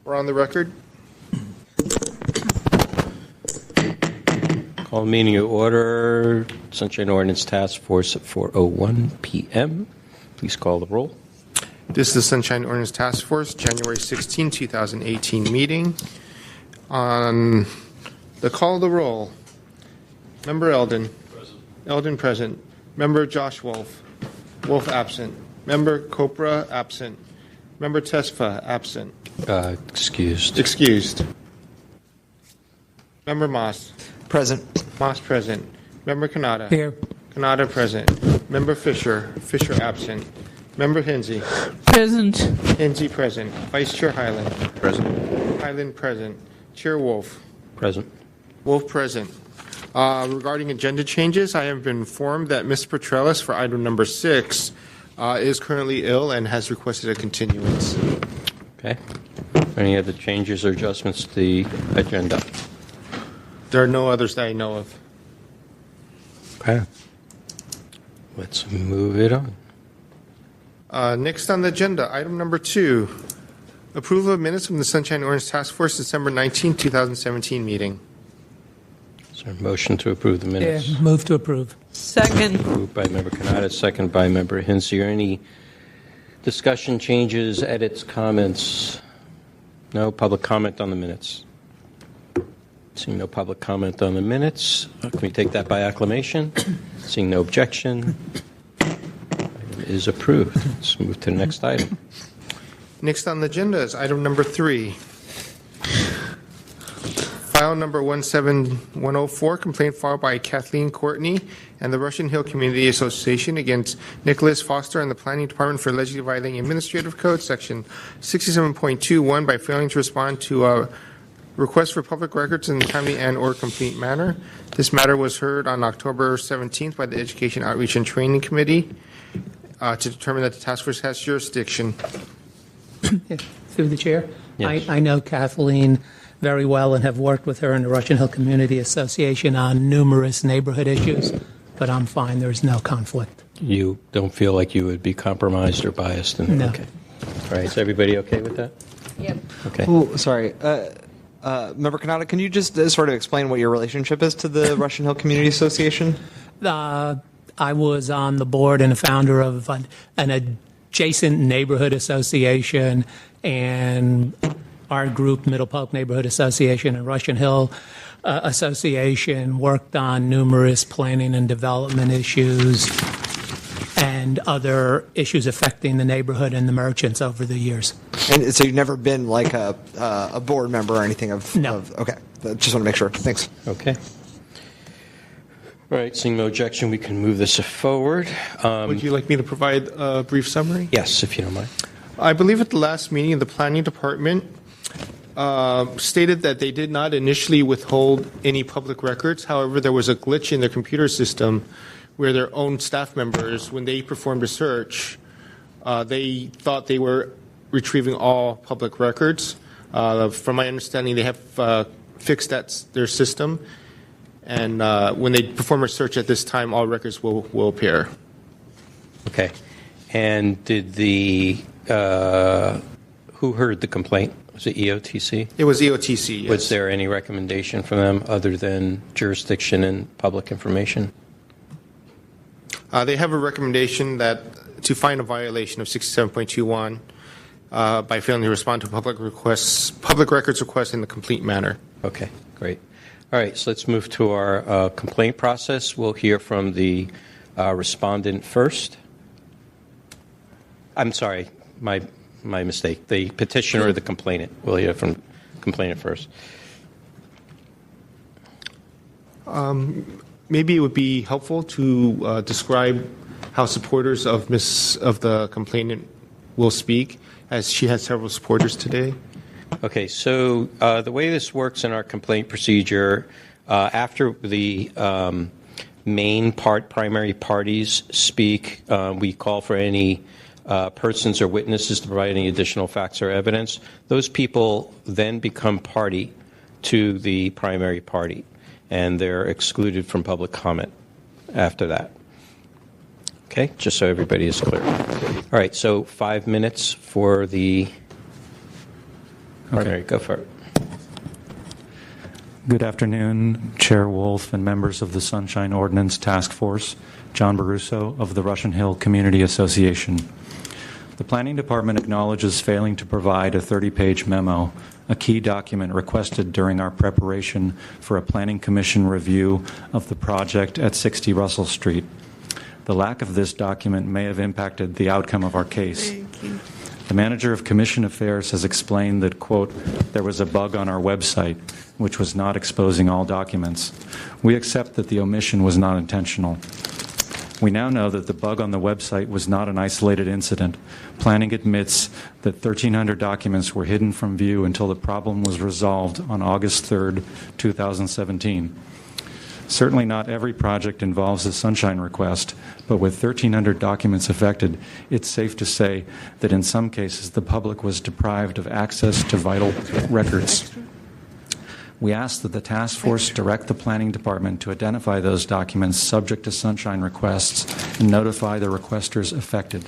We're on the record. Call meeting to order. Sunshine Ordinance Task Force at 4:01 p.m. Please call the roll. This is the Sunshine Ordinance Task Force, January 16, 2018 meeting. On the call of the roll, Member Eldon. Present. Eldon present. Member Josh Wolf. Wolf absent. Member Copra absent. Member Tesfa absent. Excused. Excused. Member Moss. Present. Moss present. Member Kanata. Here. Kanata present. Member Fisher. Fisher absent. Member Hinsey. Present. Hinsey present. Vice Chair Highland. Present. Highland present. Chair Wolf. Present. Wolf present. Regarding agenda changes, I have been informed that Ms. Petrellis for item number 6 is currently ill and has requested a continuance. Okay. Any other changes or adjustments to the agenda? There are no others that I know of. Okay. Let's move it on. Next on the agenda, item number 2, approval of minutes from the Sunshine Orange Task Force December 19, 2017 meeting. Is there a motion to approve the minutes? Yeah, move to approve. Second. Moved by Member Kanata, second by Member Hinsey. Are any discussion, changes, edits, comments? No public comment on the minutes. Seeing no public comment on the minutes, can we take that by acclamation? Seeing no objection, item is approved. Let's move to the next item. Next on the agenda is item number 3. File number 17104, complaint filed by Kathleen Courtney and the Russian Hill Community Association against Nicholas Foster and the Planning Department for allegedly violating Administrative Code Section 67.21 by failing to respond to a request for public records in a timely and/or complete manner. This matter was heard on October 17th by the Education Outreach and Training Committee to determine that the task force has jurisdiction. Through the chair. Yes. I know Kathleen very well and have worked with her in the Russian Hill Community Association on numerous neighborhood issues, but I'm fine. There's no conflict. You don't feel like you would be compromised or biased? No. Okay. All right. Is everybody okay with that? Yep. Okay. Oh, sorry. Member Kanata, can you just sort of explain what your relationship is to the Russian Hill Community Association? I was on the board and a founder of an adjacent neighborhood association, and our group, Middle Polk Neighborhood Association and Russian Hill Association, worked on numerous planning and development issues and other issues affecting the neighborhood and the merchants over the years. And so you've never been like a board member or anything of? No. Okay. Just want to make sure. Thanks. Okay. All right. Seeing no objection, we can move this forward. Would you like me to provide a brief summary? Yes, if you don't mind. I believe at the last meeting, the Planning Department stated that they did not initially withhold any public records. However, there was a glitch in their computer system where their own staff members, when they performed a search, they thought they were retrieving all public records. From my understanding, they have fixed their system, and when they perform a search at this time, all records will appear. Okay. And did who heard the complaint? Was it EOTC? It was EOTC, yes. Was there any recommendation from them other than jurisdiction and public information? They have a recommendation to find a violation of 67.21 by failing to respond to public records requests in the complete manner. Okay, great. All right, so let's move to our complaint process. We'll hear from the respondent first. I'm sorry, my mistake. The petitioner or the complainant. We'll hear from complainant first. Maybe it would be helpful to describe how supporters of the complainant will speak, as she has several supporters today. Okay, so the way this works in our complaint procedure, after the primary parties speak, we call for any persons or witnesses to provide any additional facts or evidence. Those people then become party to the primary party, and they're excluded from public comment after that. Okay, just so everybody is clear. All right, so 5 minutes for the Primary, go for it. Good afternoon, Chair Wolf and members of the Sunshine Ordinance Task Force. John Baruso of the Russian Hill Community Association. The Planning Department acknowledges failing to provide a 30-page memo, a key document requested during our preparation for a Planning Commission review of the project at 60 Russell Street. The lack of this document may have impacted the outcome of our case. The manager of Commission Affairs has explained that, quote, there was a bug on our website, which was not exposing all documents. We accept that the omission was not intentional. We now know that the bug on the website was not an isolated incident. Planning admits that 1,300 documents were hidden from view until the problem was resolved on August 3rd, 2017. Certainly not every project involves a sunshine request, but with 1,300 documents affected, it's safe to say that in some cases the public was deprived of access to vital records. We ask that the task force direct the Planning Department to identify those documents subject to sunshine requests and notify the requesters affected.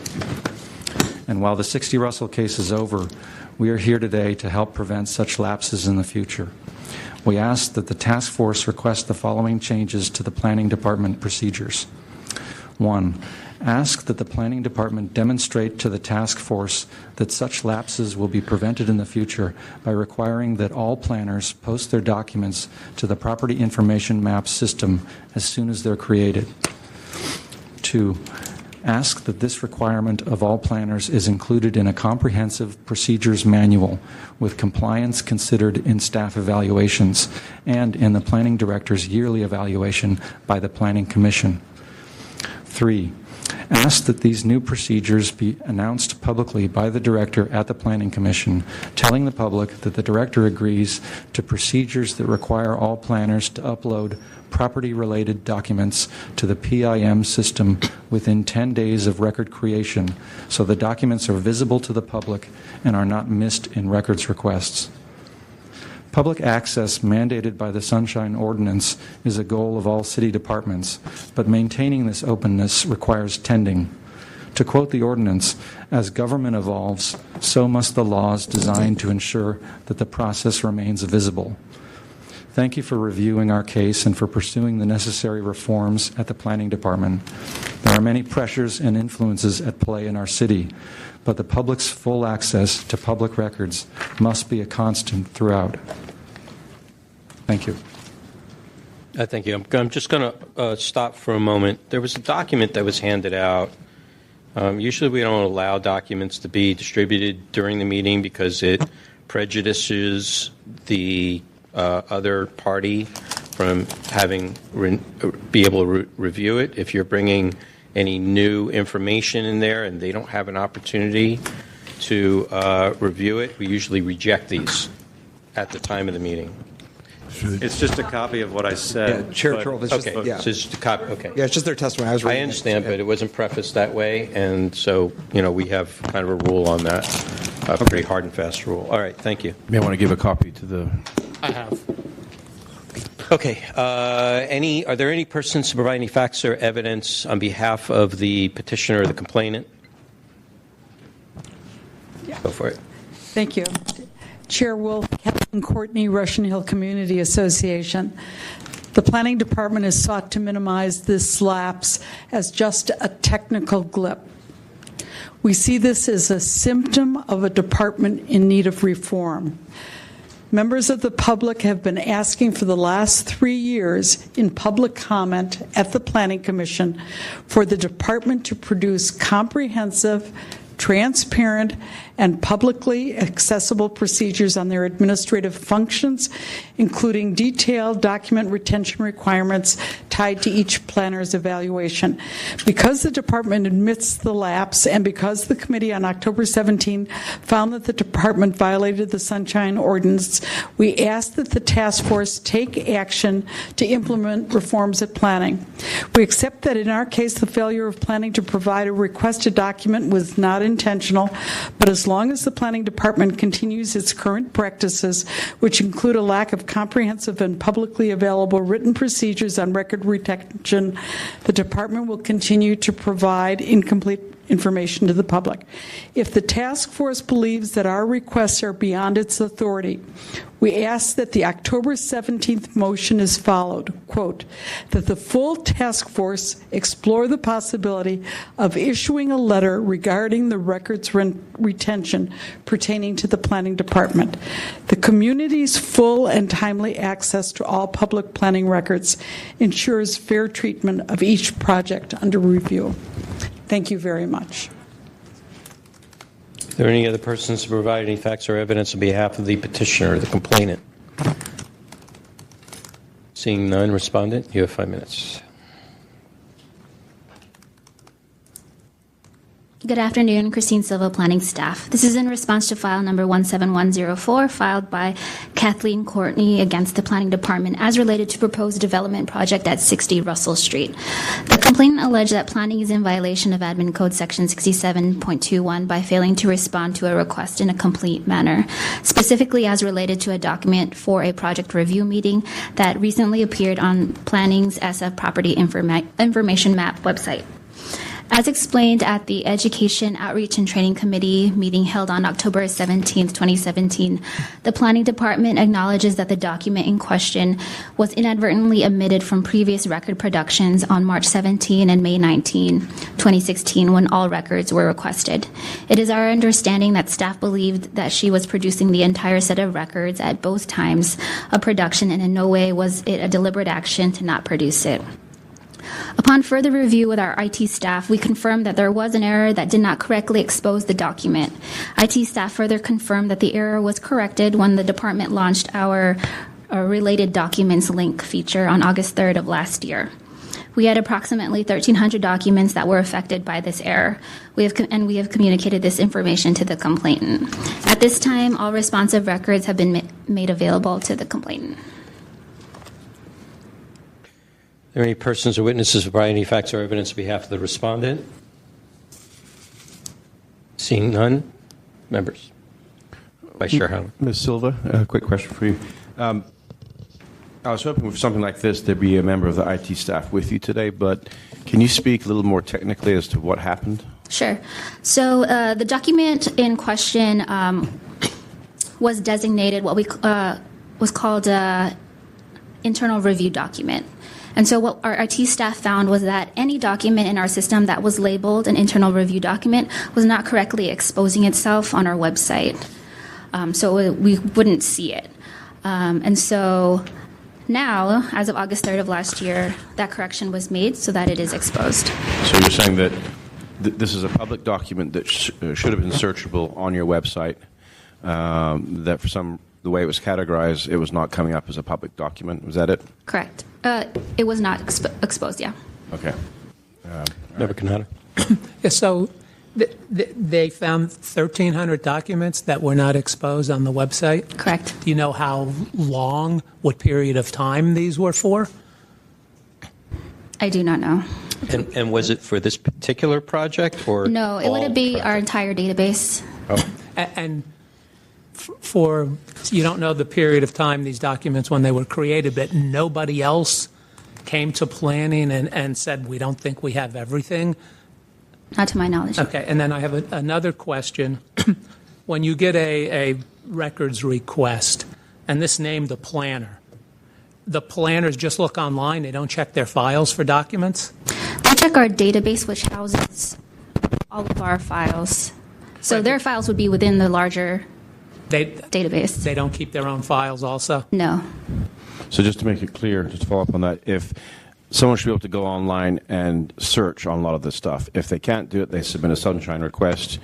And while the 60 Russell case is over, we are here today to help prevent such lapses in the future. We ask that the task force request the following changes to the Planning Department procedures. 1. Ask that the Planning Department demonstrate to the task force that such lapses will be prevented in the future by requiring that all planners post their documents to the Property Information Map system as soon as they're created. 2. Ask that this requirement of all planners is included in a comprehensive procedures manual with compliance considered in staff evaluations and in the Planning Director's yearly evaluation by the Planning Commission. 3. Ask that these new procedures be announced publicly by the Director at the Planning Commission, telling the public that the Director agrees to procedures that require all planners to upload property-related documents to the PIM system within 10 days of record creation, so the documents are visible to the public and are not missed in records requests. Public access mandated by the Sunshine Ordinance is a goal of all city departments, but maintaining this openness requires tending. To quote the ordinance, as government evolves, so must the laws designed to ensure that the process remains visible. Thank you for reviewing our case and for pursuing the necessary reforms at the Planning Department. There are many pressures and influences at play in our city, but the public's full access to public records must be a constant throughout. Thank you. Thank you. I'm just going to stop for a moment. There was a document that was handed out. Usually we don't allow documents to be distributed during the meeting because it prejudices the other party from having be able to review it. If you're bringing any new information in there and they don't have an opportunity to review it, we usually reject these at the time of the meeting. It's just a copy of what I said. Yeah, Chair Turtle, it's just, Okay, yeah. so it's just a copy. Okay. Yeah, it's just their testimony. I was reading I understand, it. but it wasn't prefaced that way, and so, we have kind of a rule on that, a pretty hard and fast rule. All right, thank you. May I want to give a copy to the... I have. Okay, are there any persons to provide any facts or evidence on behalf of the petitioner or the complainant? Yeah. Go for it. Thank you. Chair Wolf, Captain Courtney, Russian Hill Community Association. The Planning Department has sought to minimize this lapse as just a technical glitch. We see this as a symptom of a department in need of reform. Members of the public have been asking for the last 3 years in public comment at the Planning Commission for the department to produce comprehensive, transparent, and publicly accessible procedures on their administrative functions, including detailed document retention requirements tied to each planner's evaluation. Because the department admits the lapse, and because the committee on October 17 found that the department violated the Sunshine Ordinance, we ask that the task force take action to implement reforms at planning. We accept that in our case, the failure of planning to provide a requested document was not intentional, but as long as the Planning Department continues its current practices, which include a lack of comprehensive and publicly available written procedures on record retention, the Department will continue to provide incomplete information to the public. If the task force believes that our requests are beyond its authority, we ask that the October 17th motion is followed, quote, that the full task force explore the possibility of issuing a letter regarding the records retention pertaining to the planning department. The community's full and timely access to all public planning records ensures fair treatment of each project under review. Thank you very much. Are there any other persons to provide any facts or evidence on behalf of the petitioner or the complainant? Seeing none, respondent, you have 5 minutes. Good afternoon, Christine Silva, planning staff. This is in response to file number 17104, filed by Kathleen Courtney against the planning department as related to proposed development project at 60 Russell Street. The complainant alleged that planning is in violation of Admin Code section 67.21 by failing to respond to a request in a complete manner, specifically as related to a document for a project review meeting that recently appeared on Planning's SF Property Information Map website. As explained at the Education, Outreach, and Training Committee meeting held on October 17, 2017, the Planning Department acknowledges that the document in question was inadvertently omitted from previous record productions on March 17 and May 19, 2016, when all records were requested. It is our understanding that staff believed that she was producing the entire set of records at both times of production, and in no way was it a deliberate action to not produce it. Upon further review with our IT staff, we confirmed that there was an error that did not correctly expose the document. IT staff further confirmed that the error was corrected when the department launched our related documents link feature on August 3rd of last year. We had approximately 1,300 documents that were affected by this error. We have communicated this information to the complainant. At this time, all responsive records have been made available to the complainant. Are there any persons or witnesses who provide any facts or evidence on behalf of the respondent? Seeing none, members. Vice Chair Howland. Ms. Silva, a quick question for you. I was hoping with something like this there'd be a member of the IT staff with you today, but can you speak a little more technically as to what happened? Sure. So the document in question was designated what we was called an internal review document. And so what our IT staff found was that any document in our system that was labeled an internal review document was not correctly exposing itself on our website. So we wouldn't see it. And so now, as of August 3rd of last year, that correction was made so that it is exposed. So you're saying that this is a public document that should have been searchable on your website, that for the way it was categorized, it was not coming up as a public document. Was that it? Correct. It was not exposed, yeah. Okay. Member Canada. Yeah, so they found 1,300 documents that were not exposed on the website? Correct. Do you know how long, what period of time these were for? I do not know. And was it for this particular project or No, it would be our entire database. Oh. And for, you don't know the period of time these documents when they were created, but nobody else came to planning and said, we don't think we have everything? Not to my knowledge. Okay, and then I have another question. When you get a records request, and this named the planners just look online, they don't check their files for documents? They check our database, which houses all of our files. So their files would be within the larger database. They don't keep their own files also? No. So just to make it clear, just to follow up on that, if someone should be able to go online and search on a lot of this stuff. If they can't do it, they submit a Sunshine request.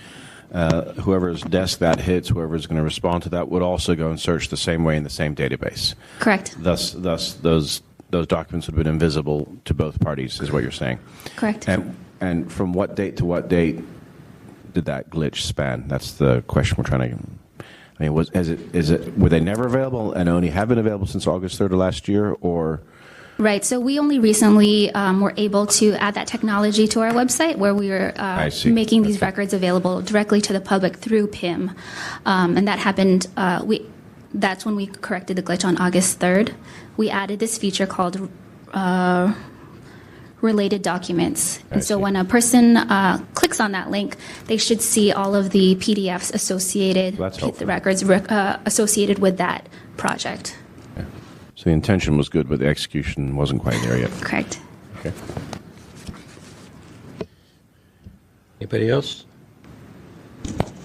Whoever's desk that hits, whoever's going to respond to that, would also go and search the same way in the same database. Correct. Thus, those documents would have been invisible to both parties, is what you're saying. Correct. And from what date to what date did that glitch span? That's the question we're trying to. I mean, were they never available and only have been available since August 3rd of last year, or? Right. So we only recently were able to add that technology to our website, where we were making these records available directly to the public through PIM, and that happened. That's when we corrected the glitch on August 3rd. We added this feature called related documents. And so when a person clicks on that link, they should see all of the PDFs associated, the records associated with that project. Yeah. So the intention was good, but the execution wasn't quite there yet. Correct. Okay. Anybody else?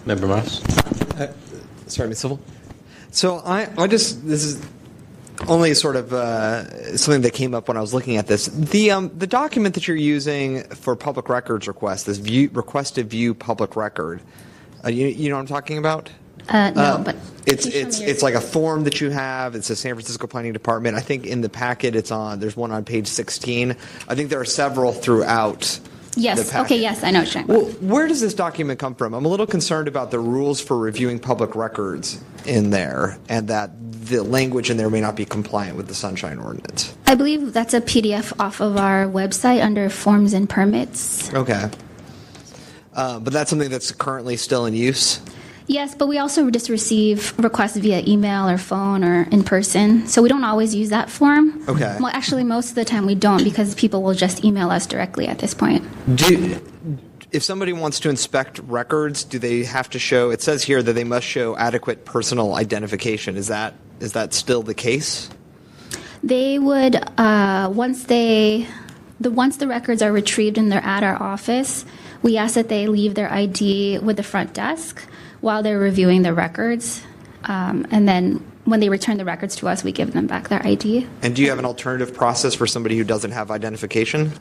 Member Moss? Sorry, Ms. Civil. So this is only sort of something that came up when I was looking at this. The document that you're using for public records request, this request to view public record, you know what I'm talking about? No, but it's like a form that you have. It's a San Francisco Planning Department. I think in the packet there's one on page 16. I think there are several throughout. Yes. Okay. Yes, I know what you're talking about. Well, where does this document come from? I'm a little concerned about the rules for reviewing public records in there, and that the language in there may not be compliant with the Sunshine Ordinance. I believe that's a PDF off of our website under Forms and Permits. Okay. But that's something that's currently still in use? Yes, but we also just receive requests via email or phone or in person, so we don't always use that form. Okay. Well, actually, most of the time we don't because people will just email us directly at this point. If somebody wants to inspect records, do they have to show? It says here that they must show adequate personal identification. Is that still the case? They would once the records are retrieved and they're at our office, we ask that they leave their ID with the front desk while they're reviewing the records, and then when they return the records to us, we give them back their ID. And do you have an alternative process for somebody who doesn't have identification?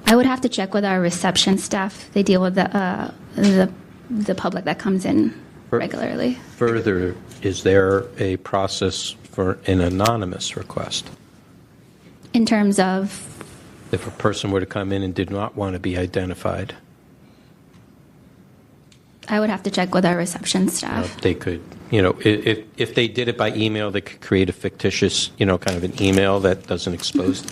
I would have to check with our reception staff. They deal with the public that comes in regularly. Further, is there a process for an anonymous request? In terms of? If a person were to come in and did not want to be identified? I would have to check with our reception staff. They could, if they did it by email, they could create a fictitious, kind of an email that doesn't expose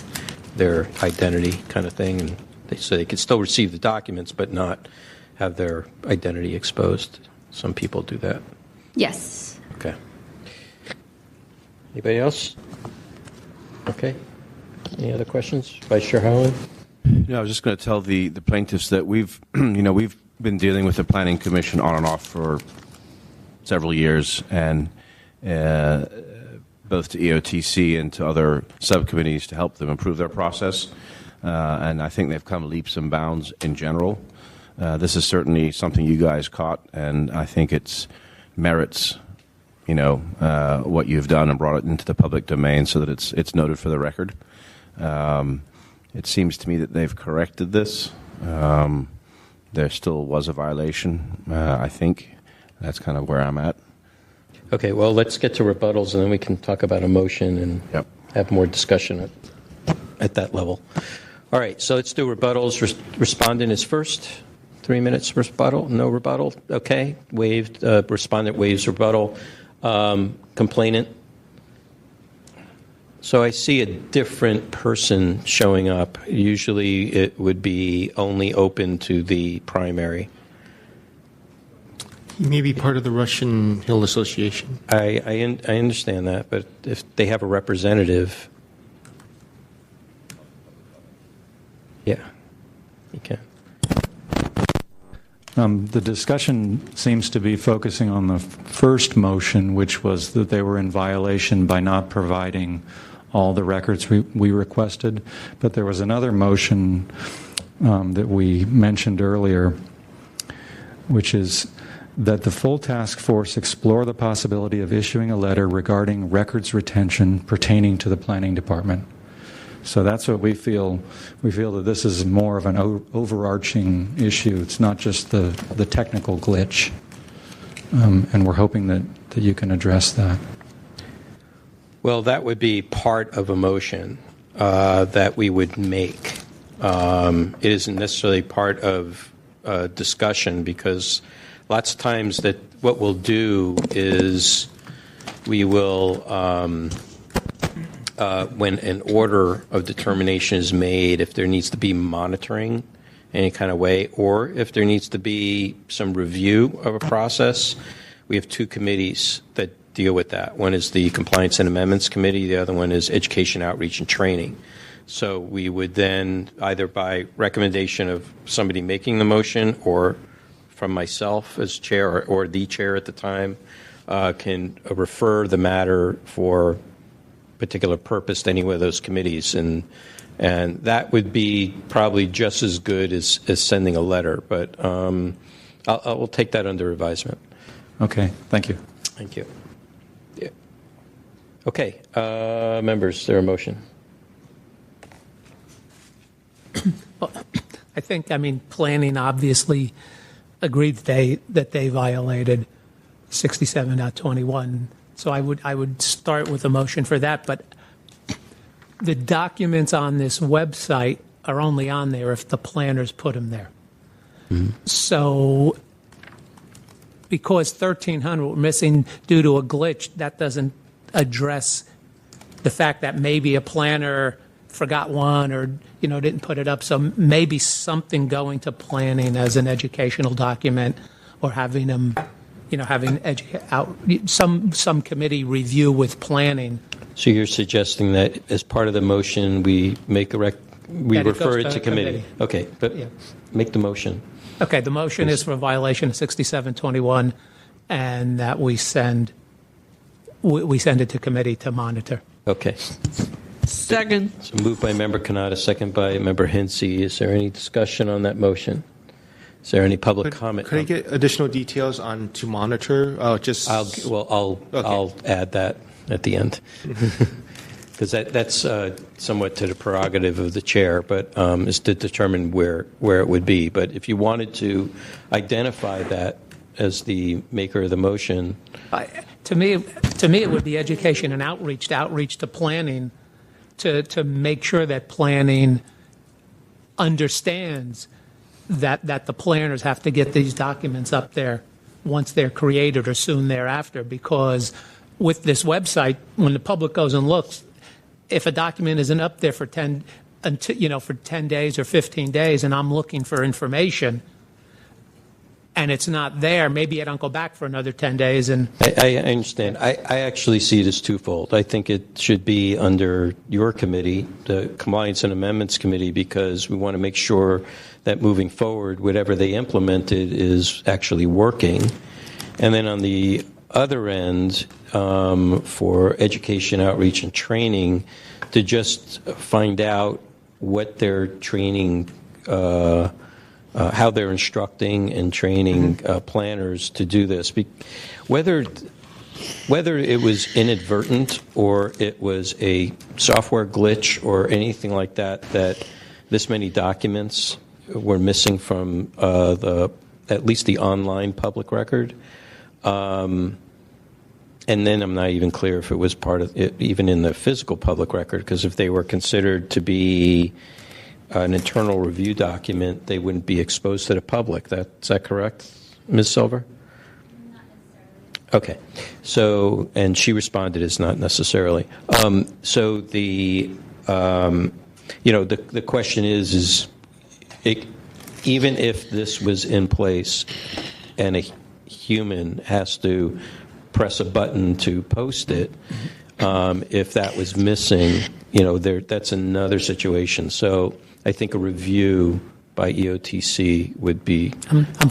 their identity kind of thing. And so they could still receive the documents, but not have their identity exposed. Some people do that. Yes. Okay. Anybody else? Okay. Any other questions? Vice Chair Howland? Yeah, I was just going to tell the plaintiffs that we've been dealing with the Planning Commission on and off for several years, and both to EOTC and to other subcommittees to help them improve their process. And I think they've come leaps and bounds in general. This is certainly something you guys caught, and I think it's merits, what you've done and brought it into the public domain so that it's noted for the record. It seems to me that they've corrected this. There still was a violation, I think. That's kind of where I'm at. Okay, well, let's get to rebuttals, and then we can talk about a motion and have more discussion at that level. All right, so let's do rebuttals. Respondent is first. 3 minutes rebuttal. No rebuttal. Okay, waived. Respondent waives rebuttal. Complainant. So I see a different person showing up. Usually it would be only open to the primary. He may be part of the Russian Hill Association. I understand that, but if they have a representative, yeah, you can. The discussion seems to be focusing on the first motion, which was that they were in violation by not providing all the records we requested. But there was another motion that we mentioned earlier, which is that the full task force explore the possibility of issuing a letter regarding records retention pertaining to the planning department. So that's what we feel. We feel that this is more of an overarching issue. It's not just the technical glitch. And we're hoping that you can address that. Well, that would be part of a motion that we would make. It isn't necessarily part of a discussion, because lots of times that what we'll do is we will, when an order of determination is made, if there needs to be monitoring any kind of way, or if there needs to be some review of a process, we have two committees that deal with that. One is the Compliance and Amendments Committee. The other one is Education, Outreach, and Training. So we would then, either by recommendation of somebody making the motion or from myself as chair or the chair at the time, can refer the matter for particular purpose to any one of those committees. And that would be probably just as good as sending a letter. But we'll take that under advisement. Okay, thank you. Thank you. Yeah. Okay, members, is there a motion? Well, I think, planning obviously agreed that they violated 67.21. So I would start with a motion for that. But the documents on this website are only on there if the planners put them there. Mm-hmm. So because 1,300 were missing due to a glitch, that doesn't address the fact that maybe a planner forgot one or didn't put it up. So maybe something going to planning as an educational document, or having them, having some committee review with planning. So you're suggesting that as part of the motion, we make we refer it to committee. Okay, but yeah. Make the motion. Okay, the motion is for a violation of 67.21, and that we send it to committee to monitor. Okay. Second. So moved by Member Kanata, second by Member Hinsey. Is there any discussion on that motion? Is there any public comment? Could I get additional details on to monitor? I'll add that at the end, because that's somewhat to the prerogative of the chair, but is to determine where it would be. But if you wanted to identify that as the maker of the motion, to me, it would be education and outreach to planning, to make sure that planning understands that the planners have to get these documents up there once they're created or soon thereafter. Because with this website, when the public goes and looks, if a document isn't up there for 10 days or 15 days, and I'm looking for information, and it's not there, maybe I don't go back for another 10 days. And I understand. I actually see it as twofold. I think it should be under your committee, the Compliance and Amendments Committee, because we want to make sure that moving forward, whatever they implemented is actually working. And then on the other end, for education, outreach, and training, to just find out what their training how they're instructing and training planners to do this. Whether it was inadvertent or it was a software glitch or anything like that this many documents were missing from at least the online public record. And then I'm not even clear if it was part of it, even in the physical public record, because if they were considered to be an internal review document, they wouldn't be exposed to the public. Is that correct, Ms. Silver? Not necessarily. Okay. So, and she responded as not necessarily. So the question is even if this was in place and a human has to press a button to post it, if that was missing, that's another situation. So I think a review by EOTC would be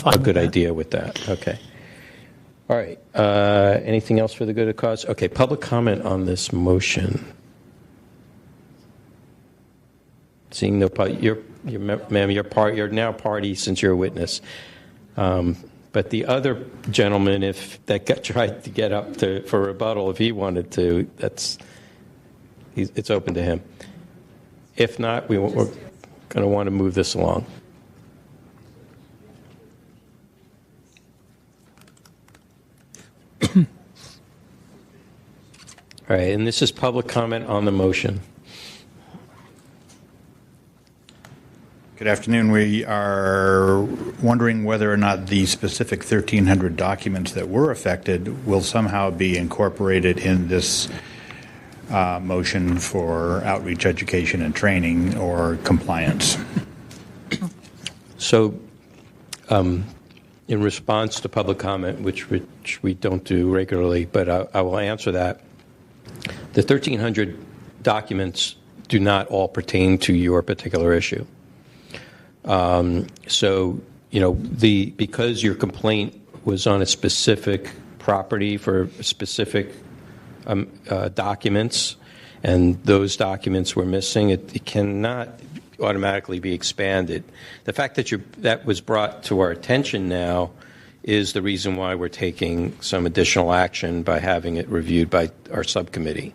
a good idea with that. Okay. All right. Anything else for the good of the cause? Okay. Public comment on this motion. Seeing no, ma'am, you're now party since you're a witness. But the other gentleman, if that tried to get up for rebuttal, if he wanted to, it's open to him. If not, we're going to want to move this along. All right, and this is public comment on the motion. Good afternoon. We are wondering whether or not the specific 1,300 documents that were affected will somehow be incorporated in this motion for outreach, education, and training or compliance. So, in response to public comment, which we don't do regularly, but I will answer that. The 1,300 documents do not all pertain to your particular issue. So, because your complaint was on a specific property for specific documents, and those documents were missing, it cannot automatically be expanded. The fact that that was brought to our attention now is the reason why we're taking some additional action by having it reviewed by our subcommittees.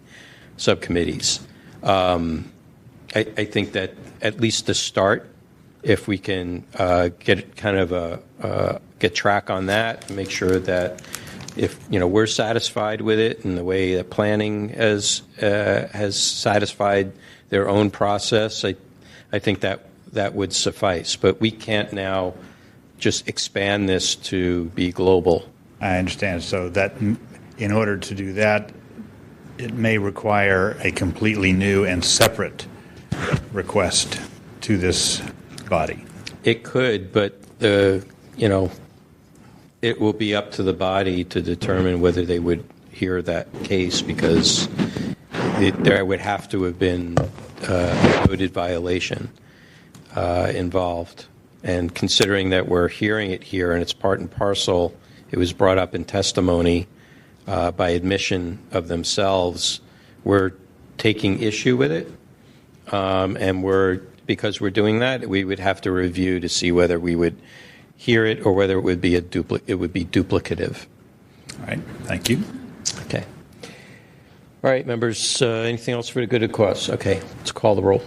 I think that at least to start, if we can get kind of get track on that, make sure that if we're satisfied with it and the way that planning has satisfied their own process, I think that would suffice. But we can't now just expand this to be global. I understand. So that in order to do that, it may require a completely new and separate request to this body. It could, but it will be up to the body to determine whether they would hear that case, because there would have to have been a noted violation involved. And considering that we're hearing it here and it's part and parcel, it was brought up in testimony by admission of themselves, we're taking issue with it. And because we're doing that, we would have to review to see whether we would hear it or whether it would be duplicative. All right. Thank you. Okay. All right, members. Anything else for the good of the cause? Okay. Let's call the roll.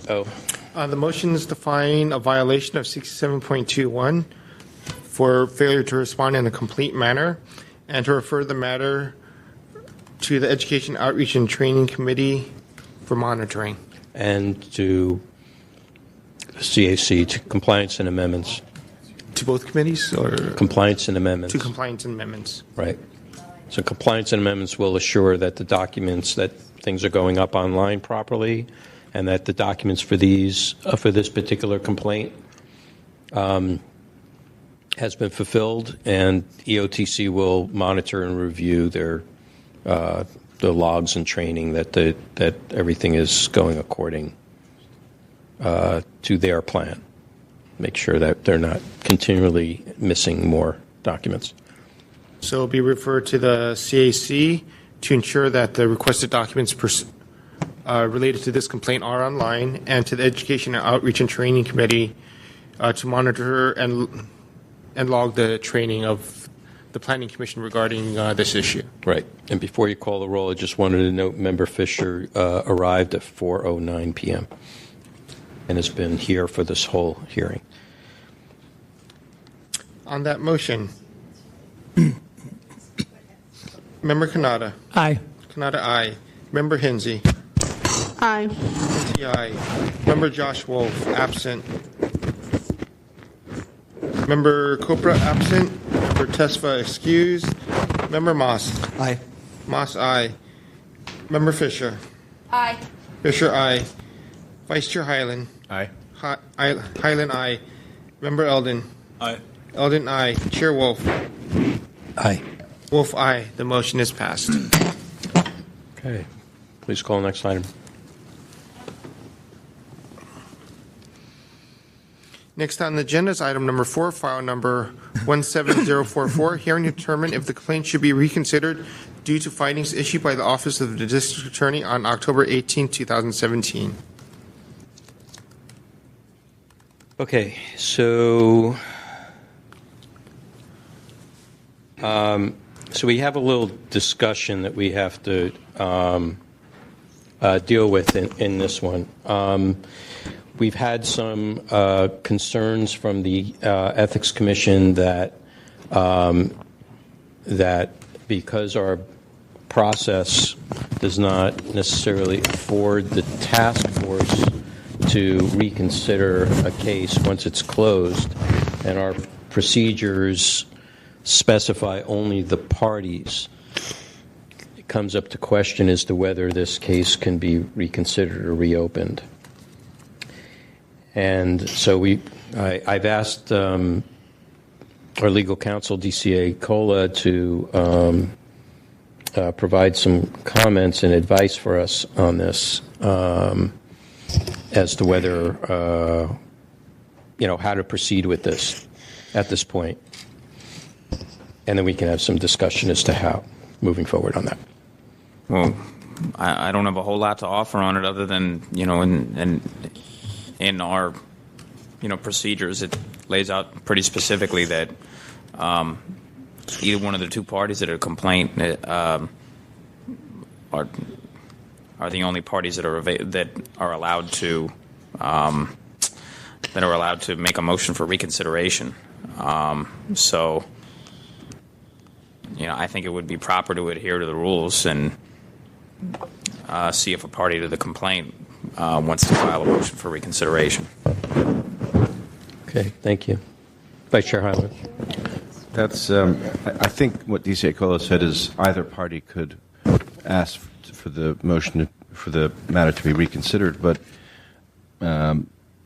Oh. The motion is to find a violation of 67.21 for failure to respond in a complete manner, and to refer the matter to the Education Outreach and Training Committee for monitoring. And to CAC, to compliance and amendments. To both committees, or compliance and amendments? To compliance and amendments. Right. So compliance and amendments will assure that the documents, that things are going up online properly, and that the documents for this particular complaint has been fulfilled, and EOTC will monitor and review the logs and training that everything is going according to their plan. Make sure that they're not continually missing more documents. So it'll be referred to the CAC to ensure that the requested documents related to this complaint are online, and to the Education and Outreach and Training Committee to monitor and log the training of the Planning Commission regarding this issue. Right. And before you call the roll, I just wanted to note Member Fisher arrived at 4:09 p.m. and has been here for this whole hearing. On that motion, Member Kanata. Aye. Kanata, aye. Member Hinsey. Aye. Hinsey, aye. Member Josh Wolf, absent. Member Copra, absent. Member Tesfa, excused. Member Moss. Aye. Moss, aye. Member Fisher. Aye. Fisher, aye. Vice Chair Hyland. Aye. Hyland, aye. Member Eldon. Aye. Eldon, aye. Chair Wolf. Aye. Wolf, aye. The motion is passed. Okay. Please call the next item. Next on the agenda is item number 4, file number 17044, hearing to determine if the complaint should be reconsidered due to findings issued by the Office of the District Attorney on October 18, 2017. Okay, so we have a little discussion that we have to deal with in this one. We've had some concerns from the Ethics Commission that because our process does not necessarily afford the task force to reconsider a case once it's closed, and our procedures specify only the parties, it comes up to question as to whether this case can be reconsidered or reopened. And so I've asked our legal counsel, DCA Cola, to provide some comments and advice for us on this as to whether, how to proceed with this at this point. And then we can have some discussion as to how moving forward on that. Well, I don't have a whole lot to offer on it other than, in our, procedures, it lays out pretty specifically that either one of the two parties that are complaint are the only parties that are allowed to make a motion for reconsideration. So, I think it would be proper to adhere to the rules and see if a party to the complaint wants to file a motion for reconsideration. Okay, thank you. Vice Chair Highland. That's. I think what D.C. Acola said is either party could ask for the motion for the matter to be reconsidered, but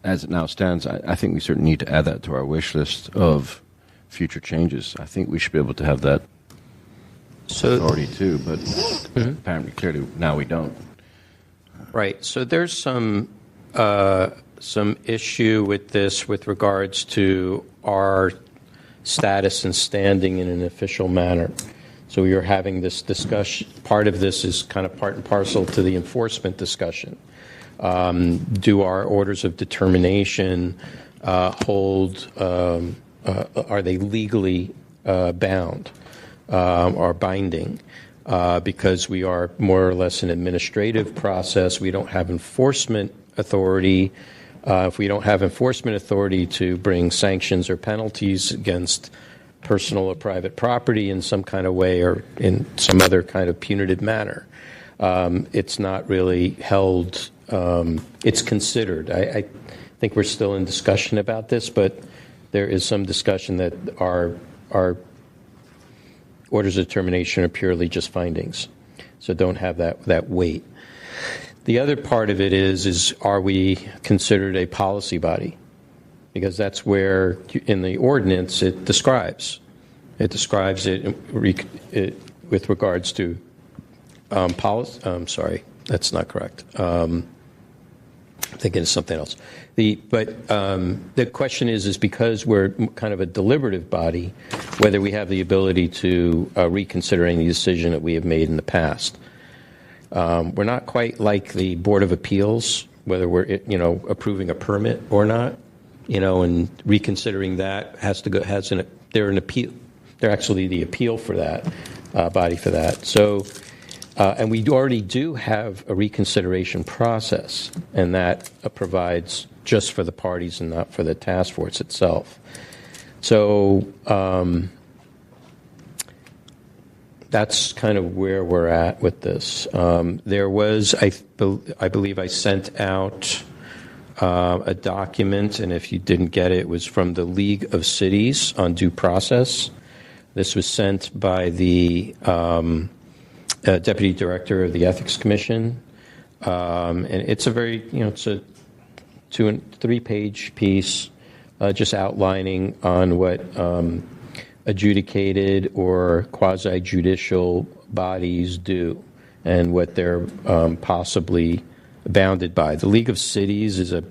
as it now stands, I think we certainly need to add that to our wish list of future changes. I think we should be able to have that authority too, but apparently, clearly, now we don't. Right. So there's some issue with this with regards to our status and standing in an official manner. So we are having this discussion. Part of this is kind of part and parcel to the enforcement discussion. Do our orders of determination hold? Are they legally bound or binding? Because we are more or less an administrative process. We don't have enforcement authority. If we don't have enforcement authority to bring sanctions or penalties against personal or private property in some kind of way or in some other kind of punitive manner, it's not really held. It's considered. I think we're still in discussion about this, but there is some discussion that our orders of determination are purely just findings, so don't have that weight. The other part of it is are we considered a policy body? Because that's where, in the ordinance, it describes it with regards to policy. Sorry, that's not correct. I'm thinking of something else. The question is because we're kind of a deliberative body, whether we have the ability to reconsider any decision that we have made in the past. We're not quite like the Board of Appeals, whether we're approving a permit or not, and reconsidering that they're an appeal. They're actually the appeal for that body for that. So, and we already do have a reconsideration process, and that provides just for the parties and not for the task force itself. So that's kind of where we're at with this. There was, I believe I sent out a document, and if you didn't get it, it was from the League of Cities on due process. This was sent by the Deputy Director of the Ethics Commission. And it's a very, it's a 2- and 3-page piece just outlining on what adjudicated or quasi-judicial bodies do and what they're possibly bounded by. The League of Cities is a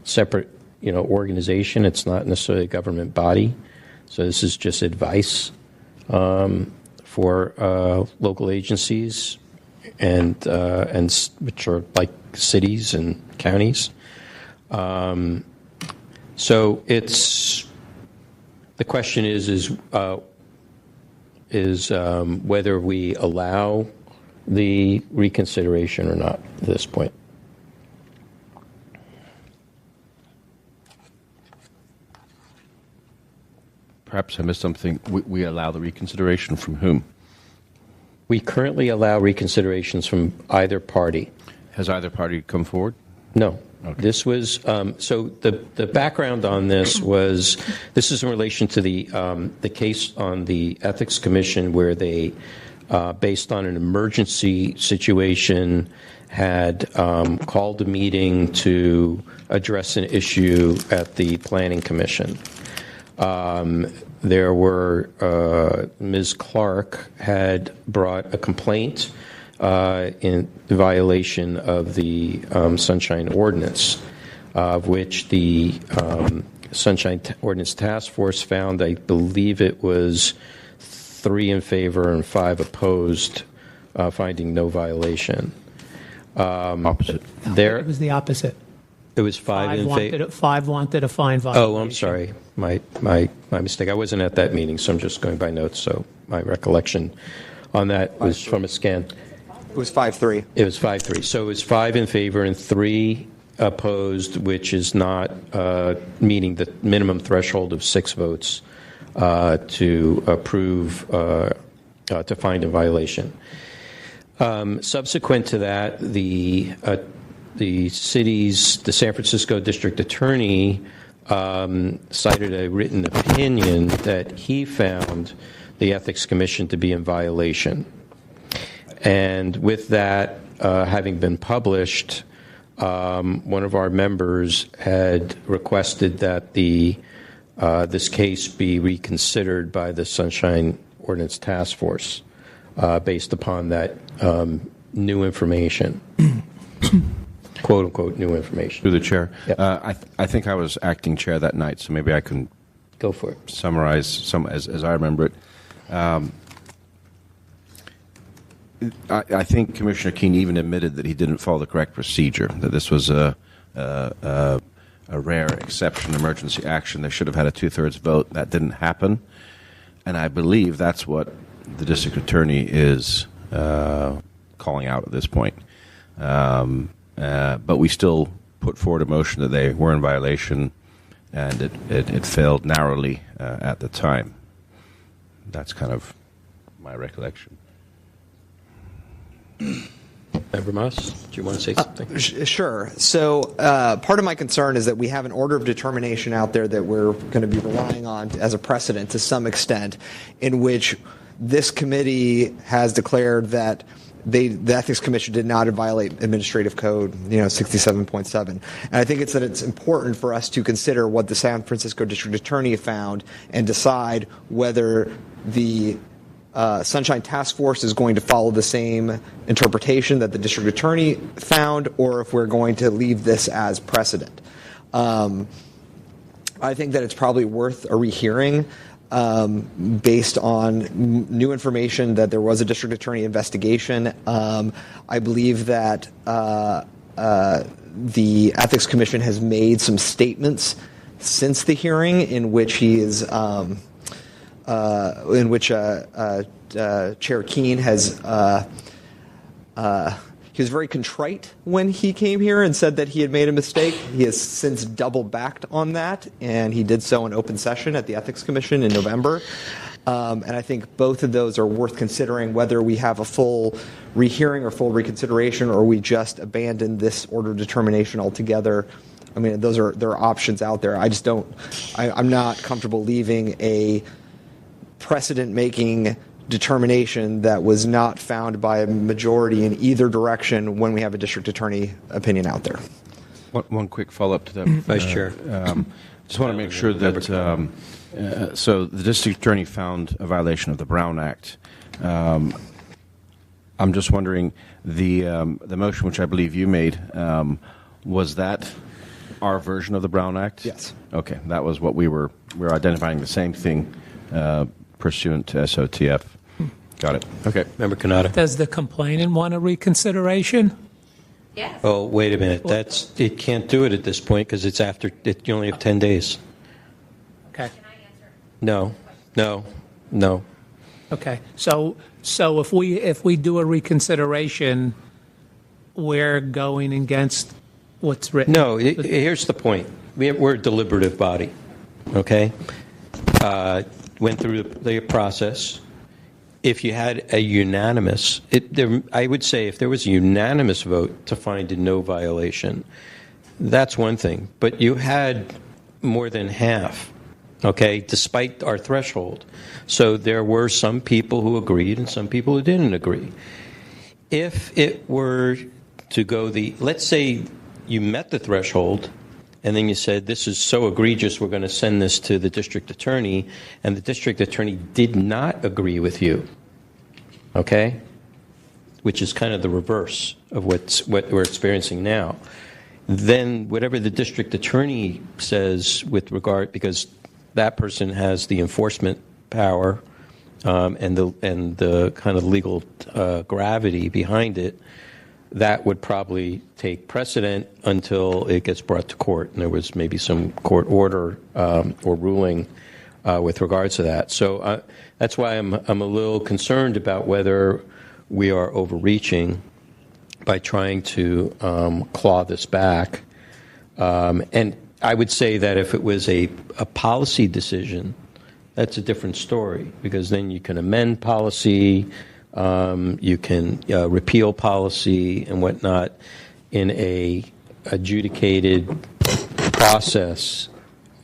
separate, organization. It's not necessarily a government body. So this is just advice for local agencies and which are like cities and counties. So it's the question is whether we allow the reconsideration or not at this point. Perhaps I missed something. We allow the reconsideration from whom? We currently allow reconsiderations from either party. Has either party come forward? No. Okay. This was so the background on this was this is in relation to the case on the Ethics Commission where they, based on an emergency situation, had called a meeting to address an issue at the Planning Commission. there were Ms. Clark had brought a complaint in violation of the Sunshine Ordinance, of which the Sunshine Ordinance Task Force found, I believe it was 3 in favor and 5 opposed, finding no violation. Opposite. There, It was the opposite. it was 5 in favor. 5 wanted a fine violation. Oh, I'm sorry. My mistake. I wasn't at that meeting, so I'm just going by notes. So my recollection on that was from a scan. It was 5-3. It was 5-3. So it was 5 in favor and 3 opposed, which is not meeting the minimum threshold of 6 votes to approve, to find a violation. Subsequent to that, the San Francisco District Attorney cited a written opinion that he found the Ethics Commission to be in violation. And with that having been published, one of our members had requested that this case be reconsidered by the Sunshine Ordinance Task Force based upon that new information, quote unquote new information. Through the chair, Yep. I think I was acting chair that night, so maybe I can Go for it. summarize some as I remember it. I think Commissioner Keene even admitted that he didn't follow the correct procedure, that this was a rare exception, emergency action. They should have had a 2/3 vote. That didn't happen. And I believe that's what the district attorney is calling out at this point. But we still put forward a motion that they were in violation, and it failed narrowly at the time. That's kind of my recollection. Member Moss, do you want to say something? Sure. So part of my concern is that we have an order of determination out there that we're going to be relying on as a precedent to some extent, in which this committee has declared that the Ethics Commission did not violate Administrative Code, 67.7. And I think it's important for us to consider what the San Francisco District Attorney found and decide whether the Sunshine Task Force is going to follow the same interpretation that the District Attorney found, or if we're going to leave this as precedent. I think that it's probably worth a rehearing based on new information that there was a District Attorney investigation. I believe that the Ethics Commission has made some statements since the hearing in which he is Chair Keene has he was very contrite when he came here and said that he had made a mistake. He has since doubled backed on that, and he did so in open session at the Ethics Commission in November. And I think both of those are worth considering, whether we have a full rehearing or full reconsideration, or we just abandon this order of determination altogether. I mean, there are options out there. I'm not comfortable leaving a precedent-making determination that was not found by a majority in either direction when we have a district attorney opinion out there. One quick follow-up to that. Vice Chair. Just want to make sure that, so the district attorney found a violation of the Brown Act. I'm just wondering, the motion which I believe you made, was that our version of the Brown Act? Yes. Okay, that was what we were identifying the same thing pursuant to SOTF. Got it. Okay. Member Canada. Does the complainant want a reconsideration? Yes. Oh, wait a minute. It can't do it at this point because it's after. You only have 10 days. Okay. No. Okay. So if we do a reconsideration, we're going against what's written. No. Here's the point. We're a deliberative body. Okay. Went through the process. If you had a unanimous, I would say if there was a unanimous vote to find a no violation, that's one thing. But you had more than half, okay, despite our threshold. So there were some people who agreed and some people who didn't agree. If it were to go let's say you met the threshold and then you said, this is so egregious, we're going to send this to the district attorney, and the district attorney did not agree with you, okay? Which is kind of the reverse of what we're experiencing now. Then whatever the district attorney says with regard, because that person has the enforcement power and the kind of legal gravity behind it, that would probably take precedent until it gets brought to court, and there was maybe some court order or ruling with regards to that. So that's why I'm a little concerned about whether we are overreaching by trying to claw this back. And I would say that if it was a policy decision, that's a different story, because then you can amend policy, you can repeal policy and whatnot in a adjudicated process.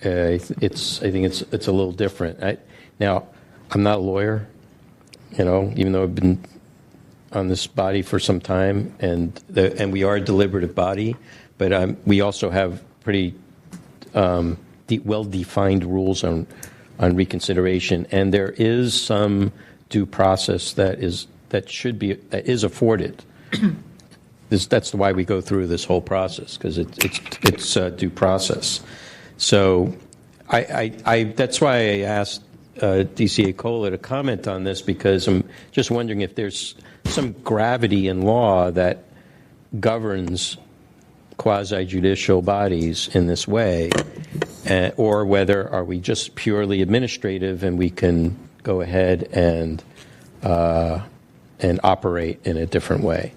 I think it's a little different. Now, I'm not a lawyer, even though I've been on this body for some time, and we are a deliberative body, but we also have pretty well-defined rules on reconsideration, and there is some due process that is afforded. That's why we go through this whole process, because it's due process. So that's why I asked DCA Cola to comment on this, because I'm just wondering if there's some gravity in law that governs quasi-judicial bodies in this way, or whether are we just purely administrative and we can go ahead and operate in a different way.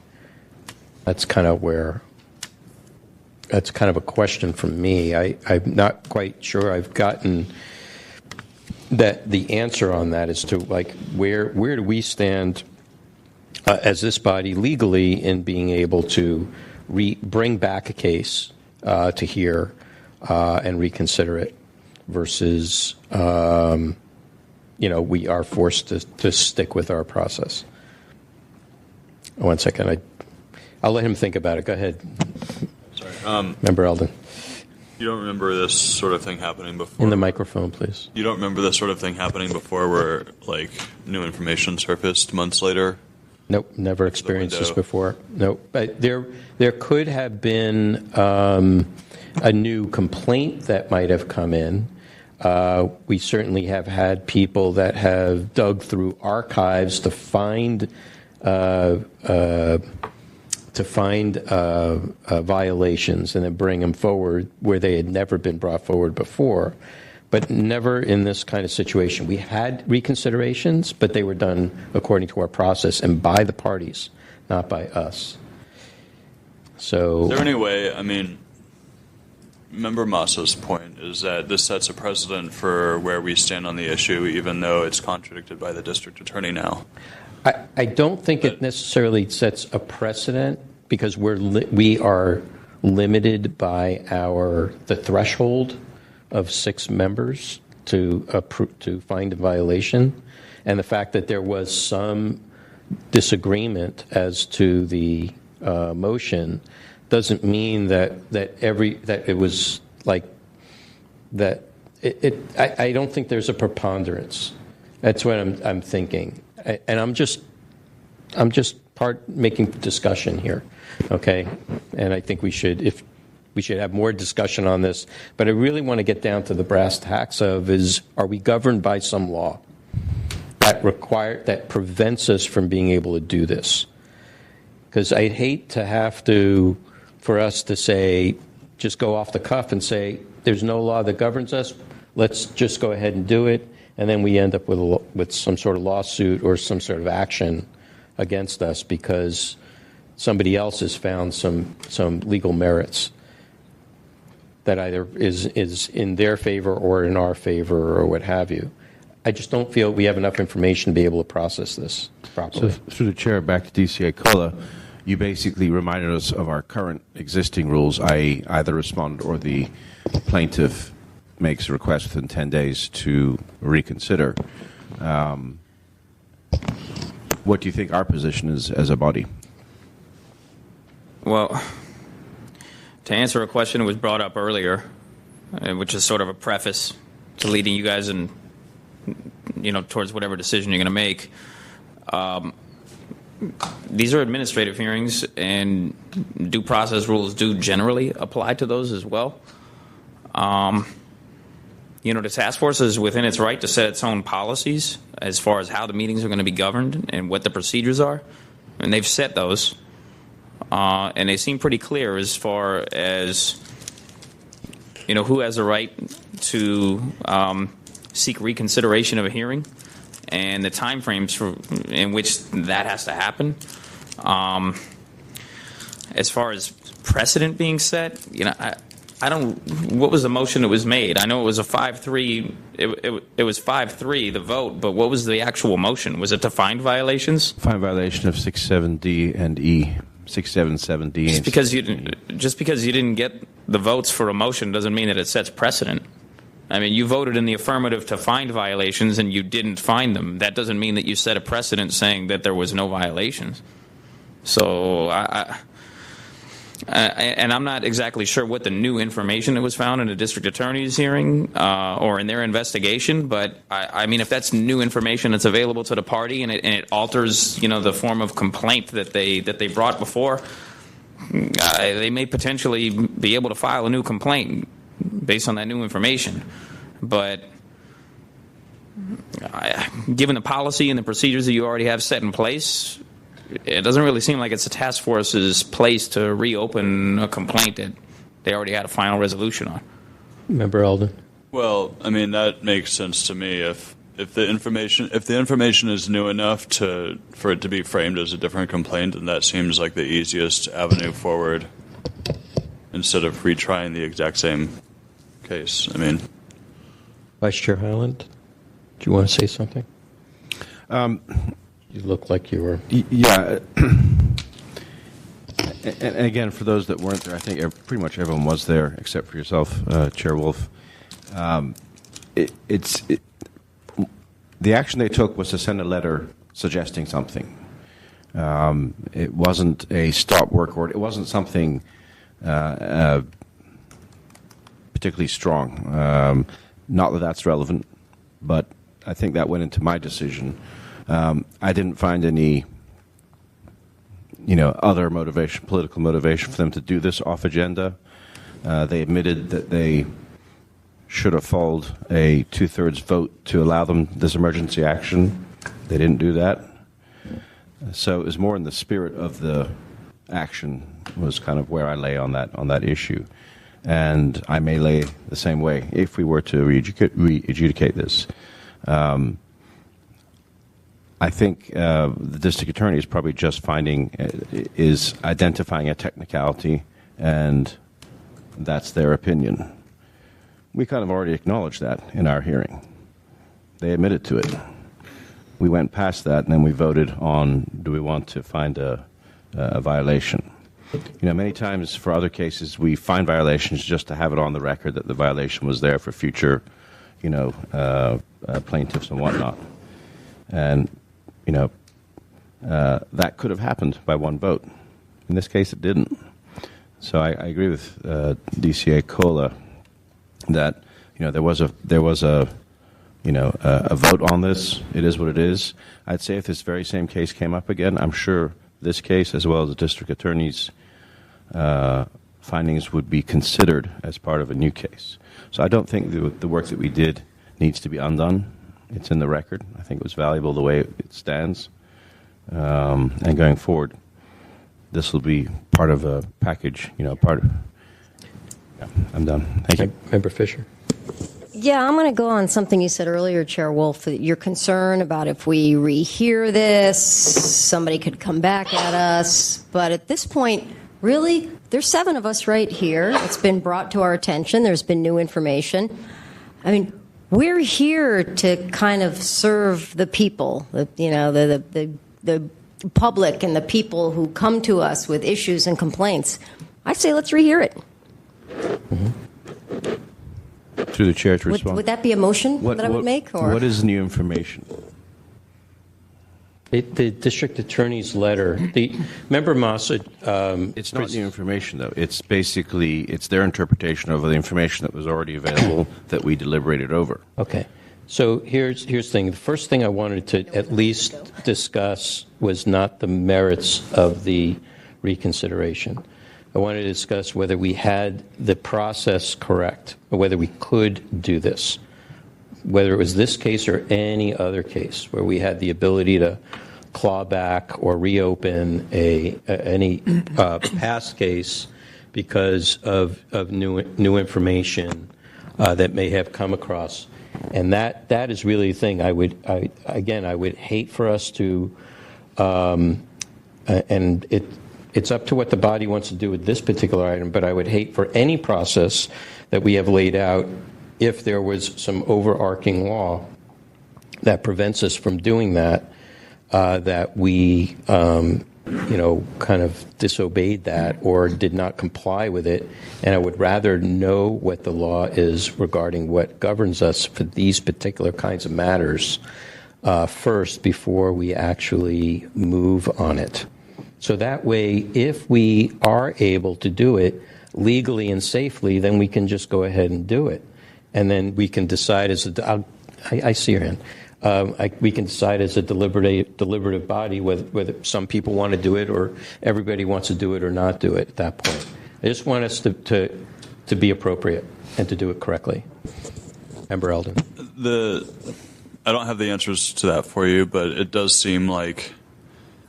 That's kind of a question from me. I'm not quite sure I've gotten that the answer on that as to where do we stand as this body legally in being able to bring back a case to hear and reconsider it versus we are forced to stick with our process. One second, I'll let him think about it. Go ahead. Sorry, Member Eldon. You don't remember this sort of thing happening before? In the microphone, please. You don't remember this sort of thing happening before, where new information surfaced months later? Nope, never experienced this before. Nope, but there could have been a new complaint that might have come in. We certainly have had people that have dug through archives to find violations and then bring them forward where they had never been brought forward before, but never in this kind of situation. We had reconsiderations, but they were done according to our process and by the parties, not by us. So, is there any way, Member Massa's point is that this sets a precedent for where we stand on the issue, even though it's contradicted by the district attorney now. I don't think it necessarily sets a precedent, because we are limited by the threshold of 6 members to find a violation, and the fact that there was some disagreement as to the motion doesn't mean that it was like that. I don't think there's a preponderance. That's what I'm thinking. And I'm just making discussion here, okay? And I think we should have more discussion on this. But I really want to get down to the brass tacks of are we governed by some law that prevents us from being able to do this? Because I'd hate to for us to say, just go off the cuff and say, there's no law that governs us, let's just go ahead and do it. And then we end up with some sort of lawsuit or some sort of action against us because somebody else has found some legal merits that either is in their favor or in our favor or what have you. I just don't feel we have enough information to be able to process this properly. So through the chair, back to DCA Cola, you basically reminded us of our current existing rules, i.e. either respondent or the plaintiff makes a request within 10 days to reconsider. What do you think our position is as a body? Well, To answer a question that was brought up earlier, which is sort of a preface to leading you guys in, towards whatever decision you're going to make. These are administrative hearings, and due process rules do generally apply to those as well. The task force is within its right to set its own policies as far as how the meetings are going to be governed and what the procedures are, and they've set those. And they seem pretty clear as far as, who has the right to seek reconsideration of a hearing and the timeframes in which that has to happen. As far as precedent being set, I don't. What was the motion that was made? I know it was a 5-3. It was 5-3 the vote, but what was the actual motion? Was it to find violations? Find violation of 6.7D and E. 6.7.7D. Just because you didn't get the votes for a motion doesn't mean that it sets precedent. I mean, you voted in the affirmative to find violations and you didn't find them. That doesn't mean that you set a precedent saying that there was no violations. So and I'm not exactly sure what the new information that was found in the district attorney's hearing or in their investigation, but I mean, if that's new information that's available to the party and it alters, the form of complaint that they brought before, they may potentially be able to file a new complaint based on that new information. But given the policy and the procedures that you already have set in place, it doesn't really seem like it's a task force's place to reopen a complaint that they already had a final resolution on. Member Alden. Well, I mean, that makes sense to me. If the information is new enough for it to be framed as a different complaint, then that seems like the easiest avenue forward instead of retrying the exact same case. I mean, Vice Chair Hyland, do you want to say something? You look like you were. Yeah. And again, for those that weren't there, I think pretty much everyone was there except for yourself, Chair Wolf. The action they took was to send a letter suggesting something. It wasn't a stop work order. It wasn't something particularly strong. Not that that's relevant, but I think that went into my decision. I didn't find any, other motivation, political motivation for them to do this off agenda. They admitted that they should have followed a 2/3 vote to allow them this emergency action. They didn't do that. So it was more in the spirit of the action was kind of where I lay on that issue. And I may lay the same way if we were to re-adjudicate this. I think the district attorney is probably just identifying a technicality, and that's their opinion. We kind of already acknowledged that in our hearing. They admitted to it. We went past that, and then we voted on, do we want to find a violation? Many times for other cases, we find violations just to have it on the record that the violation was there for future, plaintiffs and whatnot. And, that could have happened by one vote. In this case, it didn't. So I agree with DCA Cola that, there was a vote on this. It is what it is. I'd say if this very same case came up again, I'm sure this case, as well as the district attorney's findings, would be considered as part of a new case. So I don't think the work that we did needs to be undone. It's in the record. I think it was valuable the way it stands. And going forward, this will be part of a package, Yeah, I'm done. Thank you. Member Fisher. Yeah, I'm going to go on something you said earlier, Chair Wolf, that you're concerned about if we rehear this, somebody could come back at us. But at this point, really, there's 7 of us right here. It's been brought to our attention. There's been new information. I mean, we're here to kind of serve the people, the public and the people who come to us with issues and complaints. I say let's rehear it. Mm-hmm. Through the chair to respond. Would that be a motion that I would make? Or? What is new information? The district attorney's letter, Member Moss. It's not new information, though. It's basically, it's their interpretation of the information that was already available that we deliberated over. Okay. So here's the thing. The first thing I wanted to at least discuss was not the merits of the reconsideration. I wanted to discuss whether we had the process correct, or whether we could do this, whether it was this case or any other case where we had the ability to claw back or reopen any past case because of new information that may have come across. And that is really the thing. I would hate for us to, and it's up to what the body wants to do with this particular item, but I would hate for any process that we have laid out, if there was some overarching law that prevents us from doing that, that we, kind of disobeyed that or did not comply with it. And I would rather know what the law is regarding what governs us for these particular kinds of matters first before we actually move on it. So that way, if we are able to do it legally and safely, then we can just go ahead and do it. And then we can decide I see your hand. We can decide as a deliberative body whether some people want to do it or everybody wants to do it or not do it at that point. I just want us to be appropriate and to do it correctly. Member Eldon. I don't have the answers to that for you, but it does seem like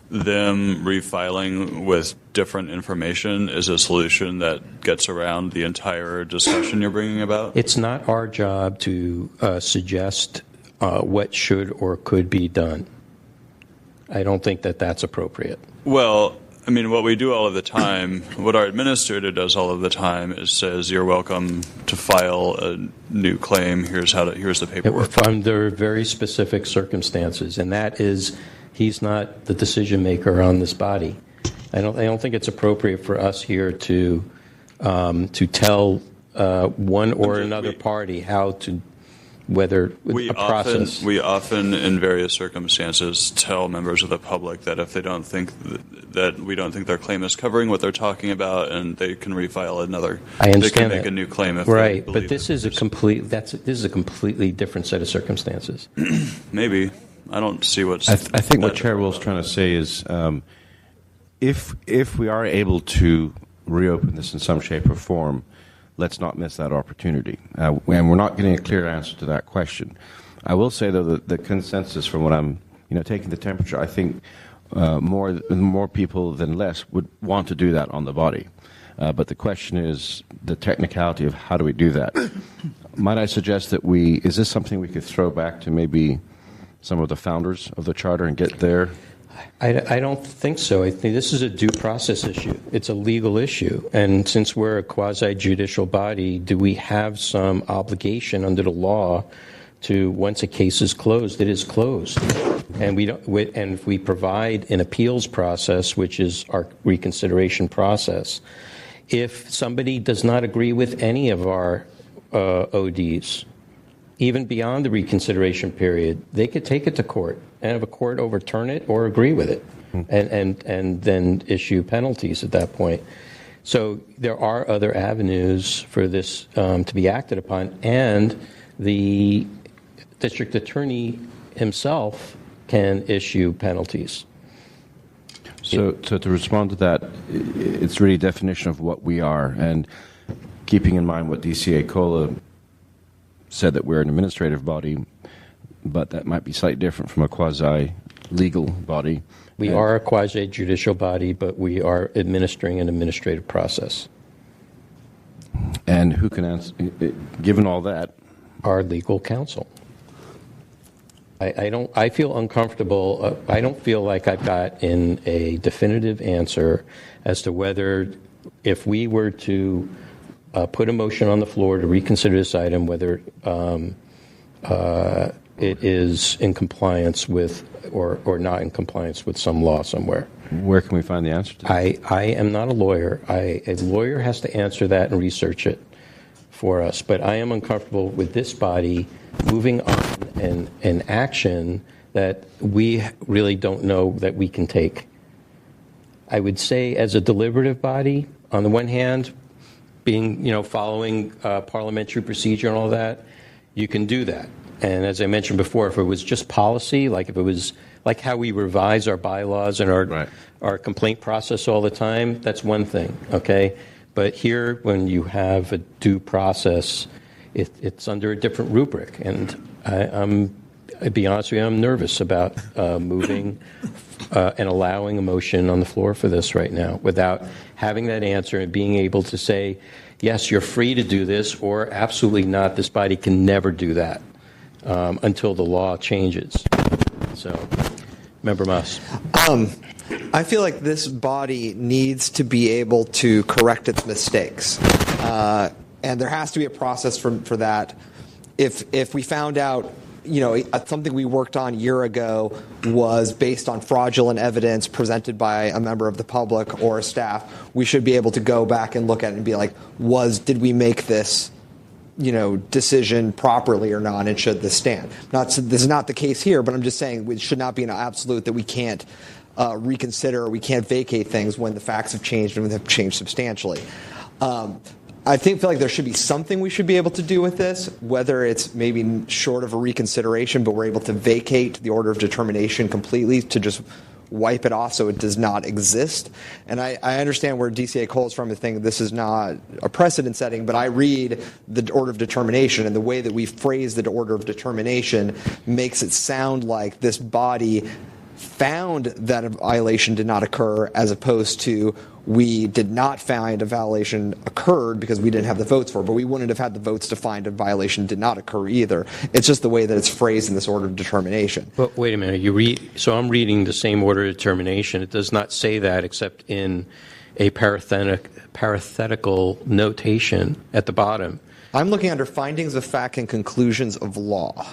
them refiling with different information is a solution that gets around the entire discussion you're bringing about? It's not our job to suggest what should or could be done. I don't think that that's appropriate. Well, I mean, what we do all of the time, what our administrator does all of the time is says, you're welcome to file a new claim. Here's the paperwork. Under very specific circumstances, and that is, he's not the decision maker on this body. I don't think it's appropriate for us here to tell one or another party how to, whether a process. We often, in various circumstances, tell members of the public that if they don't think that we don't think their claim is covering what they're talking about, and they can refile another. I understand they can make that. a new claim if right, they but this is a completely different set of circumstances. Maybe. I don't see what's. I think what Chair Will's trying to say is, if we are able to reopen this in some shape or form, let's not miss that opportunity. And we're not getting a clear answer to that question. I will say, though, that the consensus from what I'm, taking the temperature, I think more people than less would want to do that on the body. But the question is the technicality of how do we do that. Might I suggest that is this something we could throw back to maybe some of the founders of the charter and get there? I don't think so. I think this is a due process issue. It's a legal issue. And since we're a quasi-judicial body, do we have some obligation under the law to, once a case is closed, it is closed. And if we provide an appeals process, which is our reconsideration process, if somebody does not agree with any of our ODs, even beyond the reconsideration period, they could take it to court and have a court overturn it or agree with it, and then issue penalties at that point. So there are other avenues for this to be acted upon, and the district attorney himself can issue penalties. So to respond to that, it's really a definition of what we are, and keeping in mind what DCA COLA said, that we're an administrative body, but that might be slightly different from a quasi-legal body. We are a quasi-judicial body, but we are administering an administrative process. And who can answer, given all that? Our legal counsel. I feel uncomfortable. I don't feel like I've got in a definitive answer as to whether, if we were to put a motion on the floor to reconsider this item, whether it is in compliance with or not in compliance with some law somewhere. Where can we find the answer to that? I am not a lawyer. A lawyer has to answer that and research it for us. But I am uncomfortable with this body moving on an action that we really don't know that we can take. I would say as a deliberative body, on the one hand, being, following parliamentary procedure and all that, you can do that. And as I mentioned before, if it was just policy, like if it was like how we revise our bylaws and our complaint process all the time, that's one thing, okay? But here, when you have a due process, it's under a different rubric. And I'd be honest with you, I'm nervous about moving and allowing a motion on the floor for this right now without having that answer and being able to say, yes, you're free to do this, or absolutely not, this body can never do that until the law changes. So, Member Moss. I feel like this body needs to be able to correct its mistakes. And there has to be a process for that. If we found out, something we worked on a year ago was based on fraudulent evidence presented by a member of the public or a staff, we should be able to go back and look at it and be like, did we make this, decision properly or not, and should this stand? This is not the case here, but I'm just saying it should not be an absolute that we can't reconsider or we can't vacate things when the facts have changed and have changed substantially. I feel like there should be something we should be able to do with this, whether it's maybe short of a reconsideration, but we're able to vacate the order of determination completely, to just wipe it off so it does not exist. And I understand where DCA Cole's from, to think this is not a precedent setting, but I read the order of determination, and the way that we phrase the order of determination makes it sound like this body found that a violation did not occur, as opposed to we did not find a violation occurred because we didn't have the votes for it, but we wouldn't have had the votes to find a violation did not occur either. It's just the way that it's phrased in this order of determination. But wait a minute, so I'm reading the same order of determination. It does not say that except in a parenthetical notation at the bottom. I'm looking under findings of fact and conclusions of law.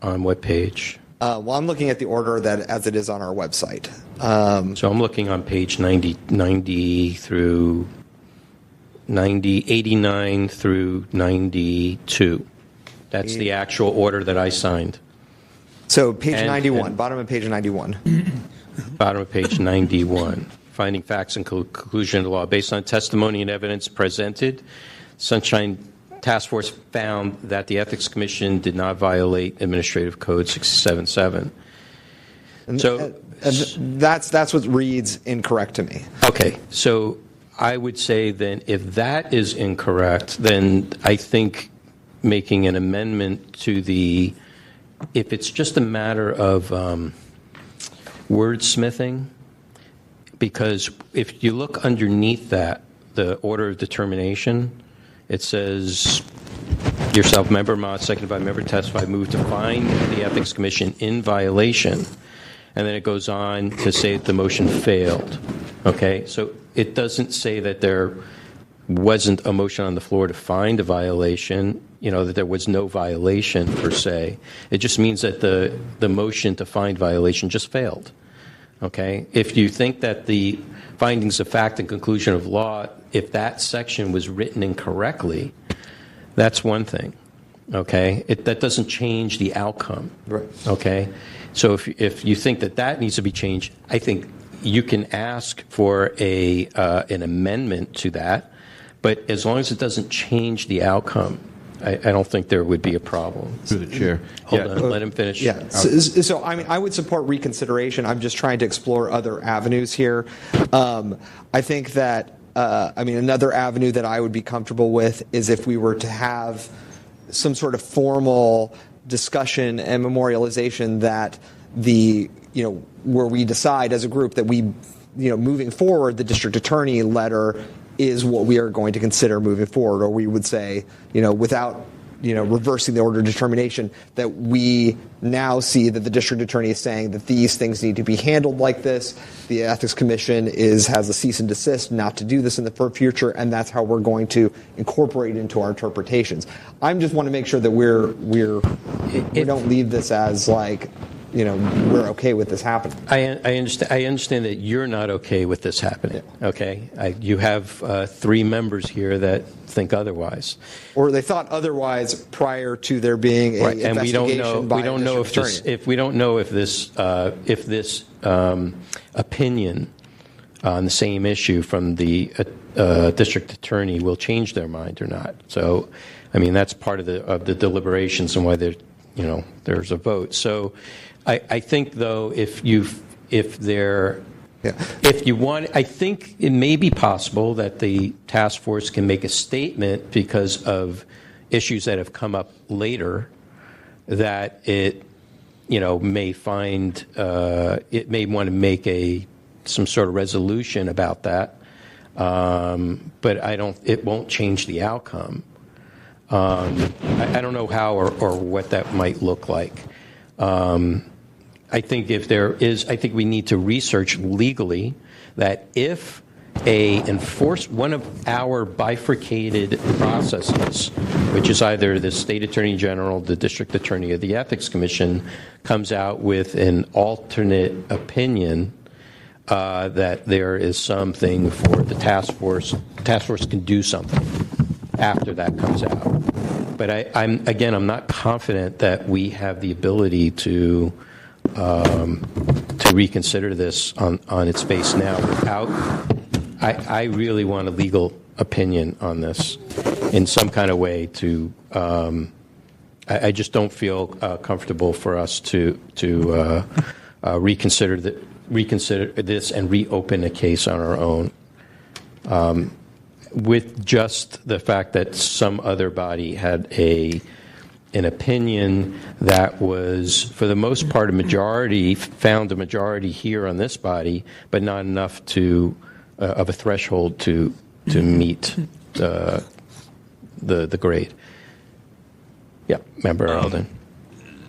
On what page? Well, I'm looking at the order that as it is on our website. So I'm looking on page 90 through 89 through 92. That's the actual order that I signed. So page 91, bottom of page 91. Bottom of page 91. Finding facts and conclusion of the law. Based on testimony and evidence presented, Sunshine Task Force found that the Ethics Commission did not violate Administrative Code 677. So that's what reads incorrect to me. Okay, so I would say then if that is incorrect, then I think making an amendment to if it's just a matter of wordsmithing, because if you look underneath that, the order of determination, it says, yourself, Member Mott, seconded by Member Testified, move to find the Ethics Commission in violation. And then it goes on to say that the motion failed. Okay? So it doesn't say that there wasn't a motion on the floor to find a violation, that there was no violation per se. It just means that the motion to find violation just failed. Okay? If you think that the findings of fact and conclusion of law, if that section was written incorrectly, that's one thing. Okay? That doesn't change the outcome. Right. Okay? So if you think that needs to be changed, I think you can ask for an amendment to that, but as long as it doesn't change the outcome, I don't think there would be a problem. Through the chair. Hold on, let him finish. Yeah. So I would support reconsideration. I'm just trying to explore other avenues here. I think that another avenue that I would be comfortable with is if we were to have some sort of formal discussion and memorialization that where we decide as a group that we, moving forward, the district attorney letter is what we are going to consider moving forward, or we would say, without, reversing the order of determination, that we now see that the district attorney is saying that these things need to be handled like this. The Ethics Commission has a cease and desist not to do this in the future, and that's how we're going to incorporate it into our interpretations. I just want to make sure that we don't leave this as like we're okay with this happening. I understand that you're not okay with this happening. Okay, you have 3 members here that think otherwise, or they thought otherwise prior to there being a investigation and we don't know if this opinion on the same issue from the district attorney will change their mind or not. So, I mean, that's part of the deliberations and why there's a vote. So, I think though, if you want, I think it may be possible that the task force can make a statement because of issues that have come up later that it may find it may want to make some sort of resolution about that, but it won't change the outcome. I don't know how or what that might look like. I think I think we need to research legally that if one of our bifurcated processes, which is either the state attorney general, the district attorney, or the ethics commission, comes out with an alternate opinion, that there is something for the task force. The task force can do something after that comes out. But I'm not confident that we have the ability to reconsider this on its face now without. I really want a legal opinion on this in some kind of way. I just don't feel comfortable for us to reconsider this and reopen a case on our own. With just the fact that some other body had an opinion that was, for the most part, found a majority here on this body, but not enough of a threshold to meet the grade. Yeah, Member Eldon.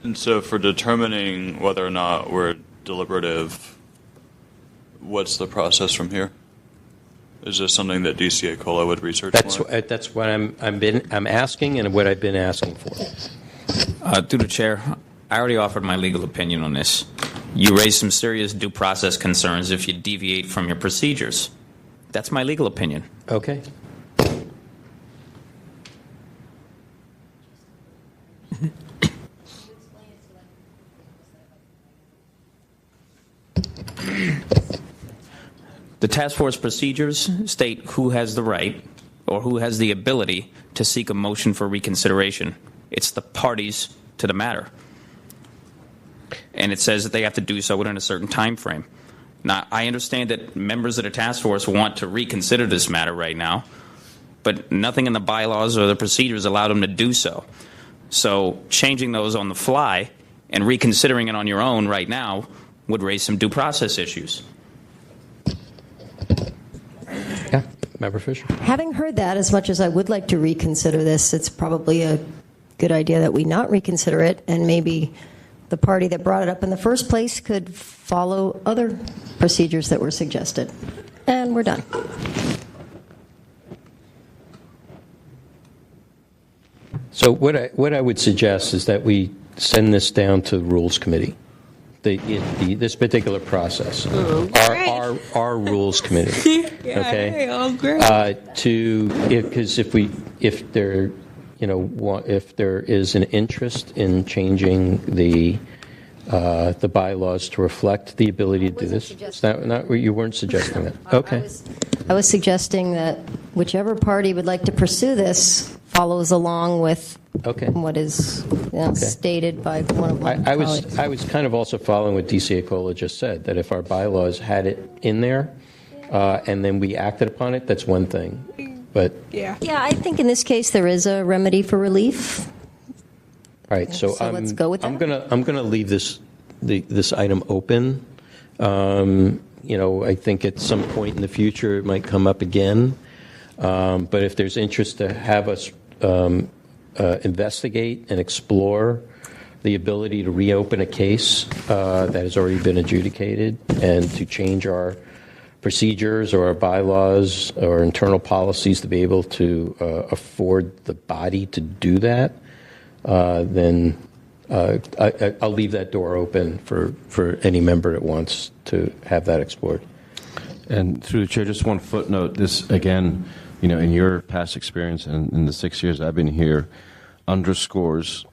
And so, for determining whether or not we're deliberative, what's the process from here? Is this something that DCA COLA would research more? That's what I'm asking and what I've been asking for. Through the chair, I already offered my legal opinion on this. You raise some serious due process concerns if you deviate from your procedures. That's my legal opinion. Okay. The task force procedures state who has the right or who has the ability to seek a motion for reconsideration. It's the parties to the matter. And it says that they have to do so within a certain time frame. Now, I understand that members of the task force want to reconsider this matter right now, but nothing in the bylaws or the procedures allow them to do so. So changing those on the fly and reconsidering it on your own right now would raise some due process issues. Yeah, Member Fisher. Having heard that, as much as I would like to reconsider this, it's probably a good idea that we not reconsider it, and maybe the party that brought it up in the first place could follow other procedures that were suggested. And we're done. So what I would suggest is that we send this down to the Rules Committee. This particular process, our Rules Committee, okay? Because if there is an interest in changing the bylaws to reflect the ability to do this, you weren't suggesting that. Okay. I was suggesting that whichever party would like to pursue this follows along with what is stated by one of my colleagues. I was kind of also following what DCA COLA just said, that if our bylaws had it in there and then we acted upon it, that's one thing. But yeah, I think in this case there is a remedy for relief. All right, so let's go with that. I'm gonna leave this item open. I think at some point in the future it might come up again. But if there's interest to have us investigate and explore the ability to reopen a case that has already been adjudicated and to change our procedures or our bylaws or internal policies to be able to afford the body to do that, then I'll leave that door open for any member that wants to have that explored. And through the chair, just one footnote. This, again, in your past experience and in the 6 years I've been here, underscores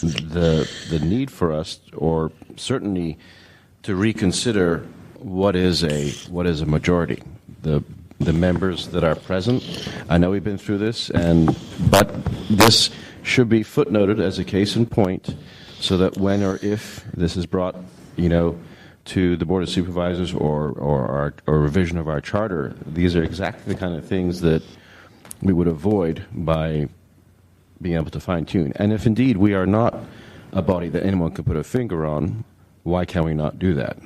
the need for us, or certainly to reconsider what is a majority. The members that are present, I know we've been through this, but this should be footnoted as a case in point, so that when or if this is brought, to the Board of Supervisors or revision of our charter, these are exactly the kind of things that we would avoid by being able to fine-tune. And if indeed we are not a body that anyone can put a finger on, why can we not do that?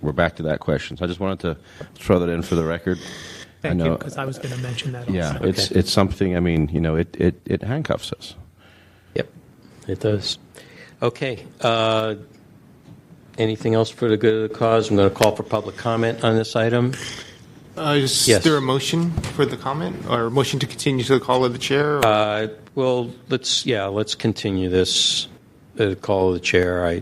We're back to that question. So I just wanted to throw that in for the record. Thank you, because I was going to mention that also. Yeah, it's something, it handcuffs us. Yep, it does. Okay. Anything else for the good of the cause? I'm going to call for public comment on this item. Is there a motion for the comment, or a motion to continue to the call of the chair? Well, let's continue this call of the chair.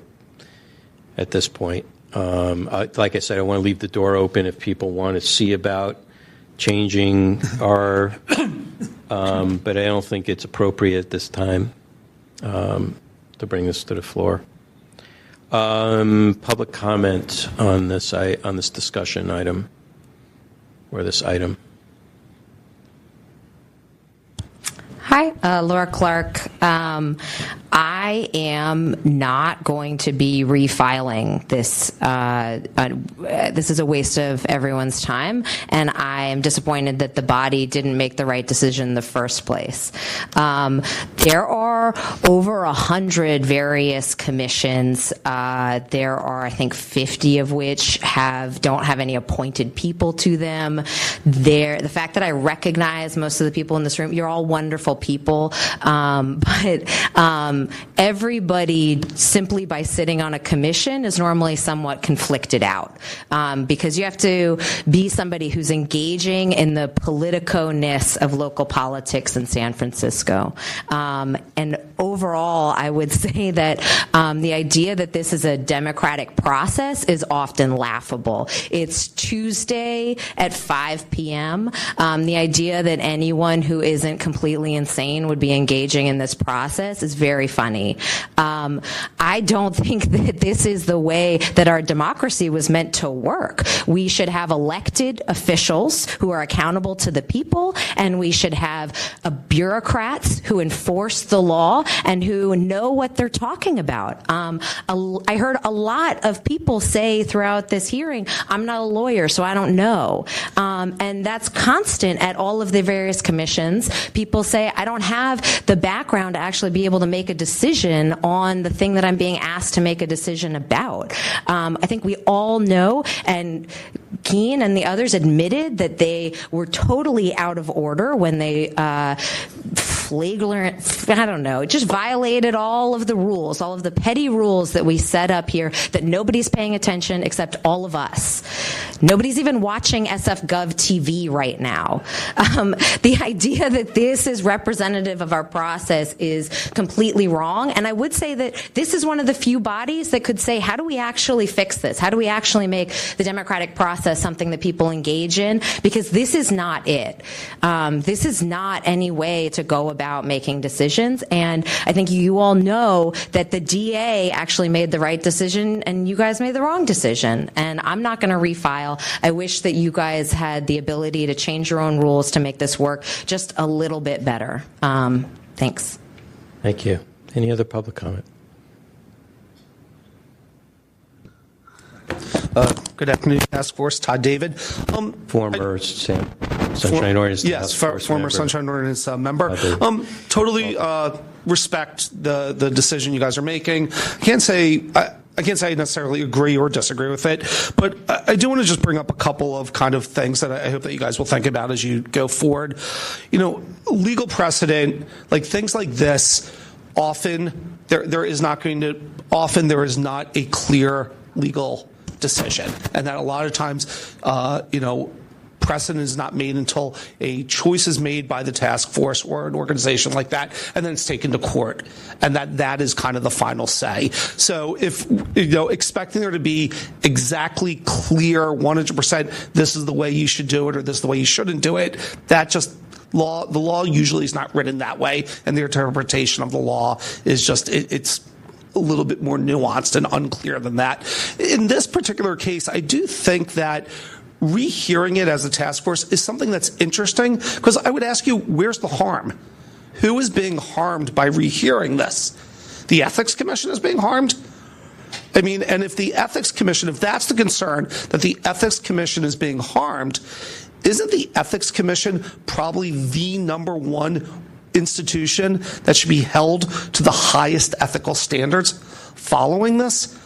At this point, like I said, I want to leave the door open if people want to see about changing our, but I don't think it's appropriate at this time to bring this to the floor. Public comment on this discussion item, or this item. Hi, Laura Clark. I am not going to be refiling this. This is a waste of everyone's time, and I am disappointed that the body didn't make the right decision in the first place. There are over 100 various commissions. There are, I think, 50 of which don't have any appointed people to them. The fact that I recognize most of the people in this room, you're all wonderful people, but everybody, simply by sitting on a commission, is normally somewhat conflicted out, because you have to be somebody who's engaging in the politico-ness of local politics in San Francisco. And overall, I would say that the idea that this is a democratic process is often laughable. It's Tuesday at 5 p.m. The idea that anyone who isn't completely insane would be engaging in this process is very funny. I don't think that this is the way that our democracy was meant to work. We should have elected officials who are accountable to the people, and we should have bureaucrats who enforce the law and who know what they're talking about. I heard a lot of people say throughout this hearing, I'm not a lawyer, so I don't know. And that's constant at all of the various commissions. People say, I don't have the background to actually be able to make a decision on the thing that I'm being asked to make a decision about. I think we all know, and Keene and the others admitted that they were totally out of order when they just violated all of the rules, all of the petty rules that we set up here, that nobody's paying attention except all of us. Nobody's even watching SF.gov TV right now. The idea that this is representative of our process is completely wrong. And I would say that this is one of the few bodies that could say, how do we actually fix this? How do we actually make the democratic process something that people engage in? Because this is not it. This is not any way to go about making decisions. And I think you all know that the DA actually made the right decision and you guys made the wrong decision. And I'm not going to refile. I wish that you guys had the ability to change your own rules to make this work just a little bit better. Thanks. Thank you. Any other public comment? Good afternoon, Task Force. Todd David. Former Sunshine Ordinance. Yes, former Sunshine Ordinance member. Totally respect the decision you guys are making. I can't say I necessarily agree or disagree with it, but I do want to just bring up a couple of kind of things that I hope that you guys will think about as you go forward. Legal precedent, like things like this, often there is not a clear legal decision, and that a lot of times, precedent is not made until a choice is made by the task force or an organization like that, and then it's taken to court, and that is kind of the final say. So if, expecting there to be exactly clear 100%, this is the way you should do it or this is the way you shouldn't do it, the law usually is not written that way, and the interpretation of the law is just, it's a little bit more nuanced and unclear than that. In this particular case, I do think that rehearing it as a task force is something that's interesting, because I would ask you, where's the harm? Who is being harmed by rehearing this? The Ethics Commission is being harmed? I mean, and if the Ethics Commission, if that's the concern, that the Ethics Commission is being harmed, isn't the Ethics Commission probably the number one institution that should be held to the highest ethical standards following this?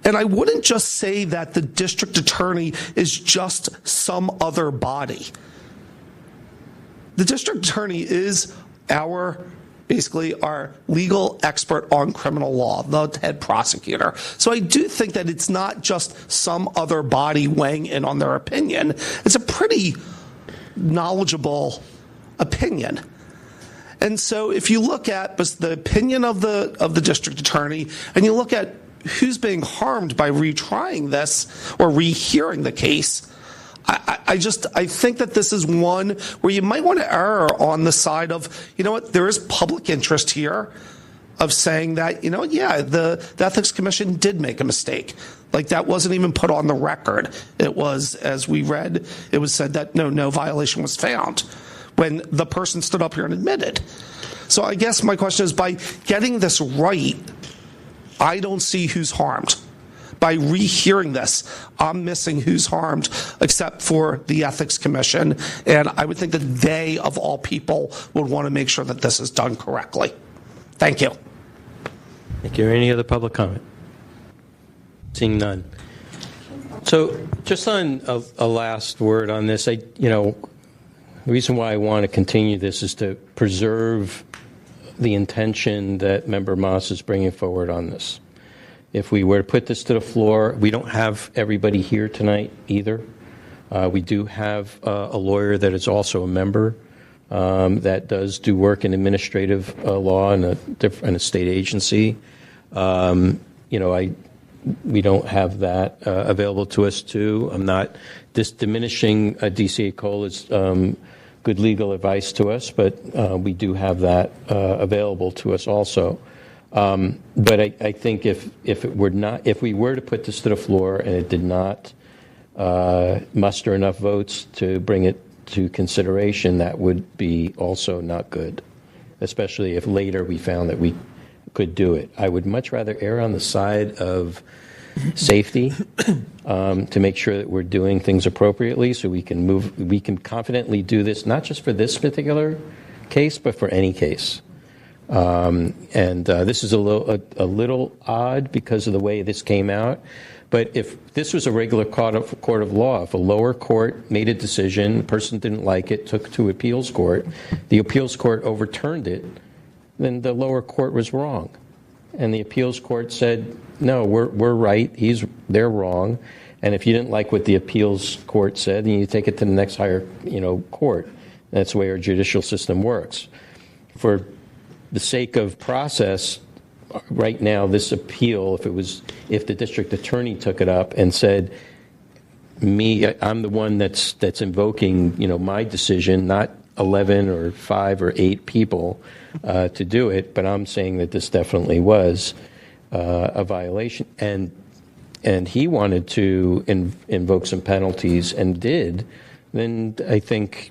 And I wouldn't just say that the district attorney is just some other body. The district attorney is basically our legal expert on criminal law, the head prosecutor. So I do think that it's not just some other body weighing in on their opinion. It's a pretty knowledgeable opinion. And so if you look at the opinion of the district attorney, and you look at who's being harmed by retrying this or rehearing the case, I think that this is one where you might want to err on the side of, there is public interest here of saying that, the Ethics Commission did make a mistake. Like, that wasn't even put on the record. It was, as we read, it was said that no violation was found when the person stood up here and admitted. So I guess my question is, by getting this right, I don't see who's harmed. By rehearing this, I'm missing who's harmed except for the Ethics Commission, and I would think that they, of all people, would want to make sure that this is done correctly. Thank you. Thank you. Any other public comment? Seeing none. So just on a last word on this, the reason why I want to continue this is to preserve the intention that Member Moss is bringing forward on this. If we were to put this to the floor, we don't have everybody here tonight either. We do have a lawyer that is also a member that does do work in administrative law in a state agency. We don't have that available to us too. I'm not diminishing DCA Cola's good legal advice to us, but we do have that available to us also. But I think if we were to put this to the floor and it did not muster enough votes to bring it to consideration, that would be also not good, especially if later we found that we could do it. I would much rather err on the side of safety to make sure that we're doing things appropriately, so we can confidently do this, not just for this particular case, but for any case. This is a little odd because of the way this came out. But if this was a regular court of law, if a lower court made a decision, the person didn't like it, took it to appeals court, the appeals court overturned it, then the lower court was wrong. And the appeals court said, no, we're right, they're wrong. And if you didn't like what the appeals court said, then you take it to the next higher court. That's the way our judicial system works. For the sake of process, right now, this appeal, if the district attorney took it up and said, I'm the one that's invoking, my decision, not 11 or 5 or 8 people to do it, but I'm saying that this definitely was a violation, and he wanted to invoke some penalties and did, then I think,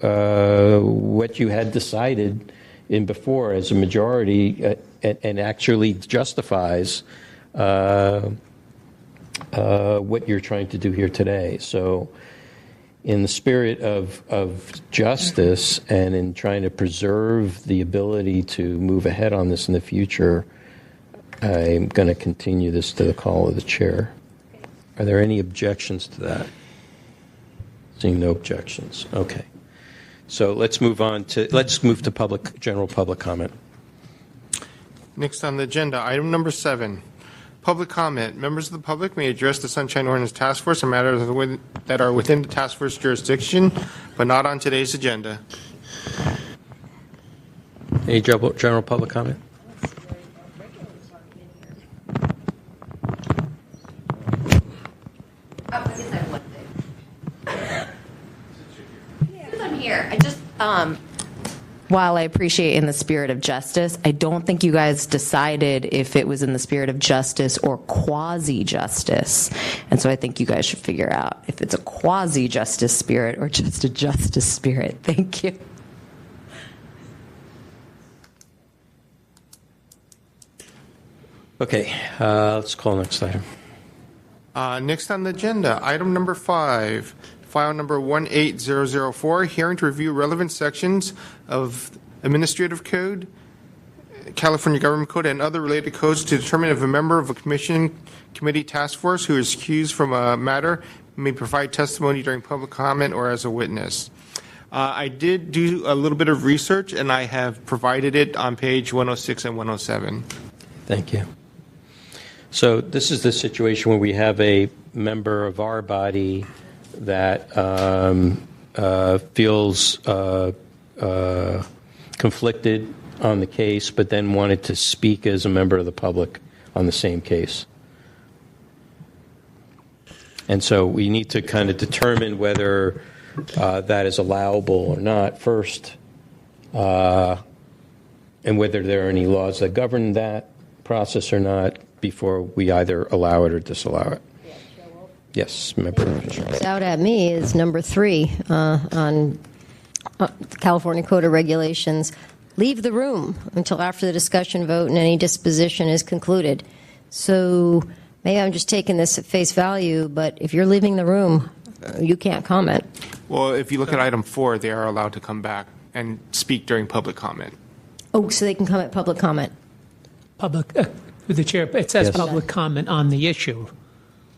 what you had decided in before as a majority and actually justifies what you're trying to do here today. So in the spirit of justice and in trying to preserve the ability to move ahead on this in the future, I'm going to continue this to the call of the chair. Are there any objections to that? Seeing no objections. Okay. So let's move to general public comment. Next on the agenda, item number 7, public comment. Members of the public may address the Sunshine Ordinance Task Force on matters that are within the task force jurisdiction, but not on today's agenda. Any general public comment? While I appreciate in the spirit of justice, I don't think you guys decided if it was in the spirit of justice or quasi-justice. And so I think you guys should figure out if it's a quasi-justice spirit or just a justice spirit. Thank you. Okay, let's call next item. Next on the agenda, item number 5, file number 18004, hearing to review relevant sections of Administrative Code, California Government Code, and other related codes to determine if a member of a commission, committee, task force who is accused from a matter may provide testimony during public comment or as a witness. I did do a little bit of research, and I have provided it on page 106 and 107. Thank you. So this is the situation where we have a member of our body that feels conflicted on the case, but then wanted to speak as a member of the public on the same case. And so we need to kind of determine whether that is allowable or not first, and whether there are any laws that govern that process or not before we either allow it or disallow it. Yes, member. Jumps out at me is number 3 on California Code of Regulations. Leave the room until after the discussion vote and any disposition is concluded. So maybe I'm just taking this at face value, but if you're leaving the room, you can't comment. Well, if you look at item 4, they are allowed to come back and speak during public comment. Oh, so they can come at public comment. Public, the chair, it says Yes. public comment on the issue,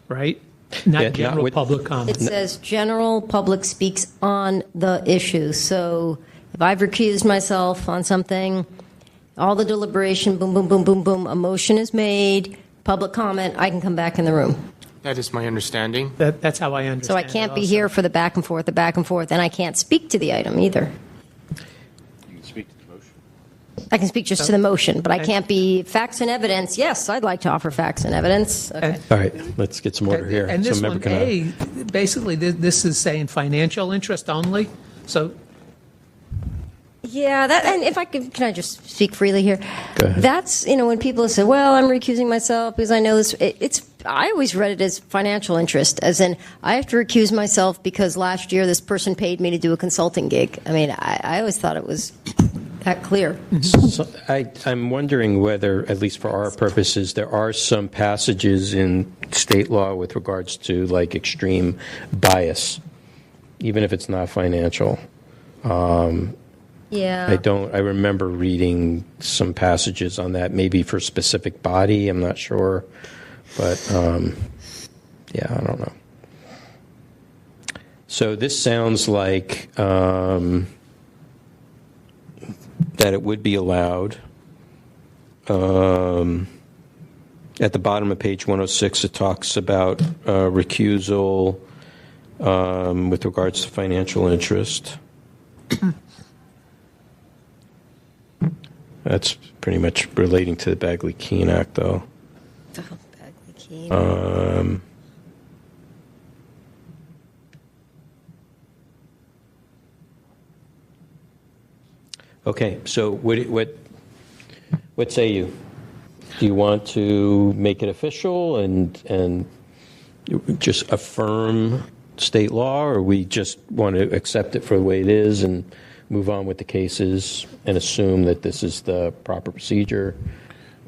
right? Not general public comment. It says general public speaks on the issue. So if I've recused myself on something, all the deliberation, boom, boom, boom, boom, boom, a motion is made, public comment, I can come back in the room. That is my understanding. That's how I understand So I can't be here for the back and forth, and I can't speak to the item either. I can speak just to the motion, but I can't be facts and evidence. Yes, I'd like to offer facts and evidence. Okay. All right, let's get some order here. And this So one, member A, basically, this is saying financial interest only. So Yeah, that, and if I can I just speak freely here? Go ahead. That's, when people say, well, I'm recusing myself because I know this, I always read it as financial interest, as in I have to recuse myself because last year this person paid me to do a consulting gig. I mean, I always thought it was that clear. So I'm wondering whether, at least for our purposes, there are some passages in state law with regards to like extreme bias, even if it's not financial. Yeah. I remember reading some passages on that, maybe for a specific body, I'm not sure. But, yeah, I don't know. So this sounds like that it would be allowed. At the bottom of page 106, it talks about recusal with regards to financial interest. That's pretty much relating to the Bagley-Keene Act, though. Bagley-Keene. Okay, so what say you? Do you want to make it official and just affirm state law, or we just want to accept it for the way it is and move on with the cases and assume that this is the proper procedure?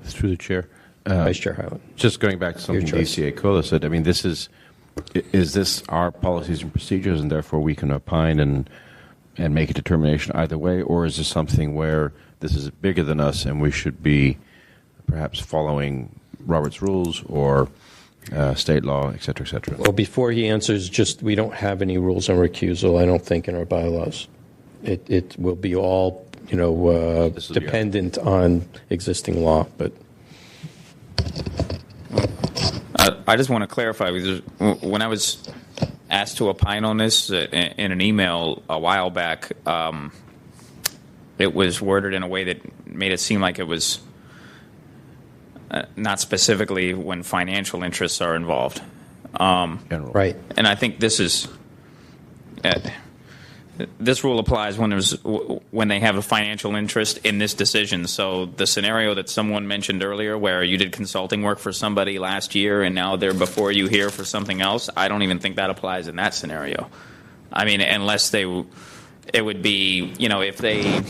Through the chair. Vice Chair Hyland. Just going back to something DCA Cola said, I mean, is this our policies and procedures, and therefore we can opine and make a determination either way, or is this something where this is bigger than us and we should be perhaps following Robert's rules or state law, et cetera, et cetera? Well, before he answers, just we don't have any rules on recusal, I don't think, in our bylaws. It will be all, dependent on existing law, but... I just want to clarify, because when I was asked to opine on this in an email a while back. It was worded in a way that made it seem like it was not specifically when financial interests are involved. Right. And I think this is this rule applies when they have a financial interest in this decision. So the scenario that someone mentioned earlier, where you did consulting work for somebody last year and now they're before you here for something else, I don't even think that applies in that scenario. I mean, unless it would be, if they.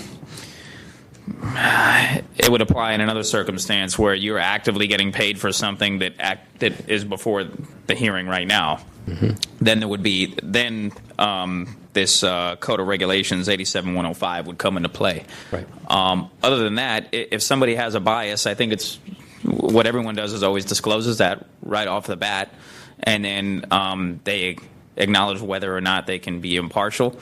It would apply in another circumstance where you're actively getting paid for something that is before the hearing right now. Mm-hmm. Then there would be this Code of Regulations 87105 would come into play. Right. Other than that, if somebody has a bias, I think it's what everyone does is always discloses that right off the bat, and then they acknowledge whether or not they can be impartial.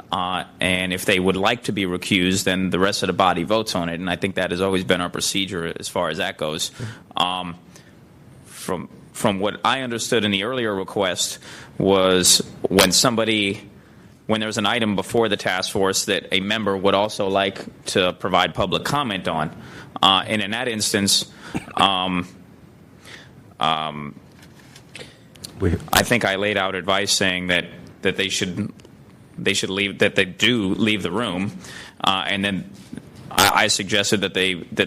And if they would like to be recused, then the rest of the body votes on it. And I think that has always been our procedure as far as that goes. From what I understood in the earlier request was when there's an item before the task force that a member would also like to provide public comment on. And in that instance, I think I laid out advice saying that they should leave, that they do leave the room, and then I suggested that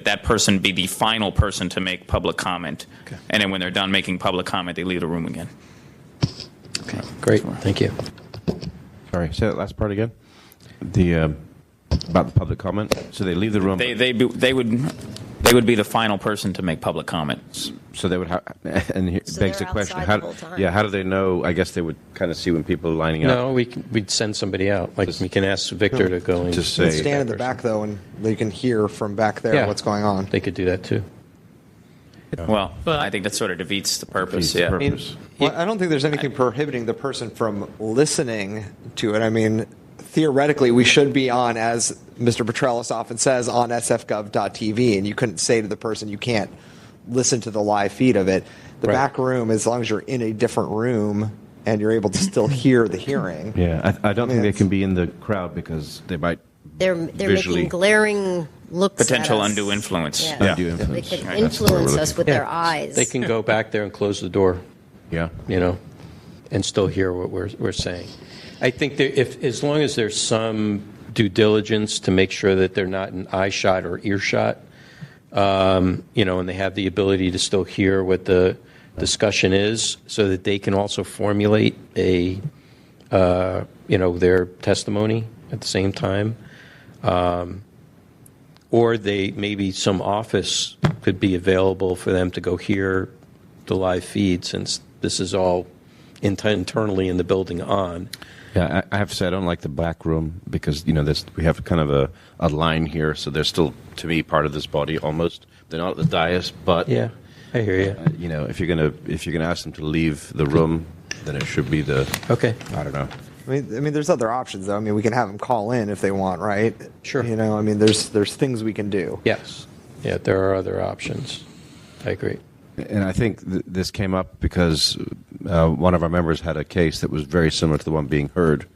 that person be the final person to make public comment, okay. And then when they're done making public comment, they leave the room again. Okay, great, thank you. Sorry, say that last part again. About the public comment. So they leave the room. They would be the final person to make public comment. So they would have, and it begs the question: how do they know? I guess they would kind of see when people are lining up. No, we'd send somebody out. Like we can ask Victor to go in. Just stand in the back though, and they can hear from back there what's going on. They could do that too. Well, I think that sort of defeats the purpose. Yeah. I don't think there's anything prohibiting the person from listening to it. I mean, theoretically, we should be on, as Mr. Petrellis often says, on sfgov.tv, and you couldn't say to the person you can't listen to the live feed of it. The back room, as long as you're in a different room and you're able to still hear the hearing. Yeah, I don't think they can be in the crowd because they might. They're making glaring looks. Potential at us. undue influence. Yeah. Undue influence. They can influence us with their eyes. They can go back there and close the door. Yeah. And still hear what we're saying. I think that as long as there's some due diligence to make sure that they're not in eye shot or earshot, and they have the ability to still hear what the discussion is, so that they can also formulate their testimony at the same time, or maybe some office could be available for them to go hear the live feed, since this is all internally in the building on. Yeah, I have to say I don't like the back room because we have kind of a line here, so they're still, to me, part of this body almost. They're not at the dais, but yeah, I hear you. If you're gonna ask them to leave the room, then it should be the okay. I don't know. I mean, there's other options though. I mean, we can have them call in if they want, right? Sure. I mean, there's things we can do. Yes. Yeah, there are other options. I agree. And I think this came up because one of our members had a case that was very similar to the one being heard,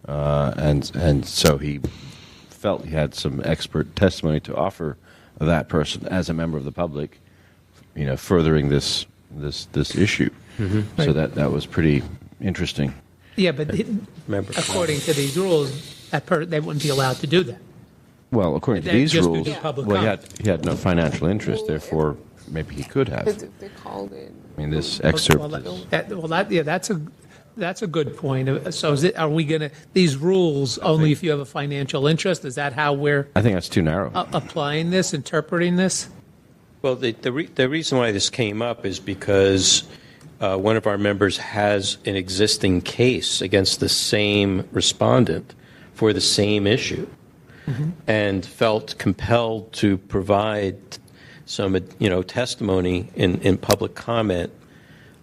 and so he felt he had some expert testimony to offer that person as a member of the public, furthering this issue. Mm-hmm. So that was pretty interesting. Yeah, but according to these rules, they wouldn't be allowed to do that. Well, according to these rules, he had no financial interest, therefore maybe he could have. They called it. I mean, this excerpt. That's a good point. So, are we going to these rules only if you have a financial interest? Is that how we're? I think that's too narrow. Applying this, interpreting this. Well, the reason why this came up is because one of our members has an existing case against the same respondent for the same issue, mm-hmm. and felt compelled to provide some testimony in public comment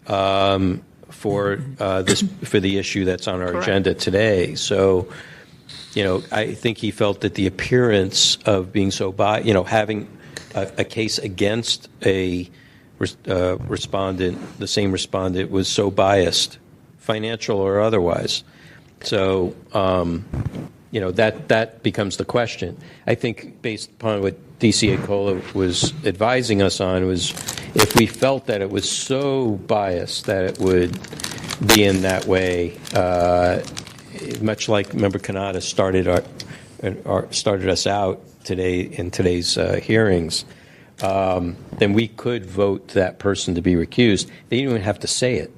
for the issue that's on our agenda today. So, I think he felt that the appearance of being so having a case against a respondent, the same respondent, was so biased financial or otherwise. So, that becomes the question. I think based upon what DCA Cola was advising us on was if we felt that it was so biased that it would be in that way, much like Member Kanata started us out today in today's hearings, then we could vote that person to be recused. They didn't even have to say it.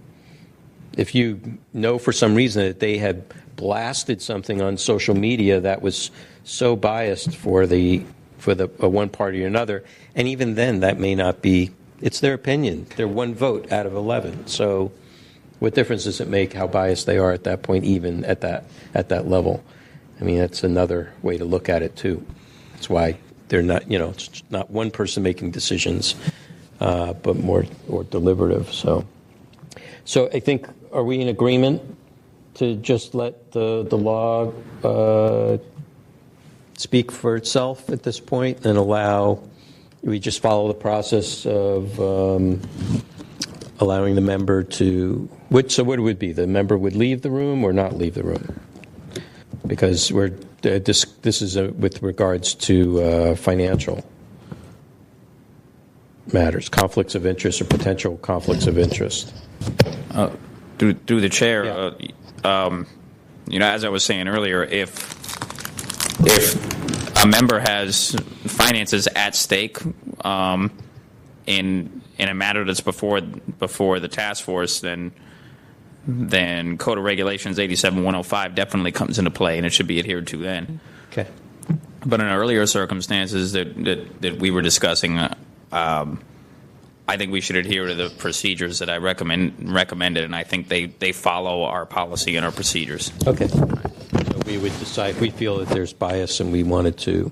If you know for some reason that they had blasted something on social media that was so biased for the one party or another, and even then that may not be, it's their opinion. They're one vote out of 11. So what difference does it make how biased they are at that point, even at that level? I mean, that's another way to look at it too. That's why they're not, it's not one person making decisions, but more or deliberative. So I think, are we in agreement to just let the law speak for itself at this point and we just follow the process of allowing the member to, so what it would be? The member would leave the room or not leave the room? Because this is with regards to financial matters, conflicts of interest or potential conflicts of interest. Through the chair, as I was saying earlier, if a member has finances at stake in a matter that's before the task force, then Code of Regulations 87-105 definitely comes into play, and it should be adhered to then. Okay. But in earlier circumstances that we were discussing, I think we should adhere to the procedures that I recommended, and I think they follow our policy and our procedures. Okay. So we would decide if we feel that there's bias and we wanted to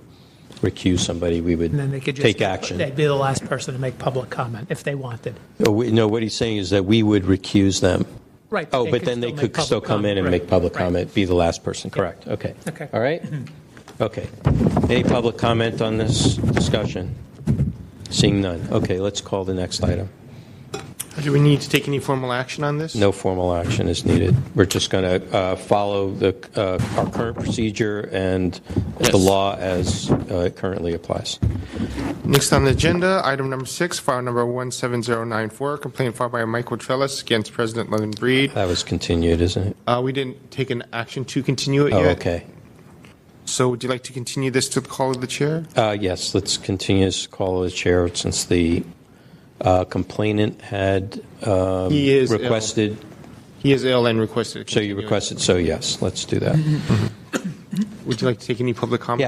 recuse somebody, we would And then they could just take action. They'd be the last person to make public comment if they wanted. No, what he's saying is that we would recuse them. Right. Oh, but then they could still come in and make public comment, be the last person. Correct. Okay. Okay. All right? Okay. Any public comment on this discussion? Seeing none. Okay, let's call the next item. Do we need to take any formal action on this? No formal action is needed. We're just going to follow our current procedure and the law as it currently applies. Next on the agenda, item number 6, file number 17094, complaint filed by Michael Trellis against President London Breed. That was continued, isn't it? We didn't take an action to continue it yet. Oh, okay. So would you like to continue this to the call of the chair? Yes, let's continue this call of the chair since the complainant had requested. He is ill and requested. So you requested, so yes, let's do that. Would you like to take any public comment?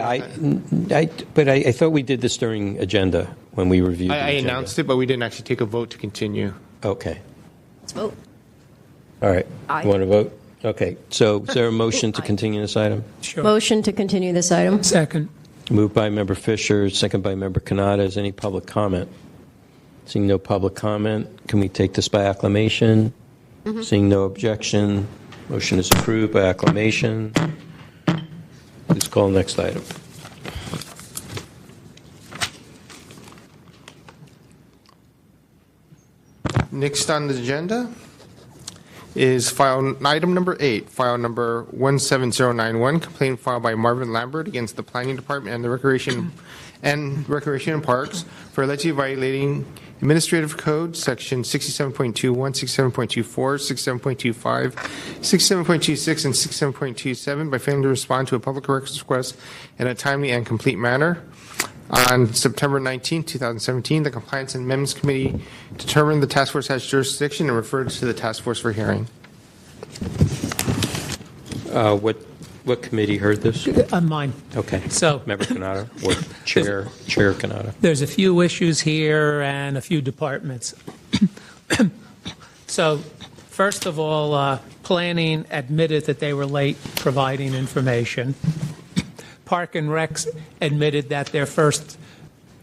Yeah, but I thought we did this during agenda when we reviewed the I agenda. announced it, but we didn't actually take a vote to continue. Okay. Let's vote. All right. Aye. You want to vote? Okay. So is there a motion to continue this item? Sure. Motion to continue this item. Second. Moved by Member Fisher, second by Member Kanata. Is any public comment? Seeing no public comment, can we take this by acclamation? Seeing no objection, motion is approved by acclamation. Please call the next item. Next on the agenda is item number 8, file number 17091, complaint filed by Marvin Lambert against the Planning Department and the Recreation and Parks for allegedly violating Administrative Code Section 67.21, 67.24, 67.25, 67.26, and 67.27 by failing to respond to a public records request in a timely and complete manner. On September 19, 2017, the Compliance and Amendments Committee determined the task force has jurisdiction and referred to the task force for hearing. What committee heard this? Mine. Okay. So, Member Kanata or Chair Kanata. There's a few issues here and a few departments. So, first of all, planning admitted that they were late providing information. Park and Recs admitted that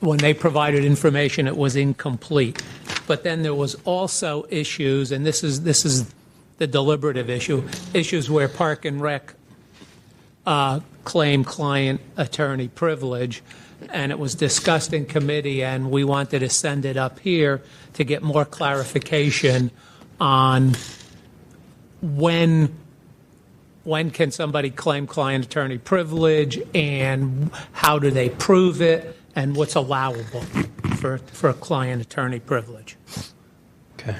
when they provided information, it was incomplete. But then there was also issues, and this is the deliberative issues where Park and Rec claim client-attorney privilege, and it was discussed in committee, and we wanted to send it up here to get more clarification on when can somebody claim client-attorney privilege, and how do they prove it, and what's allowable for a client-attorney privilege? Okay.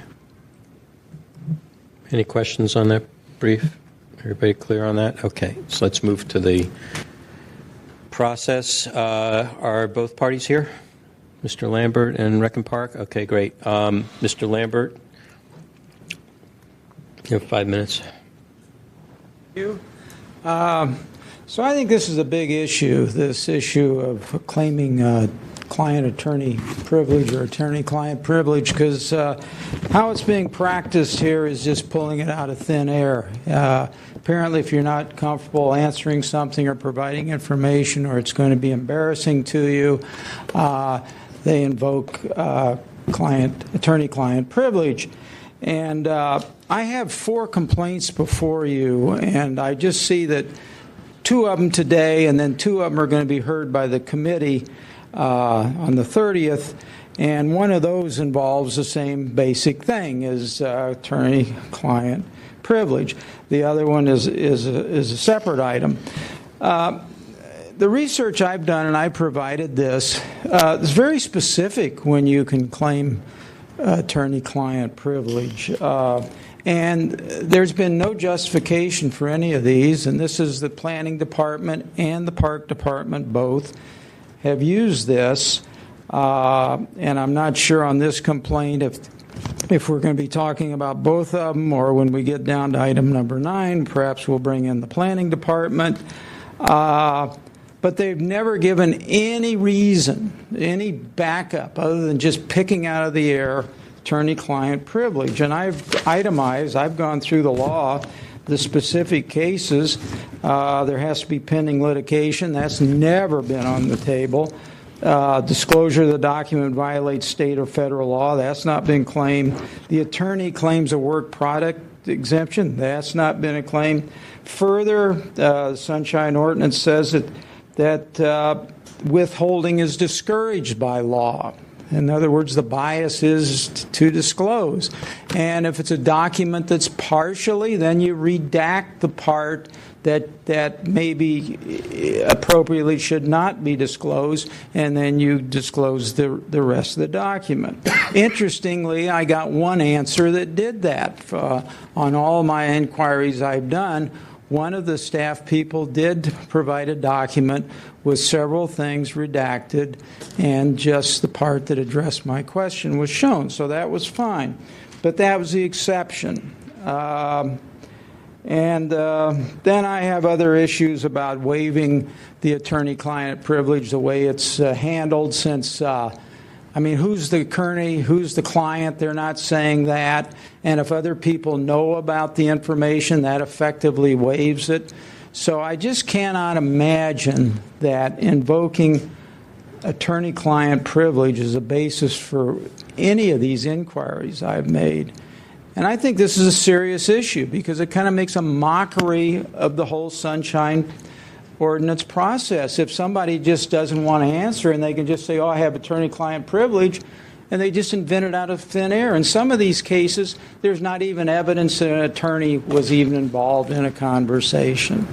Any questions on that brief? Everybody clear on that? Okay, so let's move to the process. Are both parties here? Mr. Lambert and Reckin Park? Okay, great. Mr. Lambert, you have 5 minutes. You. So I think this is a big issue, this issue of claiming client-attorney privilege or attorney-client privilege, because how it's being practiced here is just pulling it out of thin air. Apparently, if you're not comfortable answering something or providing information, or it's going to be embarrassing to you, they invoke attorney-client privilege. And I have 4 complaints before you, and I just see that 2 of them today, and then 2 of them are going to be heard by the committee on the 30th, and one of those involves the same basic thing as attorney-client privilege. The other one is a separate item. The research I've done, and I provided this, is very specific when you can claim attorney-client privilege. And there's been no justification for any of these, and this is the Planning Department and the Park Department both have used this. And I'm not sure on this complaint if we're going to be talking about both of them, or when we get down to item number 9, perhaps we'll bring in the Planning Department. But they've never given any reason, any backup, other than just picking out of the air attorney-client privilege. And I've itemized, I've gone through the law, the specific cases. There has to be pending litigation. That's never been on the table. Disclosure of the document violates state or federal law. That's not been claimed. The attorney claims a work product exemption. That's not been a claim. Further, the Sunshine Ordinance says that withholding is discouraged by law. In other words, the bias is to disclose. And if it's a document that's partially, then you redact the part that maybe appropriately should not be disclosed, and then you disclose the rest of the document. Interestingly, I got one answer that did that. On all my inquiries I've done, one of the staff people did provide a document with several things redacted, and just the part that addressed my question was shown. So that was fine. But that was the exception. And then I have other issues about waiving the attorney-client privilege, the way it's handled, since, who's the attorney, who's the client? They're not saying that. And if other people know about the information, that effectively waives it. So I just cannot imagine that invoking attorney-client privilege is a basis for any of these inquiries I've made. And I think this is a serious issue because it kind of makes a mockery of the whole Sunshine Ordinance process. If somebody just doesn't want to answer and they can just say, oh, I have attorney-client privilege, and they just invent it out of thin air. In some of these cases, there's not even evidence that an attorney was even involved in a conversation.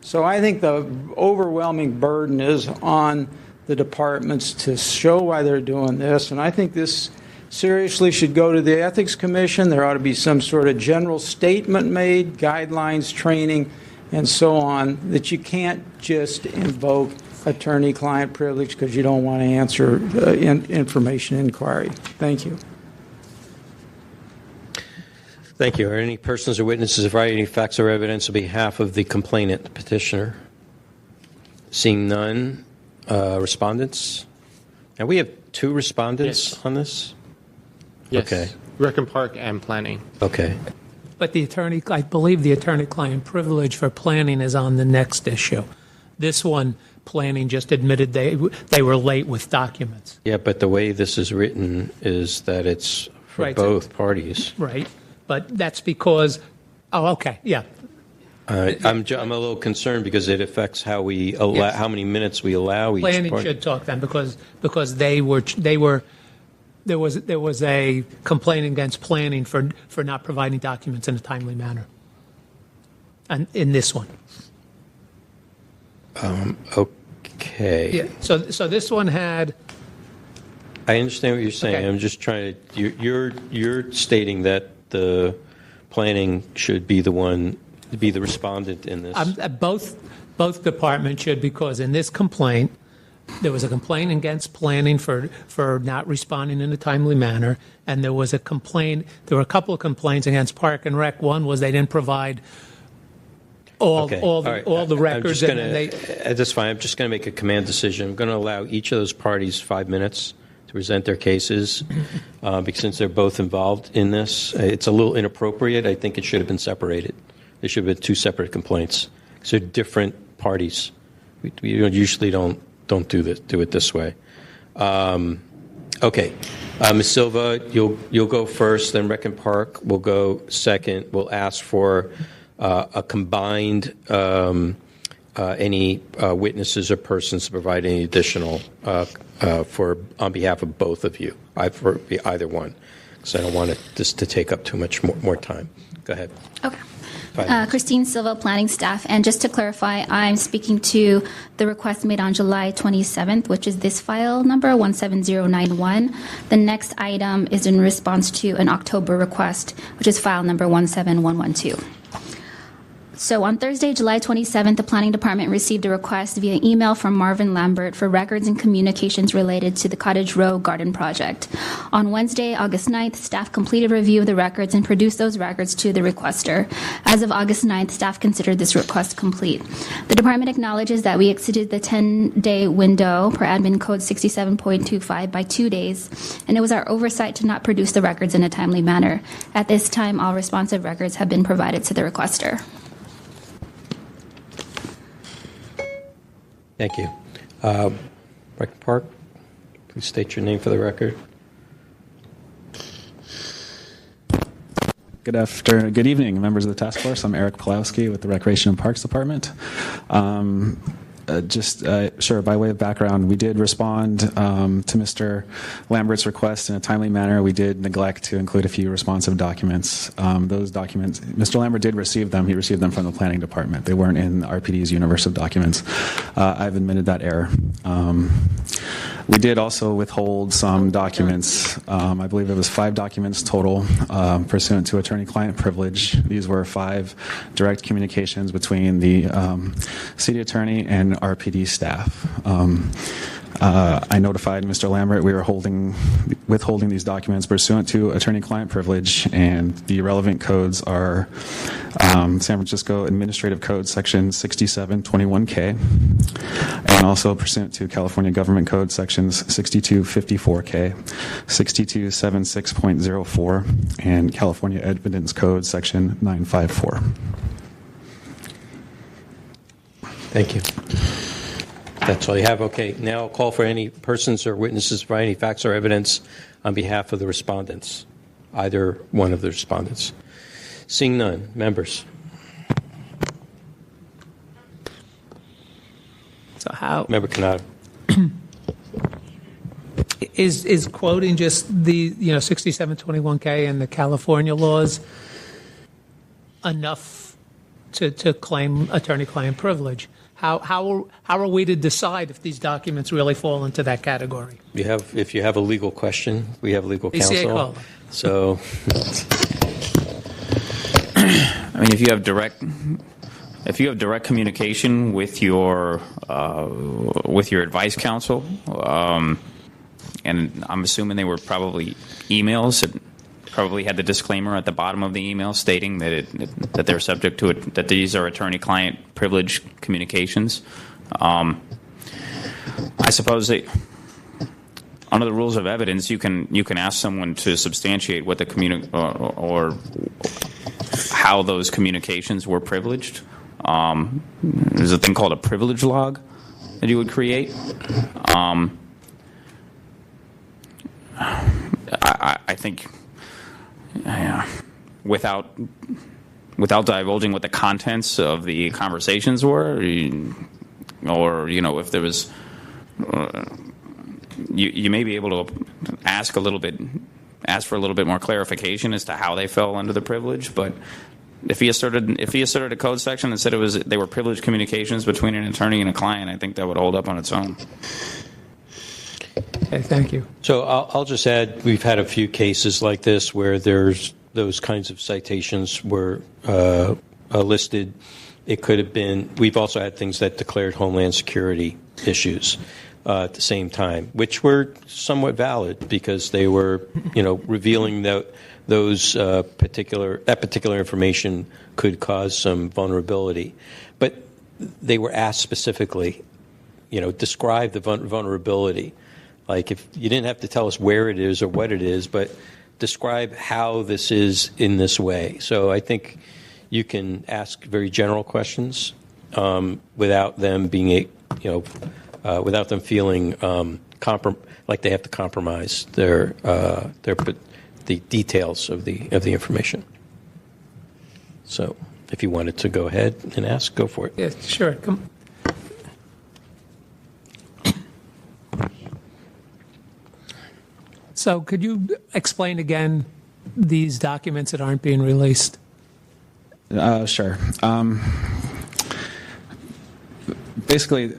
So I think the overwhelming burden is on the departments to show why they're doing this, and I think this seriously should go to the Ethics Commission. There ought to be some sort of general statement made, guidelines, training, and so on, that you can't just invoke attorney-client privilege because you don't want to answer information inquiry. Thank you. Thank you. Are any persons or witnesses providing any facts or evidence on behalf of the complainant, the petitioner? Seeing none, respondents? Now we have 2 respondents on this? Yes. Okay. Reckin Park and Planning. Okay. But I believe the attorney-client privilege for planning is on the next issue. This one, planning just admitted they were late with documents. Yeah, but the way this is written is that it's for Right, both parties. Right. But that's because, okay, yeah. I'm a little concerned because it affects how we allow, how many minutes we allow each Planning party. should talk then because there was a complaint against planning for not providing documents in a timely manner. in this one. Okay. Yeah. So this one had. I understand what you're saying. Okay. I'm just trying to. You're stating that the planning should be the one to be the respondent in this. Both departments should, because in this complaint, there was a complaint against planning for not responding in a timely manner, and there were a couple of complaints against Park and Rec. One was they didn't provide all the records. That's fine. I'm just going to make a command decision. I'm going to allow each of those parties 5 minutes to present their cases, because since they're both involved in this, it's a little inappropriate. I think it should have been separated. There should have been two separate complaints. So they're different parties. We usually don't do it this way. Okay, Ms. Silva, you'll go first. Then Rec and Park will go second. We'll ask for a combined any witnesses or persons to provide any additional on behalf of both of you, for either one, because I don't want this to take up too much more time. Go ahead. Okay. Christine Silva, planning staff. And just to clarify, I'm speaking to the request made on July 27th, which is this file number 17091. The next item is in response to an October request, which is file number 17112. So on Thursday, July 27th, the Planning Department received a request via email from Marvin Lambert for records and communications related to the Cottage Row Garden Project. On Wednesday, August 9th, staff completed review of the records and produced those records to the requester. As of August 9th, staff considered this request complete. The department acknowledges that we exceeded the 10-day window per Admin Code 67.25 by 2 days, and it was our oversight to not produce the records in a timely manner. At this time, all responsive records have been provided to the requester. Thank you. Rec Park, please state your name for the record. Good evening, members of the task force. I'm Eric Pulowski with the Recreation and Parks Department. Sure, by way of background, we did respond to Mr. Lambert's request in a timely manner. We did neglect to include a few responsive documents. Those documents, Mr. Lambert did receive them. He received them from the Planning Department. They weren't in RPD's universe of documents. I've admitted that error. We did also withhold some documents. I believe it was 5 documents total pursuant to attorney-client privilege. These were 5 direct communications between the city attorney and RPD staff. I notified Mr. Lambert we were withholding these documents pursuant to attorney-client privilege, and the relevant codes are San Francisco Administrative Code Section 6721K, and also pursuant to California Government Code Sections 6254K, 6276.04, and California Evidence Code Section 954. Thank you. That's all you have. Okay, now I'll call for any persons or witnesses for any facts or evidence on behalf of the respondents, either one of the respondents. Seeing none, members. So how? Member Canada. Is quoting just the 6721K and the California laws enough to claim attorney-client privilege? How are we to decide if these documents really fall into that category? If you have a legal question, we have legal counsel. So, I mean, if you have direct communication with your advice counsel, and I'm assuming they were probably emails that probably had the disclaimer at the bottom of the email stating that they're subject to it, that these are attorney-client privilege communications. I suppose that under the rules of evidence, you can ask someone to substantiate what the or how those communications were privileged. There's a thing called a privilege log that you would create. I think. Without divulging what the contents of the conversations were, or if there was, you may be able to ask for a little bit more clarification as to how they fell under the privilege. But If he asserted a code section that said they were privileged communications between an attorney and a client, I think that would hold up on its own. Okay, thank you. So I'll just add, we've had a few cases like this where there's those kinds of citations were listed. It could have been, we've also had things that declared Homeland Security issues at the same time, which were somewhat valid because they were, revealing that that particular information could cause some vulnerability. But they were asked specifically, describe the vulnerability. Like, if you didn't have to tell us where it is or what it is, but describe how this is in this way. So I think you can ask very general questions without them being, without them feeling like they have to compromise the details of the information. So, if you wanted to go ahead and ask, go for it. Yeah, sure. Come. So, could you explain again these documents that aren't being released? Sure. Basically,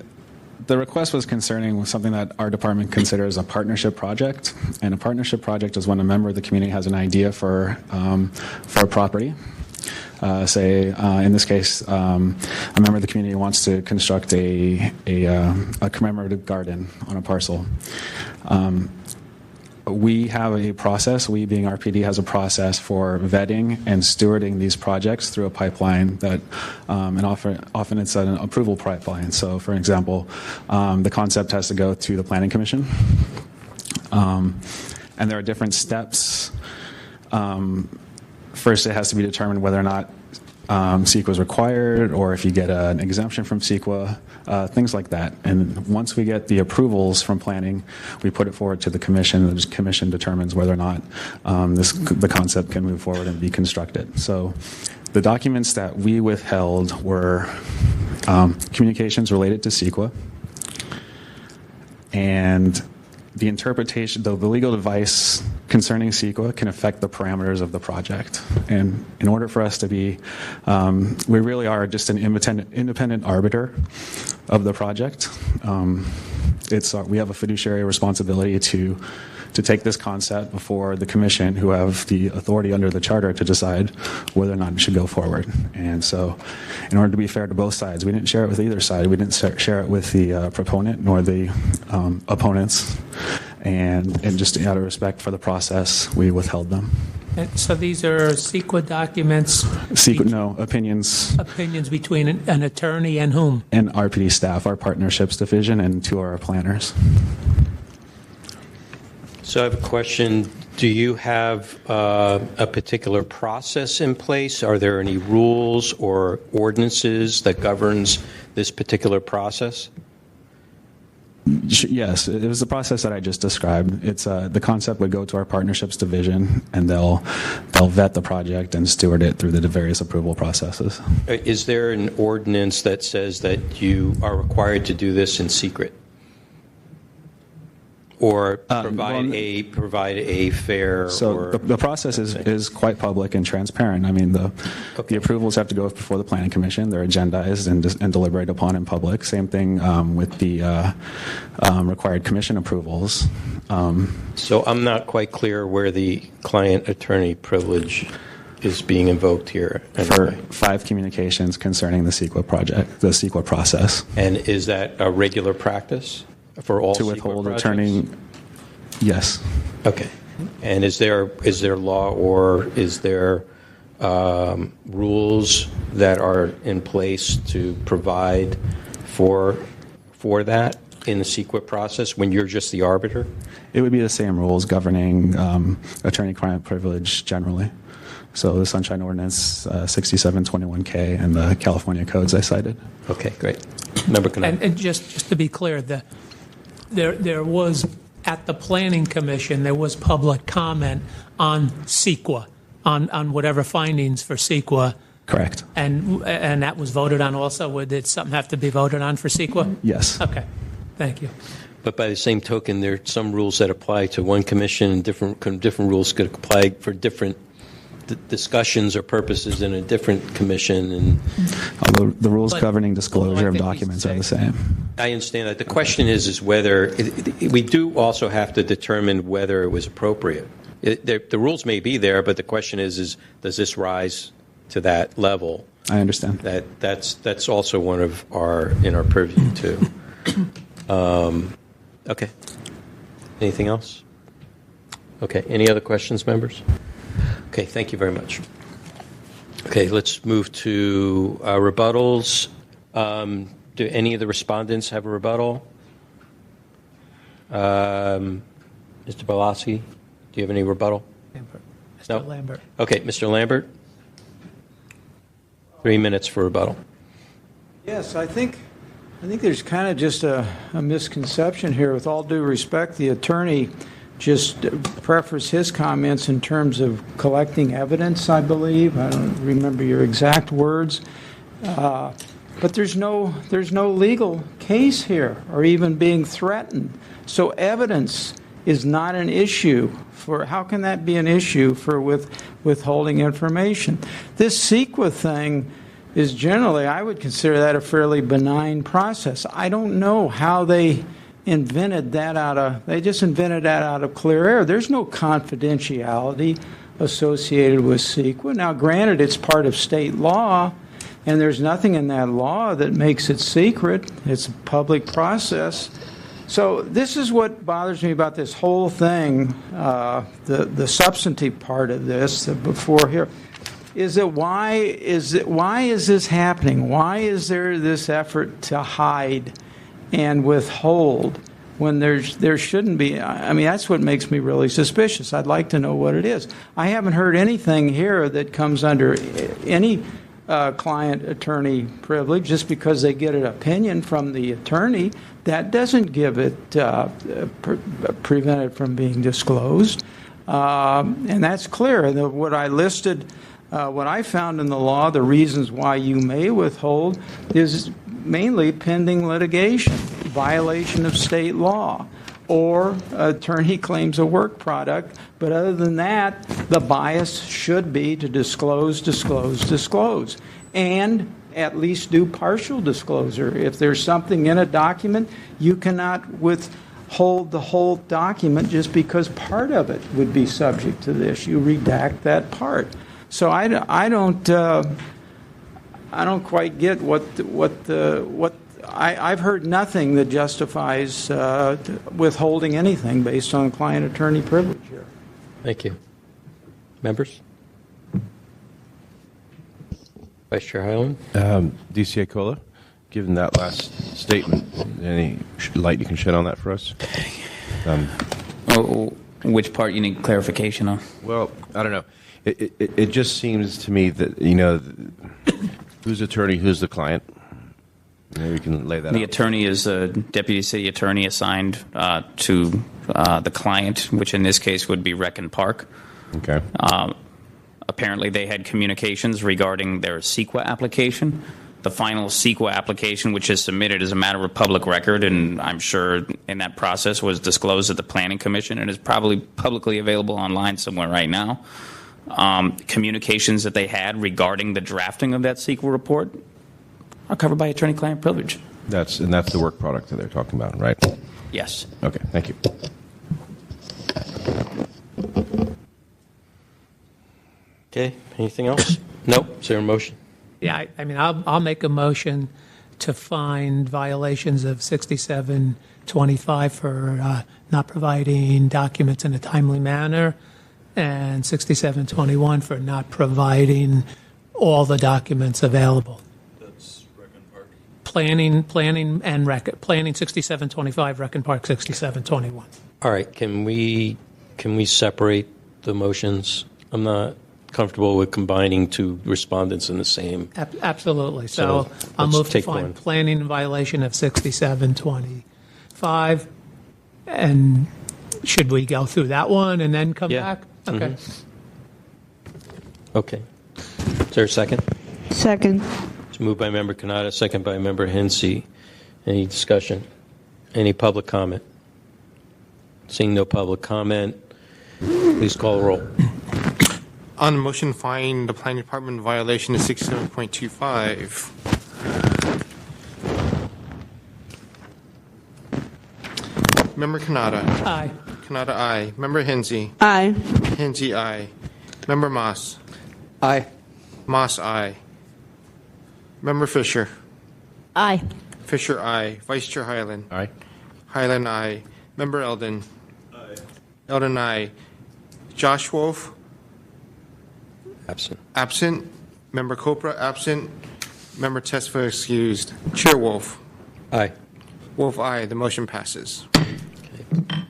the request was concerning something that our department considers a partnership project, and a partnership project is when a member of the community has an idea for a property. Say, in this case, a member of the community wants to construct a commemorative garden on a parcel. We have a process, we being RPD has a process for vetting and stewarding these projects through a pipeline that, and often it's an approval pipeline. So, for example, the concept has to go to the Planning Commission. And there are different steps. First, it has to be determined whether or not CEQA is required, or if you get an exemption from CEQA, things like that. And once we get the approvals from planning, we put it forward to the commission. The commission determines whether or not the concept can move forward and be constructed. So the documents that we withheld were communications related to CEQA, and the interpretation, the legal advice concerning CEQA can affect the parameters of the project. And in order for us to be, we really are just an independent arbiter of the project. We have a fiduciary responsibility to take this concept before the commission, who have the authority under the charter to decide whether or not it should go forward. And so, in order to be fair to both sides, we didn't share it with either side. We didn't share it with the proponent nor the opponents. And just out of respect for the process, we withheld them. And so these are CEQA documents? No, opinions. Opinions between an attorney and whom? And RPD staff, our partnerships division, and two of our planners. So I have a question. Do you have a particular process in place? Are there any rules or ordinances that governs this particular process? Yes, it was the process that I just described. It's the concept would go to our partnerships division, and they'll vet the project and steward it through the various approval processes. Is there an ordinance that says that you are required to do this in secret, or provide a fair? So the process is quite public and transparent. I mean, the approvals have to go before the Planning Commission. They're agendized and deliberated upon in public. Same thing with the required commission approvals. So I'm not quite clear where the client-attorney privilege is being invoked here. For 5 communications concerning the CEQA project, the CEQA process. And is that a regular practice for all to withhold attorney? Yes. Okay. And is there law or is there rules that are in place to provide for that in the CEQA process when you're just the arbiter? It would be the same rules governing attorney-client privilege generally. So the Sunshine Ordinance 6721K and the California codes I cited. Okay, great. Member Canal. And just to be clear, there was, at the Planning Commission, there was public comment on CEQA, on whatever findings for CEQA. Correct. And that was voted on also? Did something have to be voted on for CEQA? Yes. Okay. Thank you. But by the same token, there are some rules that apply to one commission, and different rules could apply for different discussions or purposes in a different commission. And although the rules governing disclosure of documents are the same. I understand that. The question is whether we do also have to determine whether it was appropriate. The rules may be there, but the question is does this rise to that level? I understand. That's also one of in our purview too. Okay. Anything else? Okay. Any other questions, members? Okay. Thank you very much. Okay. Let's move to rebuttals. Do any of the respondents have a rebuttal? Mr. Balassi, do you have any rebuttal? Mr. Lambert. Okay. Mr. Lambert. 3 minutes for rebuttal. Yes, I think there's kind of just a misconception here. With all due respect, the attorney just prefaced his comments in terms of collecting evidence, I believe. I don't remember your exact words. But there's no legal case here or even being threatened. So evidence is not an issue. How can that be an issue for withholding information? This CEQA thing is generally, I would consider that a fairly benign process. I don't know how they invented that they just invented that out of clear air. There's no confidentiality associated with CEQA. Now, granted, it's part of state law, and there's nothing in that law that makes it secret. It's a public process. So this is what bothers me about this whole thing, the substantive part of this, before here, is that why is this happening? Why is there this effort to hide and withhold when there shouldn't be? I mean, that's what makes me really suspicious. I'd like to know what it is. I haven't heard anything here that comes under any client-attorney privilege. Just because they get an opinion from the attorney, that doesn't give it prevent it from being disclosed, and that's clear. What I listed, what I found in the law, the reasons why you may withhold, is mainly pending litigation, violation of state law, or attorney claims a work product. But other than that, the bias should be to disclose, and at least do partial disclosure. If there's something in a document, you cannot withhold the whole document just because part of it would be subject to this. You redact that part. So I don't quite get what I've heard nothing that justifies withholding anything based on client-attorney privilege here. Thank you. Members? Vice Chair Hyland? DCA Cola, given that last statement, any light you can shed on that for us? Which part you need clarification on? Well, I don't know. It just seems to me that, who's attorney, who's the client? Maybe we can lay that out. The attorney is a deputy city attorney assigned to the client, which in this case would be Rec and Park. Okay. Apparently, they had communications regarding their CEQA application. The final CEQA application, which is submitted as a matter of public record, and I'm sure in that process was disclosed at the Planning Commission and is probably publicly available online somewhere right now. Communications that they had regarding the drafting of that CEQA report are covered by attorney-client privilege. That's the work product that they're talking about, right? Yes. Okay, thank you. Okay, anything else? Nope. Is there a motion? Yeah, I mean, I'll make a motion to find violations of 6725 for not providing documents in a timely manner, and 6721 for not providing all the documents available. That's Rec and Park. Planning and planning 6725, Rec and Park 6721. All right, can we separate the motions? I'm not comfortable with combining two respondents in the same. Absolutely. So I'll move to find planning in violation of 6725. And should we go through that one and then come back? Okay. Mm-hmm. Okay. Is there a second? Second. It's moved by Member Kanata, second by Member Hensy. Any discussion? Any public comment? Seeing no public comment, please call the roll. On the motion, find the planning department in violation of 67.25. Member Kanata. Aye. Kanata, aye. Member Hensy. Aye. Hensy, aye. Member Moss. Aye. Moss, aye. Member Fisher. Aye. Fisher, aye. Vice Chair Hyland. Aye. Hyland, aye. Member Eldon. Aye. Eldon, aye. Josh Wolf. Absent. Absent. Member Copra, absent. Member Tesfa, excused. Chair Wolf. Aye. Wolf, aye. The motion passes.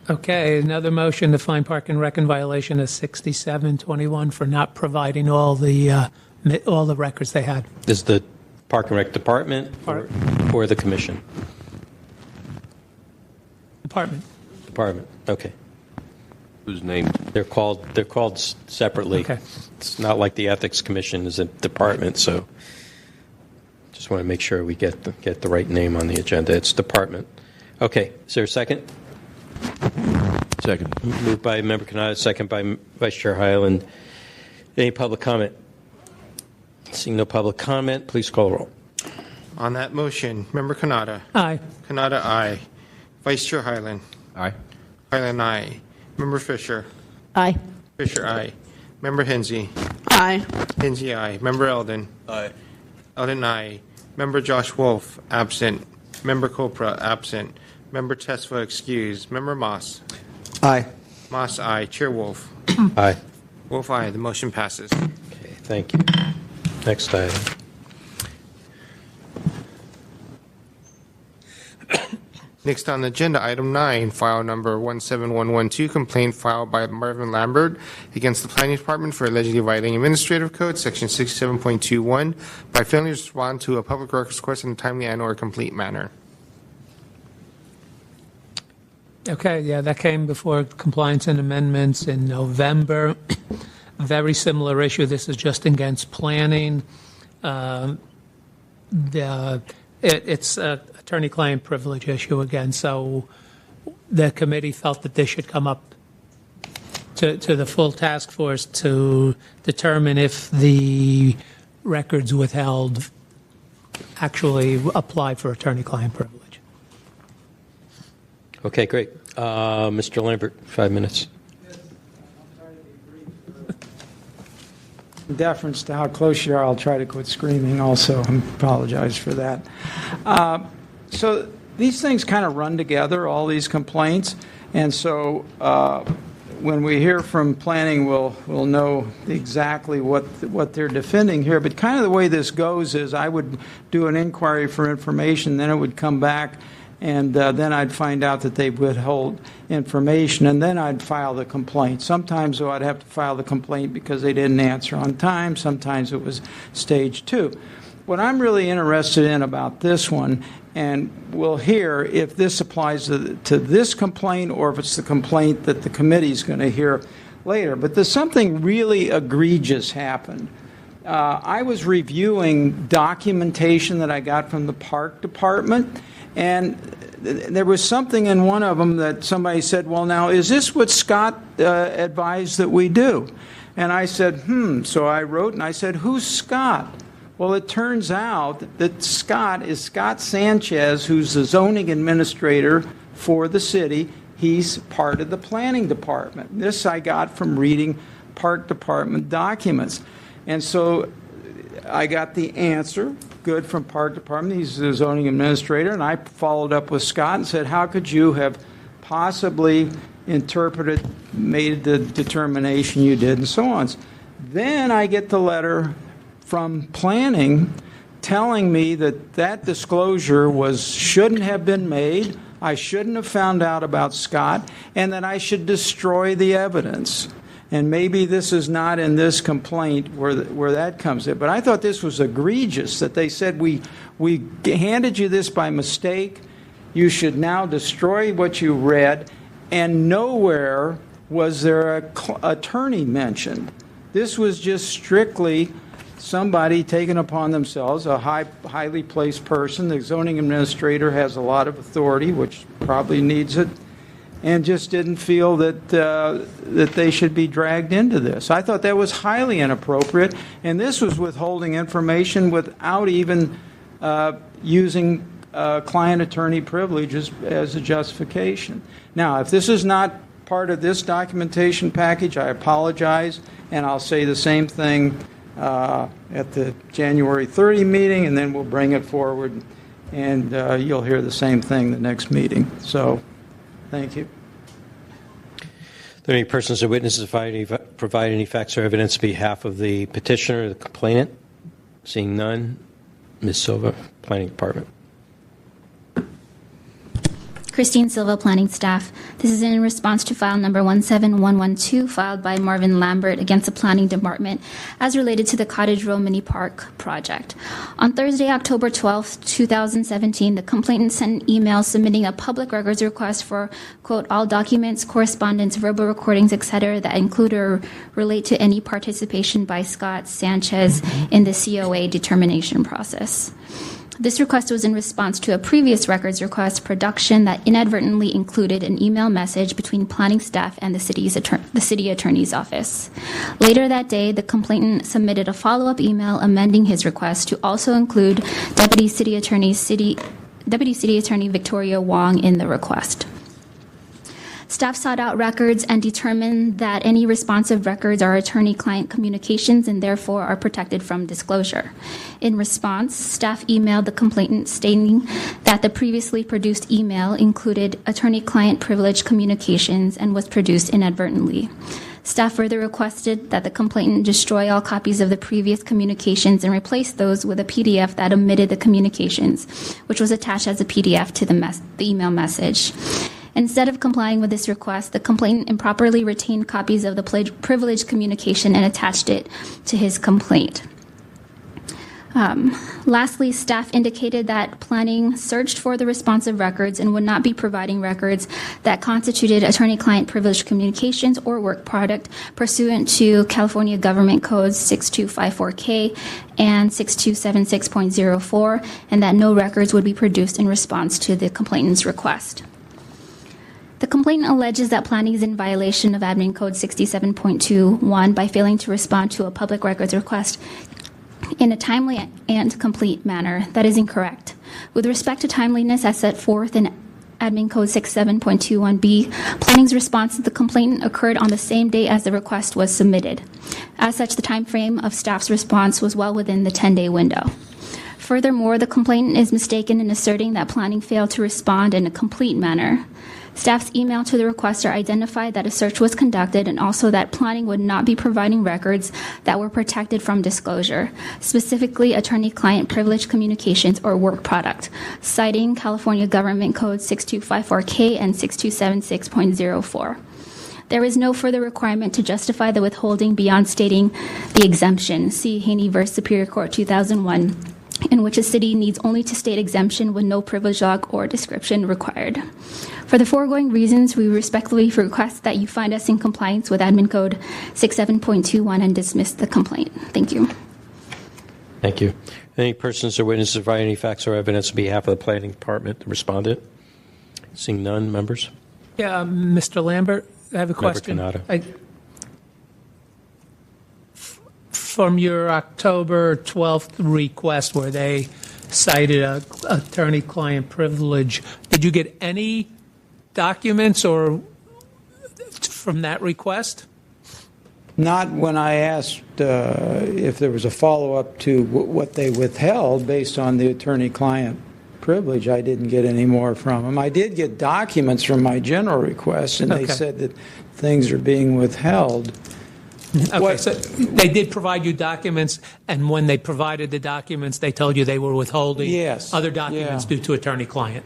Okay, another motion to find Park and Rec in violation of 6721 for not providing all the records they had. Is the Park and Rec Department or the Commission? Department. Department. Okay. Whose name? They're called separately. Okay. It's not like the Ethics Commission is a department, so just want to make sure we get the right name on the agenda. It's department. Okay. Is there a second? Second. Moved by Member Kanata, second by Vice Chair Hyland. Any public comment? Seeing no public comment, please call the roll. On that motion, Member Kanata. Aye. Kanata, aye. Vice Chair Hyland. Aye. Hyland, aye. Member Fisher. Aye. Fisher, aye. Member Hensy. Aye. Hensy, aye. Member Eldon. Aye. Eldon, aye. Member Josh Wolf, absent. Member Copra, absent. Member Tesfa, excused. Member Moss. Aye. Moss, aye. Chair Wolf. Aye. Wolf, aye. The motion passes. Okay, thank you. Next item. Next on the agenda, item 9, file number 17112, complaint filed by Marvin Lambert against the Planning Department for allegedly violating Administrative Code, Section 67.21, by failing to respond to a public records request in a timely and/or complete manner. Okay, yeah, that came before Compliance and Amendments in November. Very similar issue. This is just against planning. It's an attorney-client privilege issue again, so the committee felt that this should come up to the full task force to determine if the records withheld actually apply for attorney-client privilege. Okay, great. Mr. Lambert, 5 minutes. In deference to how close you are, I'll try to quit screaming also. I apologize for that. So these things kind of run together, all these complaints. And so when we hear from planning, we'll know exactly what they're defending here. But kind of the way this goes is I would do an inquiry for information, then it would come back, and then I'd find out that they withhold information, and then I'd file the complaint. Sometimes, though, I'd have to file the complaint because they didn't answer on time. Sometimes it was stage 2. What I'm really interested in about this one, and we'll hear if this applies to this complaint or if it's the complaint that the committee's going to hear later, but there's something really egregious happened. I was reviewing documentation that I got from the Park Department, and there was something in one of them that somebody said, well, now, is this what Scott advised that we do? And I said, So I wrote and I said, who's Scott? Well, it turns out that Scott is Scott Sanchez, who's the zoning administrator for the city. He's part of the planning department. This I got from reading Park Department documents. And so I got the answer, good, from Park Department. He's the zoning administrator. And I followed up with Scott and said, how could you have possibly interpreted, made the determination you did, and so on. Then I get the letter from planning telling me that disclosure shouldn't have been made, I shouldn't have found out about Scott, and that I should destroy the evidence. And maybe this is not in this complaint where that comes in. But I thought this was egregious, that they said, we handed you this by mistake, you should now destroy what you read, and nowhere was there an attorney mentioned. This was just strictly somebody taking upon themselves, a highly placed person. The zoning administrator has a lot of authority, which probably needs it. and just didn't feel that that they should be dragged into this. I thought that was highly inappropriate, and this was withholding information without even using client-attorney privilege as a justification. Now, if this is not part of this documentation package, I apologize, and I'll say the same thing at the January 30 meeting, and then we'll bring it forward, and you'll hear the same thing the next meeting. So, thank you. Are there any persons or witnesses provide any facts or evidence on behalf of the petitioner or the complainant? Seeing none, Ms. Silva, Planning Department. Christine Silva, Planning Staff. This is in response to file number 17112 filed by Marvin Lambert against the Planning Department as related to the Cottage Row Mini Park project. On Thursday, October 12, 2017, the complainant sent an email submitting a public records request for, quote, all documents, correspondence, verbal recordings, etc. that include or relate to any participation by Scott Sanchez in the COA determination process. This request was in response to a previous records request production that inadvertently included an email message between planning staff and the city attorney's office. Later that day, the complainant submitted a follow-up email amending his request to also include Deputy City Attorney Victoria Wong in the request. Staff sought out records and determined that any responsive records are attorney-client communications and therefore are protected from disclosure. In response, staff emailed the complainant stating that the previously produced email included attorney-client privilege communications and was produced inadvertently. Staff further requested that the complainant destroy all copies of the previous communications and replace those with a PDF that omitted the communications, which was attached as a PDF to the email message. Instead of complying with this request, the complainant improperly retained copies of the privileged communication and attached it to his complaint. Lastly, staff indicated that planning searched for the responsive records and would not be providing records that constituted attorney-client privileged communications or work product pursuant to California Government Codes 6254K and 6276.04, and that no records would be produced in response to the complainant's request. The complainant alleges that planning is in violation of Admin Code 67.21 by failing to respond to a public records request in a timely and complete manner. That is incorrect. With respect to timeliness as set forth in Admin Code 67.21b, planning's response to the complainant occurred on the same day as the request was submitted. As such, the time frame of staff's response was well within the 10-day window. Furthermore, the complainant is mistaken in asserting that planning failed to respond in a complete manner. Staff's email to the requester identified that a search was conducted and also that planning would not be providing records that were protected from disclosure, specifically attorney-client privileged communications or work product, citing California Government Code 6254K and 6276.04. There is no further requirement to justify the withholding beyond stating the exemption. See Haney v. Superior Court 2001, in which a city needs only to state exemption with no privilege log or description required. For the foregoing reasons, we respectfully request that you find us in compliance with Admin Code 67.21 and dismiss the complaint. Thank you. Thank you. Any persons or witnesses provide any facts or evidence on behalf of the Planning Department, the respondent? Seeing none, members? Yeah, Mr. Lambert, I have a question. Member Canada. From your October 12th request where they cited a attorney-client privilege, did you get any documents or from that request? Not when I asked if there was a follow-up to what they withheld based on the attorney-client privilege. I didn't get any more from them. I did get documents from my general request, and they said that things are being withheld. Okay, so they did provide you documents, and when they provided the documents, they told you they were withholding other documents due to attorney-client.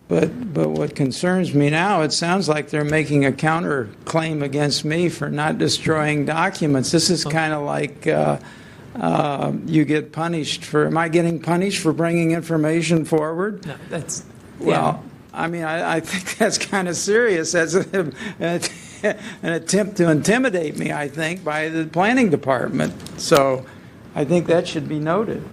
But what concerns me now, it sounds like they're making a counterclaim against me for not destroying documents. This is kind of like you get punished for. Am I getting punished for bringing information forward? No, that's well. I mean, I think that's kind of serious. That's an attempt to intimidate me, I think, by the planning department. So I think that should be noted.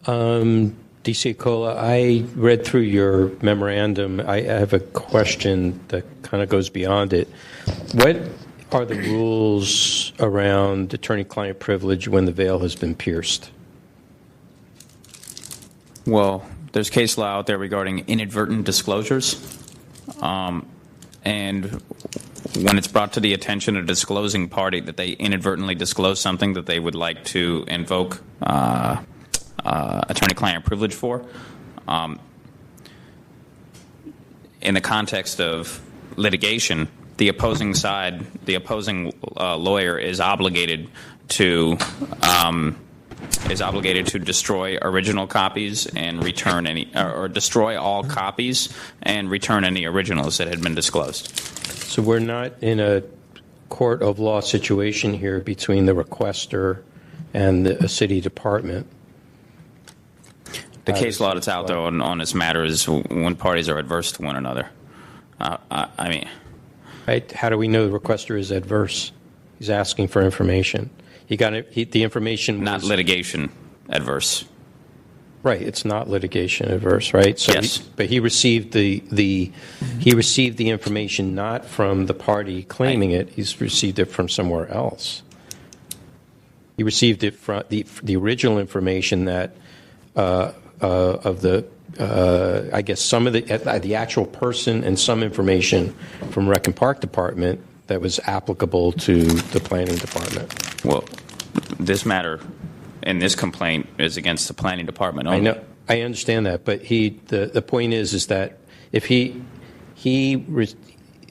Do DC Cola, I read through your memorandum. I have a question that kind of goes beyond it. What are the rules around attorney-client privilege when the veil has been pierced? Well, there's case law out there regarding inadvertent disclosures. And when it's brought to the attention of a disclosing party that they inadvertently disclose something that they would like to invoke attorney-client privilege for, in the context of litigation, the opposing side, the opposing lawyer is obligated to destroy original copies and return any, or destroy all copies and return any originals that had been disclosed. So we're not in a court of law situation here between the requester and the city department. The case law that's out there on this matter is when parties are adverse to one another. I mean, right? How do we know the requester is adverse? He's asking for information. The information. Not litigation adverse. Right. It's not litigation adverse, right? So yes. But he received the information not from the party claiming it. He's received it from somewhere else. He received it from the original information that. Of the, I guess some of the actual person and some information from Rec and Park Department that was applicable to the Planning Department. Well, this matter and this complaint is against the Planning Department only. I know, I understand that, but the point is that if the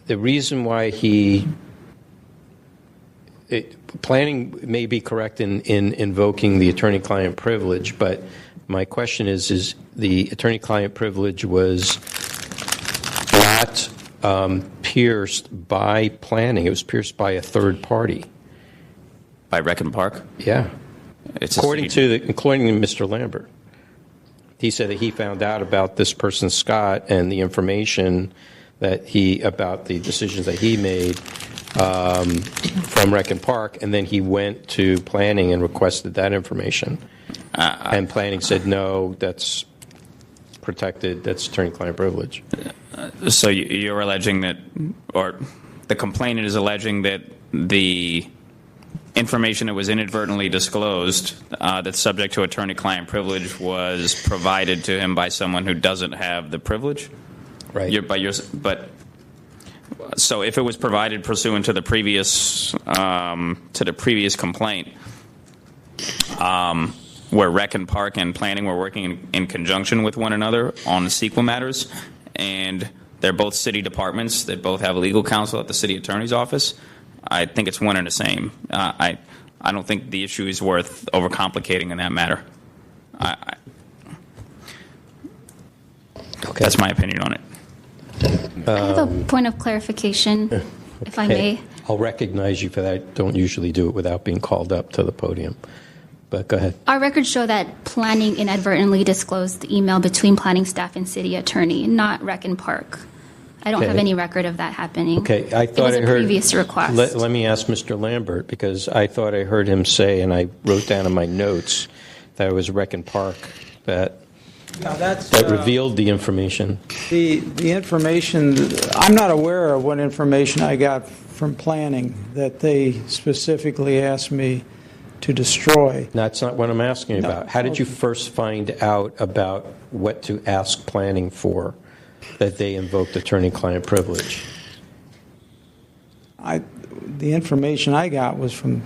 reason why planning may be correct in invoking the attorney-client privilege, but my question is the attorney-client privilege was not pierced by planning. It was pierced by a third party. By Rec and Park? Yeah. According to Mr. Lambert. He said that he found out about this person, Scott, and the information that about the decisions that he made from Rec and Park, and then he went to planning and requested that information. And planning said, no, that's protected, that's attorney-client privilege. So you're alleging that, or the complainant is alleging that the information that was inadvertently disclosed that's subject to attorney-client privilege was provided to him by someone who doesn't have the privilege? Right. So if it was provided pursuant to the previous complaint, where Rec and Park and planning were working in conjunction with one another on CEQA matters, and they're both city departments that both have legal counsel at the city attorney's office, I think it's one and the same. I don't think the issue is worth overcomplicating in that matter. Okay. That's my opinion on it. I have a point of clarification, if I may. I'll recognize you for that. I don't usually do it without being called up to the podium. But go ahead. Our records show that planning inadvertently disclosed the email between planning staff and city attorney, not Rec and Park. I don't have any record of that happening. Okay, I thought it was a previous request. Let me ask Mr. Lambert, because I thought I heard him say, and I wrote down in my notes, that it was Rec and Park that revealed the information. The information, I'm not aware of what information I got from planning that they specifically asked me to destroy. That's not what I'm asking about. How did you first find out about what to ask planning for, that they invoked attorney-client privilege? The information I got was from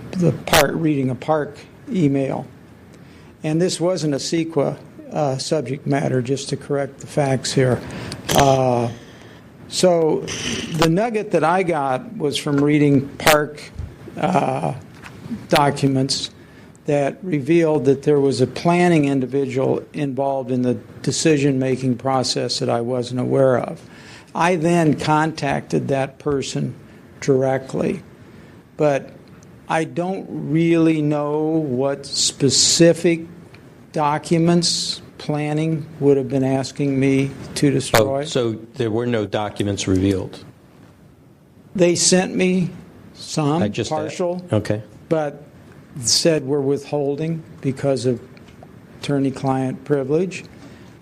reading a Park email. And this wasn't a CEQA subject matter, just to correct the facts here. So the nugget that I got was from reading Park documents that revealed that there was a planning individual involved in the decision-making process that I wasn't aware of. I then contacted that person directly, but I don't really know what specific documents planning would have been asking me to destroy. Oh, so there were no documents revealed? They sent me some, partial. Okay. But said we're withholding because of attorney-client privilege.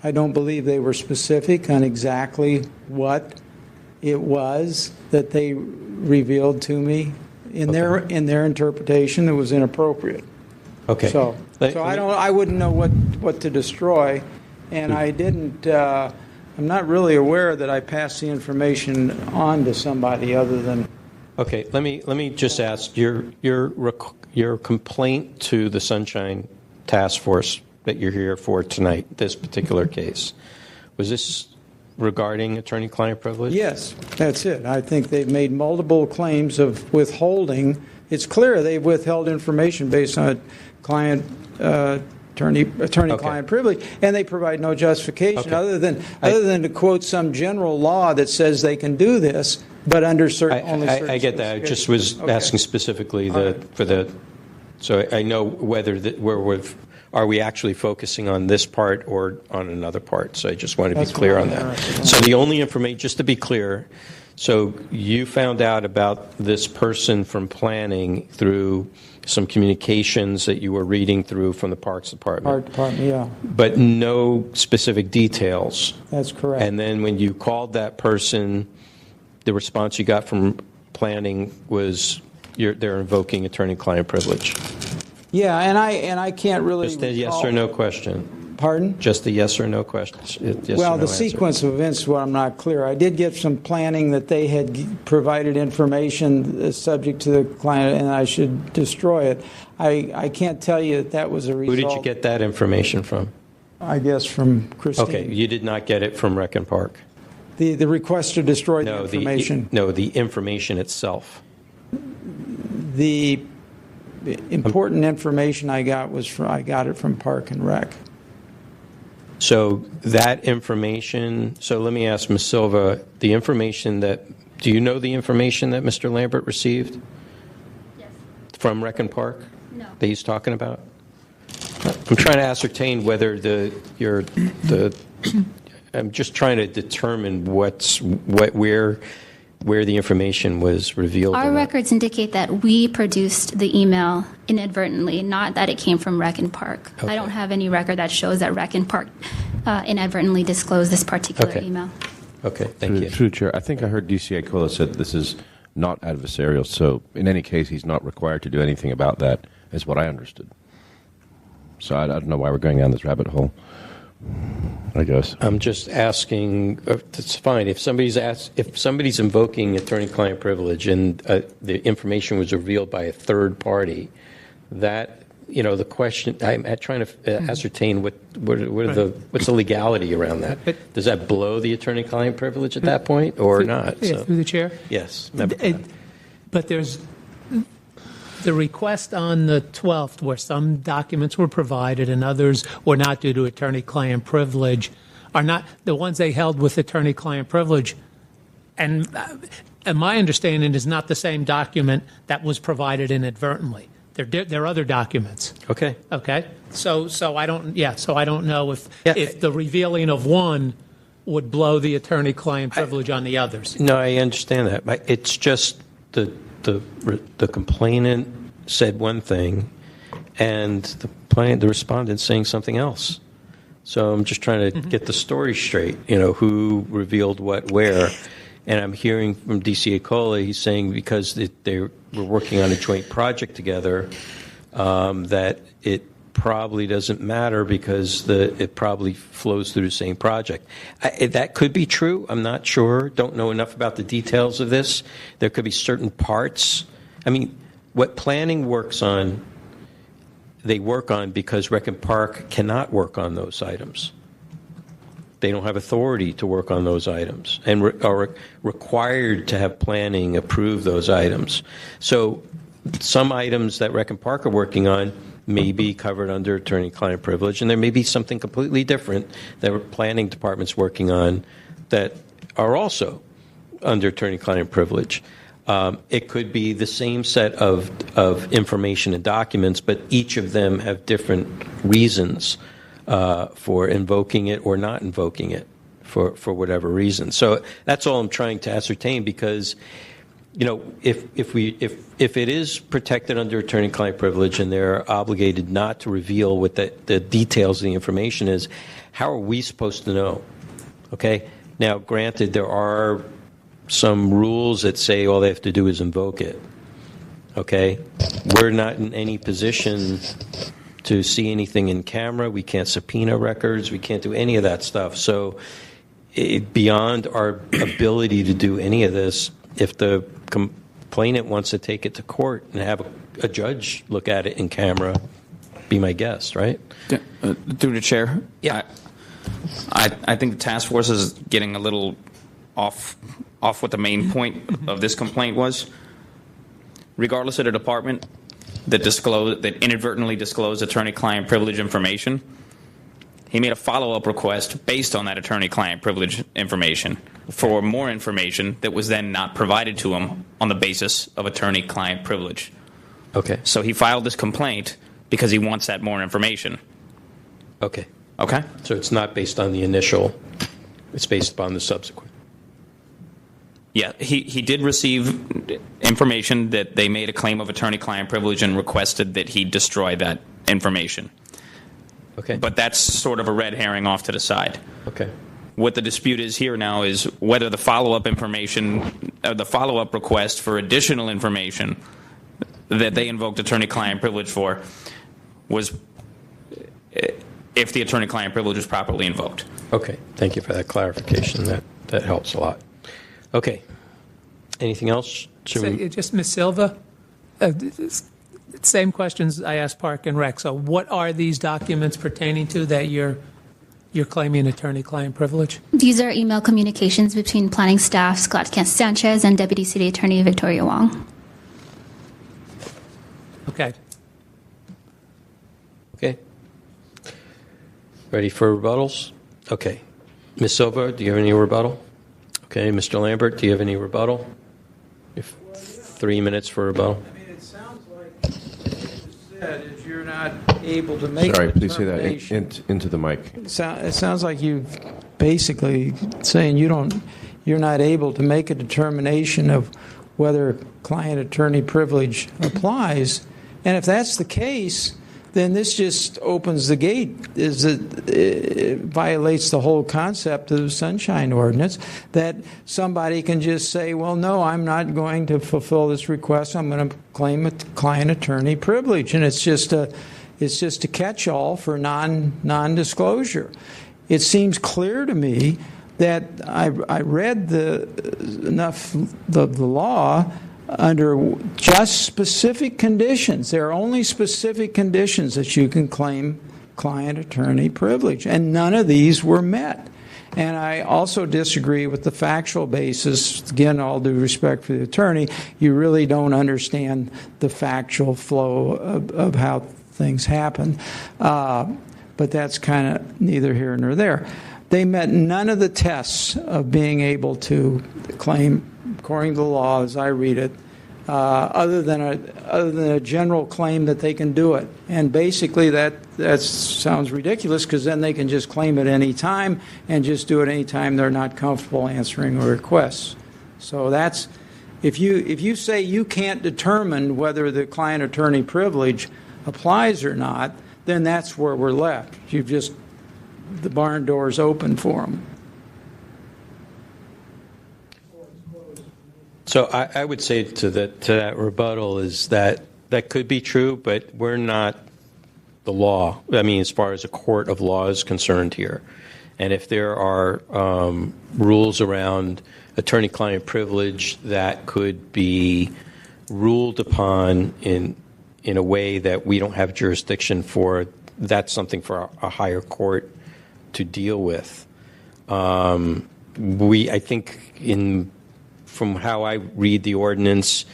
I don't believe they were specific on exactly what it was that they revealed to me. In their interpretation, it was inappropriate. Okay. So I wouldn't know what to destroy, and I didn't. I'm not really aware that I passed the information on to somebody other than. Okay. Let me just ask your complaint to the Sunshine Task Force that you're here for tonight. This particular case, was this regarding attorney-client privilege? Yes, that's it. I think they've made multiple claims of withholding. It's clear they've withheld information based on attorney-client privilege, and they provide no justification other than to quote some general law that says they can do this, but under certain. I get that. I just was asking specifically for the. So I know are we actually focusing on this part or on another part? So I just want to be clear on that. So the only information, just to be clear, so you found out about this person from planning through some communications that you were reading through from the Parks Department. Park Department, yeah. But no specific details. That's correct. And then when you called that person, the response you got from planning was they're invoking attorney-client privilege. Yeah, and I can't really. Just a yes or no question. Pardon? Just a yes or no question. Yes well, or no the answer. sequence of events is what I'm not clear. I did get some planning that they had provided information subject to the client, and I should destroy it. I can't tell you that was a result. Who did you get that information from? I guess from Christine. Okay, you did not get it from Rec and Park. The request to destroy the information. The information itself. The important information I got I got it from Park and Rec. So that information. So let me ask Ms. Silva, the information that. Do you know the information that Mr. Lambert received? Yes. From Rec and Park? No. That he's talking about. I'm trying to ascertain whether I'm just trying to determine where the information was revealed. Our records indicate that we produced the email inadvertently, not that it came from Rec and Park. Okay. I don't have any record that shows that Rec and Park inadvertently disclosed this particular email. Okay, thank you. Through the Chair, I think I heard DCA Cola said this is not adversarial, so in any case, he's not required to do anything about that, is what I understood. So I don't know why we're going down this rabbit hole, I guess. I'm just asking, it's fine, if somebody's invoking attorney-client privilege and the information was revealed by a third party, that, the question, I'm trying to ascertain what's the legality around that. Does that blow the attorney-client privilege at that point or not? Through the chair? Yes. But there's the request on the 12th where some documents were provided and others were not due to attorney-client privilege are not the ones they held with attorney-client privilege. And my understanding is not the same document that was provided inadvertently. They're other documents. Okay. Okay. So I don't know if the revealing of one would blow the attorney-client privilege on the others. No, I understand that. It's just the complainant said one thing, and the respondent saying something else. So I'm just trying to get the story straight. Who revealed what where, and I'm hearing from DCA Cola. He's saying because they were working on a joint project together, that it probably doesn't matter because it probably flows through the same project. That could be true. I'm not sure. Don't know enough about the details of this. There could be certain parts. I mean, what planning works on, they work on because Rec and Park cannot work on those items. They don't have authority to work on those items and are required to have planning approve those items. So some items that Rec and Park are working on may be covered under attorney-client privilege, and there may be something completely different that planning department's working on that are also under attorney-client privilege. It could be the same set of information and documents, but each of them have different reasons for invoking it or not invoking it for whatever reason. So that's all I'm trying to ascertain, because if it is protected under attorney-client privilege and they're obligated not to reveal what the details of the information is, how are we supposed to know? Okay. Now, granted, there are some rules that say all they have to do is invoke it. Okay. We're not in any position to see anything in camera. We can't subpoena records. We can't do any of that stuff. So beyond our ability to do any of this, if the complainant wants to take it to court and have a judge look at it in camera, be my guest, right? Through the chair? Yeah. I think the task force is getting a little off what the main point of this complaint was. Regardless of the department that inadvertently disclosed attorney-client privilege information, he made a follow-up request based on that attorney-client privilege information for more information that was then not provided to him on the basis of attorney-client privilege. Okay. So he filed this complaint because he wants that more information. Okay. Okay? So it's not based on the initial, it's based upon the subsequent. Yeah, he did receive information that they made a claim of attorney-client privilege and requested that he destroy that information. Okay. But that's sort of a red herring off to the side. Okay. What the dispute is here now is whether the follow-up information, the follow-up request for additional information that they invoked attorney-client privilege for was if the attorney-client privilege was properly invoked. Okay. Thank you for that clarification. That helps a lot. Okay. Anything else? Just Ms. Silva, same questions I asked Park and Rec. So what are these documents pertaining to that you're claiming attorney-client privilege? These are email communications between planning staff Scott Sanchez and Deputy City Attorney Victoria Wong. Okay. Okay. Ready for rebuttals? Okay. Ms. Silva, do you have any rebuttal? Okay. Mr. Lambert, do you have any rebuttal? 3 minutes for rebuttal. I mean, it sounds like what you said is you're not able to make Sorry, a please say determination. that into the mic. It sounds like you basically saying you're not able to make a determination of whether client-attorney privilege applies. And if that's the case, then this just opens the gate. It violates the whole concept of the Sunshine Ordinance, that somebody can just say, well, no, I'm not going to fulfill this request. I'm going to claim a client-attorney privilege. And it's just a catch-all for non-disclosure. It seems clear to me that I read the law under just specific conditions. There are only specific conditions that you can claim client-attorney privilege, and none of these were met. And I also disagree with the factual basis. Again, all due respect for the attorney, you really don't understand the factual flow of how things happen. But that's kind of neither here nor there. They met none of the tests of being able to claim, according to the law as I read it, other than a general claim that they can do it. And basically that sounds ridiculous, because then they can just claim it any time and just do it any time they're not comfortable answering a request. So that's, if you say you can't determine whether the client-attorney privilege applies or not, then that's where we're left. The barn door's open for them. So I would say to that rebuttal is that could be true, but we're not the law. I mean, as far as a court of law is concerned here. And if there are rules around attorney-client privilege that could be ruled upon in a way that we don't have jurisdiction for, that's something for a higher court to deal with. I think from how I read the ordinance,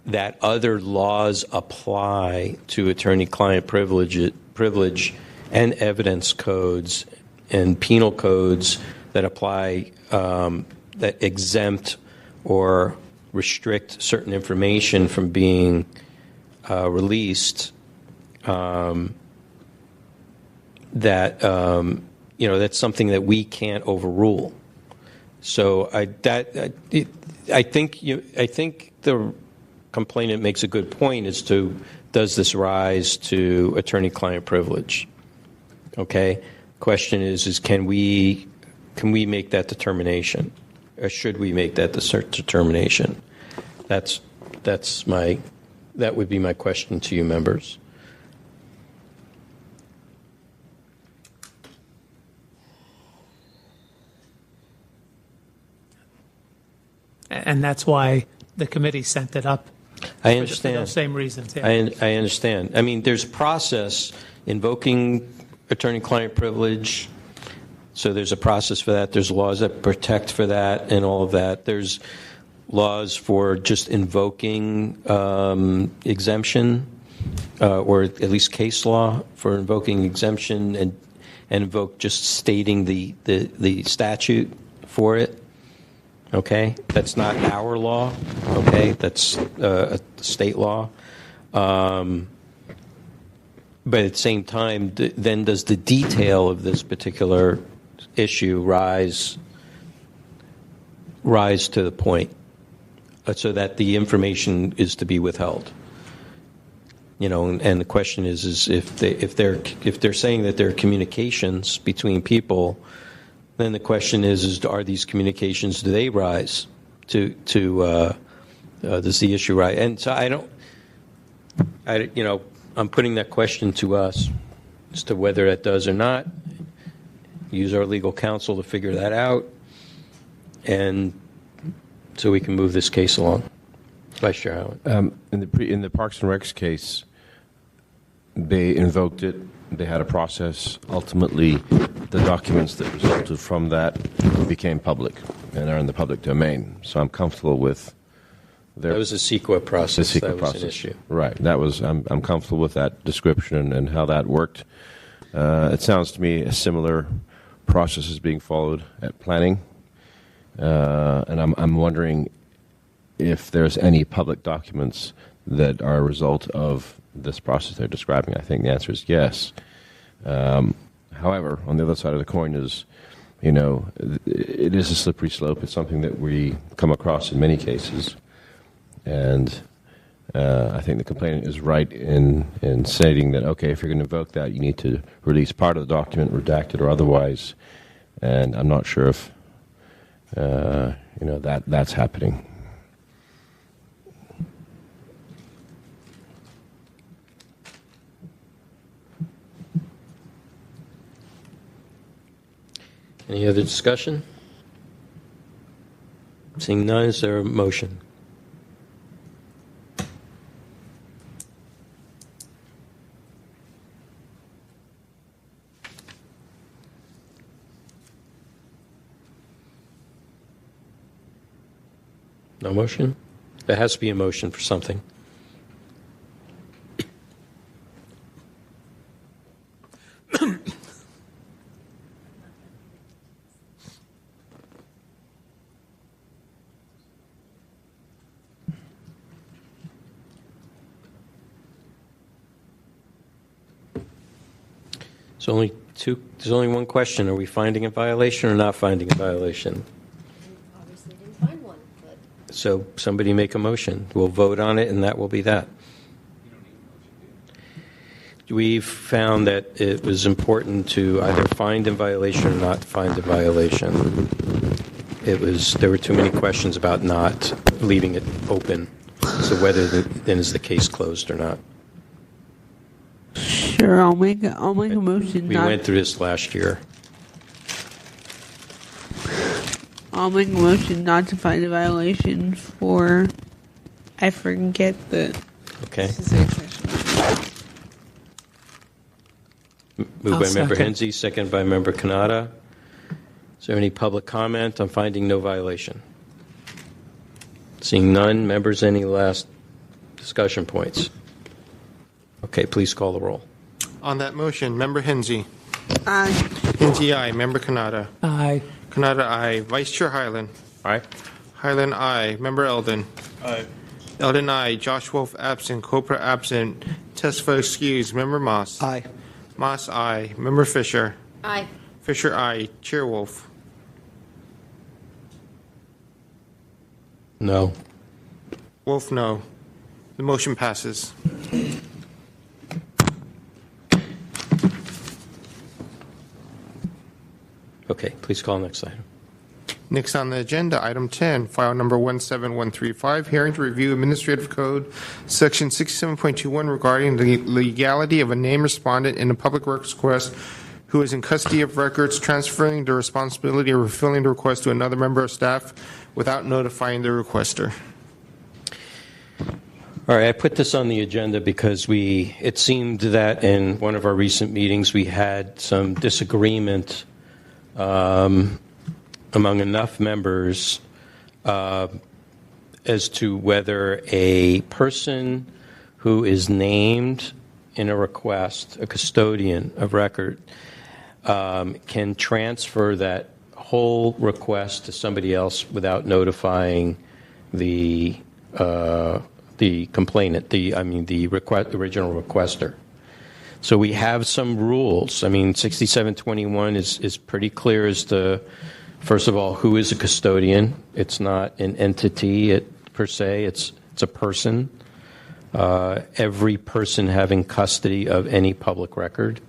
that other laws apply to attorney-client privilege and evidence codes and penal codes that apply, that exempt or restrict certain information from being released. That's something that we can't overrule. So I think the complainant makes a good point as to, does this rise to attorney-client privilege? Okay. Question is can we make that determination, or should we make that determination? That would be my question to you members. And that's why the committee sent it up. I understand. For those same reasons. Yeah. I understand. I mean, there's a process invoking attorney-client privilege. So there's a process for that. There's laws that protect for that and all of that. There's laws for just invoking exemption, or at least case law for invoking exemption and invoke just stating the statute for it. Okay, that's not our law. Okay, that's a state law. But at the same time, then does the detail of this particular issue rise to the point so that the information is to be withheld? You know, and the question is if they're saying that there are communications between people, then the question is are these communications, do they rise to does the issue rise? And so I'm putting that question to us as to whether it does or not. Use our legal counsel to figure that out, and so we can move this case along. Vice Chair Howland. In the Parks and Recs case, they invoked it. They had a process. Ultimately, the documents that resulted from that became public and are in the public domain. So I'm comfortable with that was a CEQA process. The CEQA that was process. An issue. Right. That was. I'm comfortable with that description and how that worked. It sounds to me a similar process is being followed at planning, and I'm wondering if there's any public documents that are a result of this process they're describing. I think the answer is yes. However, on the other side of the coin is, it is a slippery slope. It's something that we come across in many cases, and I think the complainant is right in stating that, okay, if you're going to invoke that, you need to release part of the document, redacted or otherwise, and I'm not sure if that's happening. Any other discussion? Seeing none, is there a motion? No motion? There has to be a motion for something. There's only one question. Are we finding a violation or not finding a violation? Obviously didn't find one, but So somebody make a motion. We'll vote on it, and that will be that. We've found that it was important to either find a violation or not find a violation. There were too many questions about not leaving it open. So whether then is the case closed or not. Sure, I'll make a motion. We went through this last year. I'll make a motion not to find a violation for. I forget the. Okay. Moved I'll by Member second. Hensy, second by Member Kanata. Is there any public comment on finding no violation? Seeing none, members, any last discussion points? Okay, please call the roll. On that motion, Member Hensy. Aye. Hensy, aye. Member Kanata. Aye. Kanata, aye. Vice Chair Hyland. Aye. Hyland, aye. Member Eldon. Aye. Eldon, aye. Josh Wolf, absent. Copra, absent. Tesfa, excused. Member Moss. Aye. Moss, aye. Member Fisher. aye. Fisher, aye. Chair Wolf. No. Wolf, no. The motion passes. Okay, please call next item. Next on the agenda, item 10, file number 17135, hearing to review Administrative Code, Section 67.21 regarding the legality of a named respondent in a public request who is in custody of records, transferring the responsibility of fulfilling the request to another member of staff without notifying the requester. All right, I put this on the agenda because it seemed that in one of our recent meetings we had some disagreement among enough members as to whether a person who is named in a request, a custodian of record, can transfer that whole request to somebody else without notifying the complainant, the original requester. So we have some rules. I mean, 6721 is pretty clear as to, first of all, who is a custodian. It's not an entity per se. It's a person. Every person having custody of any public record.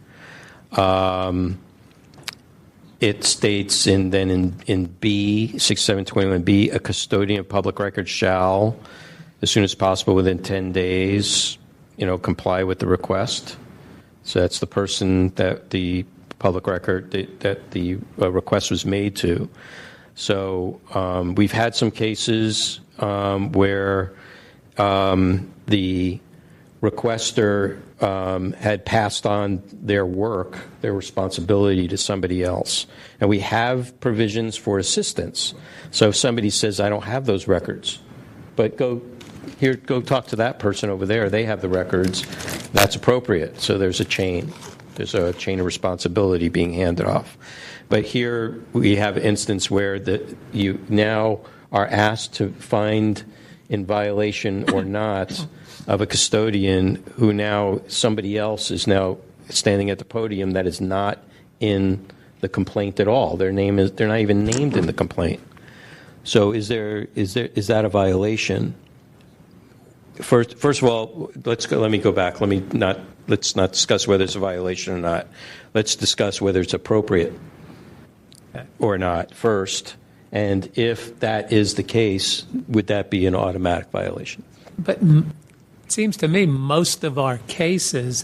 It states in B, 6721B, a custodian of public record shall, as soon as possible within 10 days, comply with the request. So that's the person that the public record that the request was made to. So we've had some cases where the requester had passed on their work, their responsibility to somebody else. And we have provisions for assistance. So if somebody says, I don't have those records, but go talk to that person over there, they have the records, that's appropriate. So there's a chain. There's a chain of responsibility being handed off. But here we have an instance where you now are asked to find in violation or not of a custodian who now somebody else is now standing at the podium that is not in the complaint at all. They're not even named in the complaint. So is that a violation? First of all, let me go back. Let's not discuss whether it's a violation or not. Let's discuss whether it's appropriate or not first. And if that is the case, would that be an automatic violation? But it seems to me most of our cases,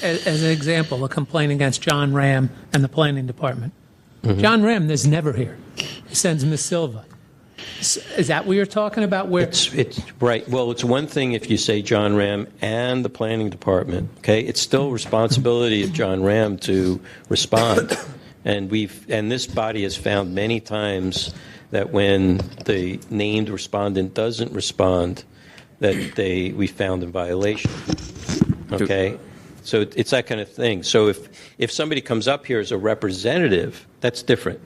as an example, a complaint against John Ram and the planning department. Mm-hmm. John Ram is never here. He sends Ms. Silva. Is that what you're talking about? Where it's right. Well, it's one thing if you say John Ram and the planning department. Okay, it's still responsibility of John Ram to respond, and this body has found many times that when the named respondent doesn't respond, that we found in violation. Okay, so it's that kind of thing. So if somebody comes up here as a representative, that's different.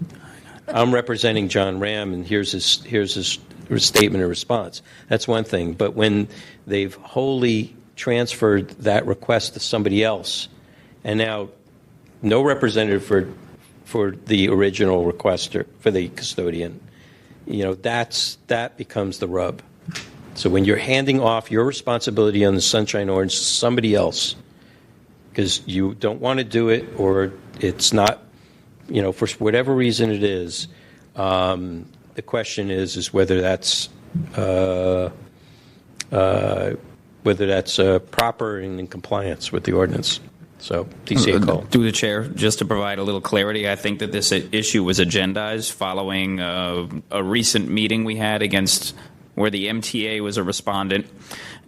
I'm representing John Ram, and here's his statement of response. That's one thing. But when they've wholly transferred that request to somebody else, and now no representative for the original requester, for the custodian, that becomes the rub. So when you're handing off your responsibility on the Sunshine Ordinance to somebody else, because you don't want to do it or it's not, for whatever reason it is, the question is whether that's proper and in compliance with the ordinance. So, DCA call. Through the chair, just to provide a little clarity, I think that this issue was agendized following a recent meeting we had where the MTA was a respondent,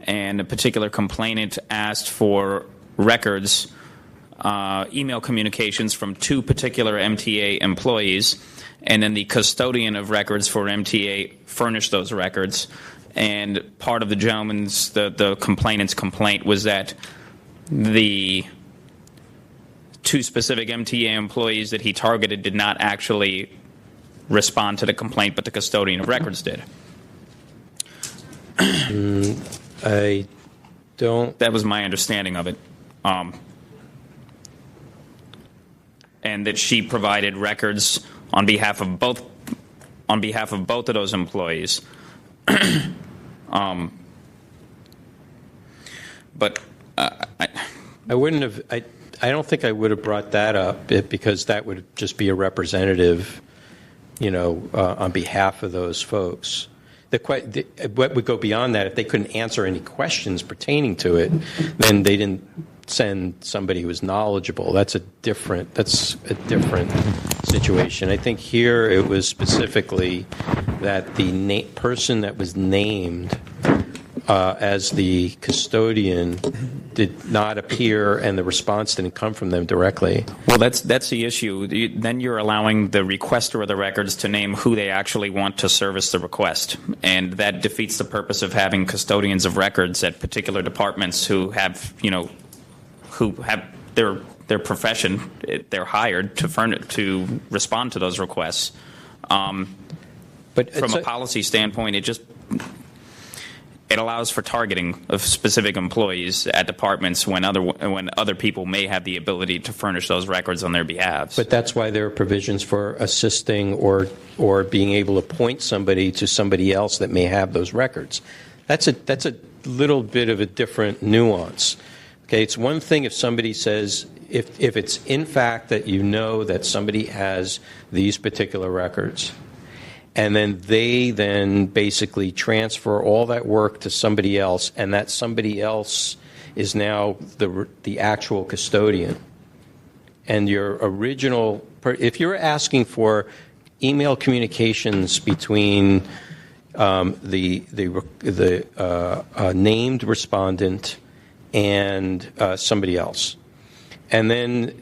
and a particular complainant asked for records, email communications from two particular MTA employees, and then the custodian of records for MTA furnished those records. And part of the complainant's complaint was that the two specific MTA employees that he targeted did not actually respond to the complaint, but the custodian of records did. I don't. That was my understanding of it. And that she provided records on behalf of both of those employees. But I wouldn't have. I don't think I would have brought that up because that would just be a representative, on behalf of those folks. What would go beyond that, if they couldn't answer any questions pertaining to it, then they didn't send somebody who was knowledgeable. That's a different situation. I think here it was specifically that the person that was named as the custodian did not appear, and the response didn't come from them directly. Well, that's the issue. Then you're allowing the requester of the records to name who they actually want to service the request, and that defeats the purpose of having custodians of records at particular departments who have their profession. They're hired to respond to those requests. But from a policy standpoint, it allows for targeting of specific employees at departments when other people may have the ability to furnish those records on their behalf. But that's why there are provisions for assisting or being able to point somebody to somebody else that may have those records. That's a little bit of a different nuance. Okay, it's one thing if somebody says, if it's in fact that that somebody has these particular records, and then they basically transfer all that work to somebody else, and that somebody else is now the actual custodian. And your original, if you're asking for email communications between the named respondent and somebody else, and then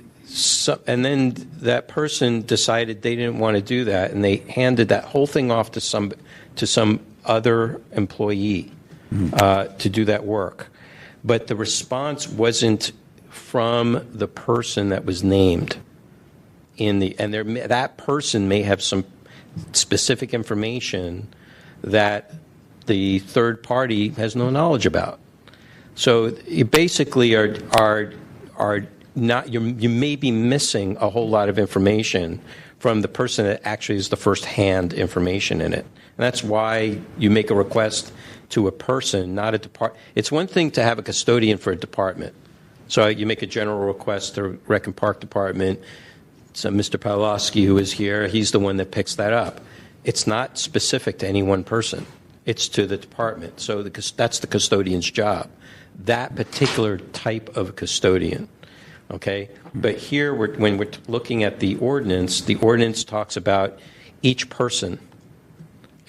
that person decided they didn't want to do that, and they handed that whole thing off to some other employee to do that work. But the response wasn't from the person that was named that person may have some specific information that the third party has no knowledge about. So you basically are not, you may be missing a whole lot of information from the person that actually is the first-hand information in it. And that's why you make a request to a person, not a department. It's one thing to have a custodian for a department. So you make a general request to Rec and Park Department. So Mr. Pawlowski, who is here, he's the one that picks that up. It's not specific to any one person. It's to the department. So that's the custodian's job, that particular type of custodian. Okay, but here when we're looking at the ordinance talks about each person,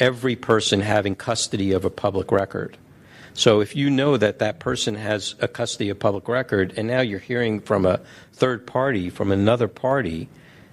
every person having custody of a public record. So if you know that person has a custody of public record, and now you're hearing from a third party, from another party,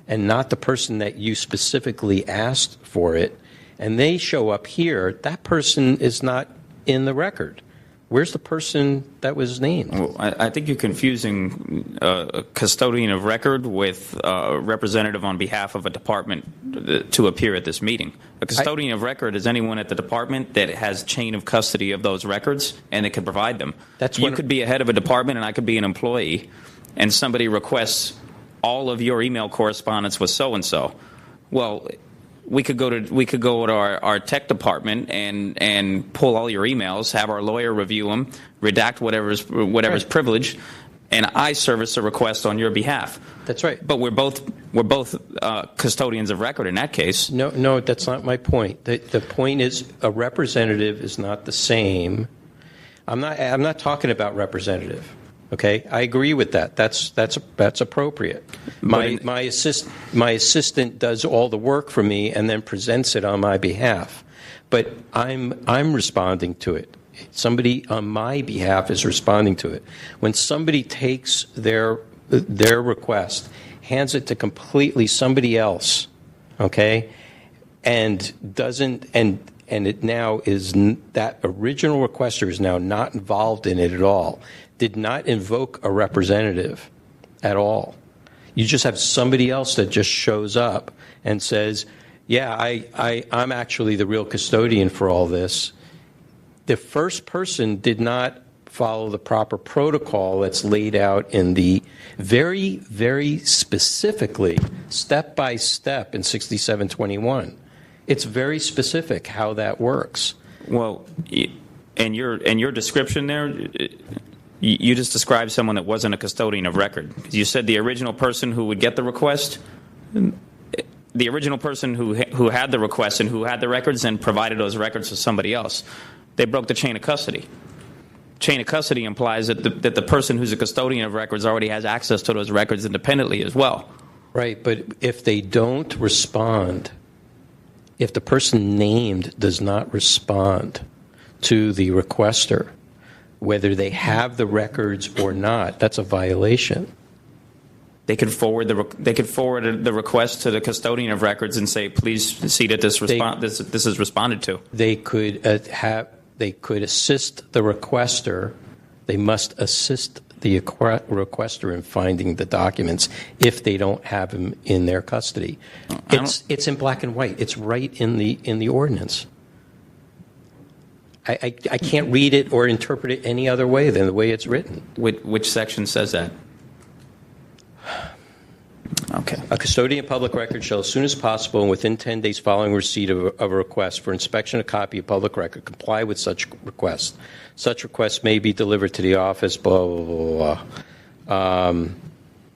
and not the person that you specifically asked for it, and they show up here, that person is not in the record. Where's the person that was named? Well, I think you're confusing a custodian of record with a representative on behalf of a department to appear at this meeting. A custodian of record is anyone at the department that has chain of custody of those records and that can provide them. You could be a head of a department and I could be an employee, and somebody requests all of your email correspondence with so-and-so. Well, we could go to our tech department and pull all your emails, have our lawyer review them, redact whatever's privileged, and I service a request on your behalf. That's right. But we're both custodians of record in that case. No, that's not my point. The point is a representative is not the same. I'm not talking about representative. Okay, I agree with that. That's appropriate. My assistant does all the work for me and then presents it on my behalf, but I'm responding to it. Somebody on my behalf is responding to it. When somebody takes their request, hands it to completely somebody else, okay, and doesn't and it now is that original requester is now not involved in it at all. Did not invoke a representative at all. You just have somebody else that just shows up and says, yeah, I'm actually the real custodian for all this. The first person did not follow the proper protocol that's laid out in the very, very specifically, step by step in 6721. It's very specific how that works. Well, in your description there, you just described someone that wasn't a custodian of record. You said the original person who would get the request, the original person who had the request and who had the records and provided those records to somebody else. They broke the chain of custody. Chain of custody implies that the person who's a custodian of records already has access to those records independently as well. Right, but if they don't respond, if the person named does not respond to the requester, whether they have the records or not, that's a violation. They could forward the request to the custodian of records and say, "Please see that this is responded to." They could assist the requester. They must assist the requester in finding the documents if they don't have them in their custody. It's in black and white. It's right in the ordinance. I can't read it or interpret it any other way than the way it's written. Which section says that? Okay. A custodian of public record shall, as soon as possible and within 10 days following receipt of a request for inspection, a copy of public record, comply with such request. Such request may be delivered to the office, blah, blah, blah, blah.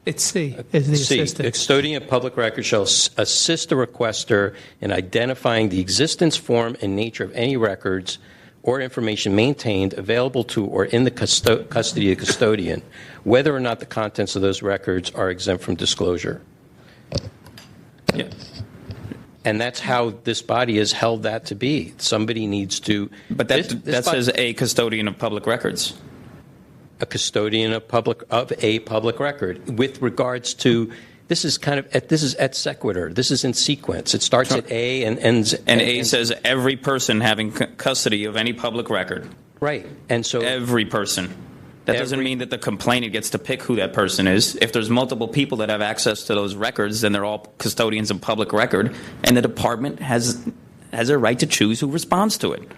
It's C. Is the C. assistant. The custodian of public record shall assist the requester in identifying the existence, form, and nature of any records or information maintained, available to, or in the custody of the custodian, whether or not the contents of those records are exempt from disclosure. Yeah. And that's how this body has held that to be. Somebody needs to... But that says a custodian of public records. A custodian of a public record. With regards to... This is et sequitur. This is in sequence. It starts at A and ends... And A says every person having custody of any public record. Right. And so... Every person. That doesn't mean that the complainant gets to pick who that person is. If there's multiple people that have access to those records, then they're all custodians of public record, and the department has a right to choose who responds to it.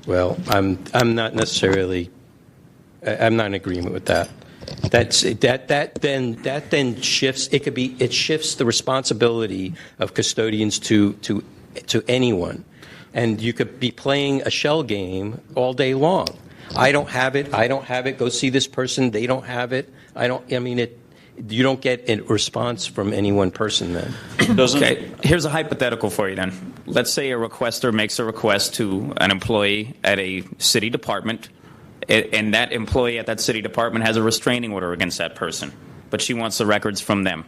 Well, I'm not necessarily... I'm not in agreement with that. That then shifts. It shifts the responsibility of custodians to anyone, and you could be playing a shell game all day long. I don't have it. I don't have it. Go see this person. They don't have it. You don't get a response from any one person then. Okay. Here's a hypothetical for you then. Let's say a requester makes a request to an employee at a city department, and that employee at that city department has a restraining order against that person, but she wants the records from them.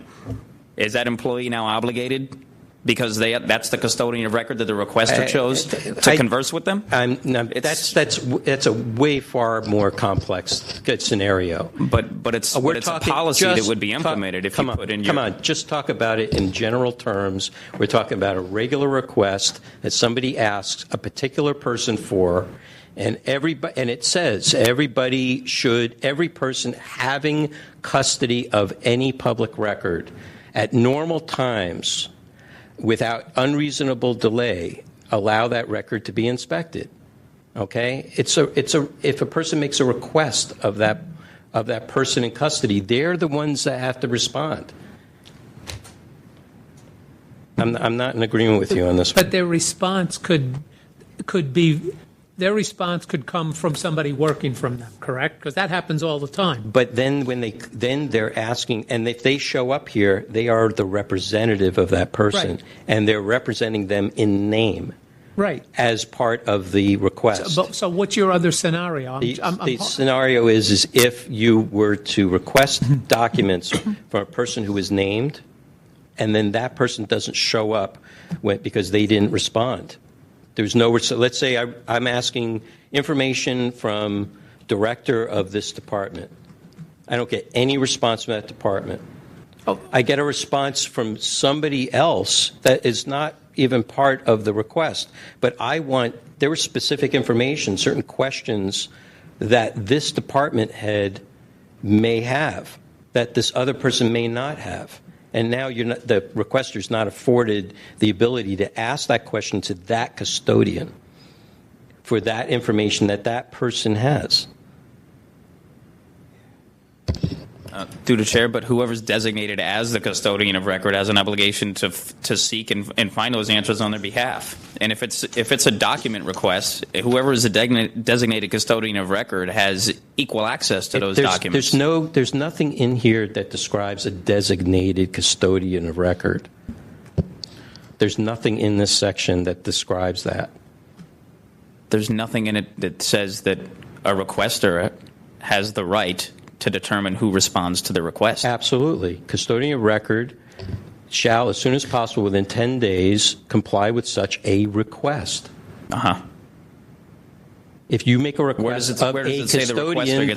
Is that employee now obligated because that's the custodian of record that the requester chose to converse with them? That's a way far more complex scenario. But it's a policy that would be implemented if you put in your... Come on, just talk about it in general terms. We're talking about a regular request that somebody asks a particular person for, and it says every person having custody of any public record at normal times without unreasonable delay allow that record to be inspected. Okay? If a person makes a request of that person in custody, they're the ones that have to respond. I'm not in agreement with you on this one. But their response could be... Their response could come from somebody working from them, correct? Because that happens all the time. But then they're asking, and if they show up here, they are the representative of that person, right, and they're representing them in name, right, as part of the request. So what's your other scenario? The scenario is if you were to request documents from a person who is named, and then that person doesn't show up because they didn't respond. There's no. So let's say I'm asking information from director of this department. I don't get any response from that department. I get a response from somebody else that is not even part of the request. But there was specific information, certain questions that this department head may have that this other person may not have. And now the requester's not afforded the ability to ask that question to that custodian for that information that person has. Through the chair, but whoever's designated as the custodian of record has an obligation to seek and find those answers on their behalf. And if it's a document request, whoever is a designated custodian of record has equal access to those documents. There's nothing in here that describes a designated custodian of record. There's nothing in this section that describes that. There's nothing in it that says that a requester has the right to determine who responds to the request. Absolutely. Custodian of record shall, as soon as possible, within 10 days, comply with such a request. If you make a request of a custodian,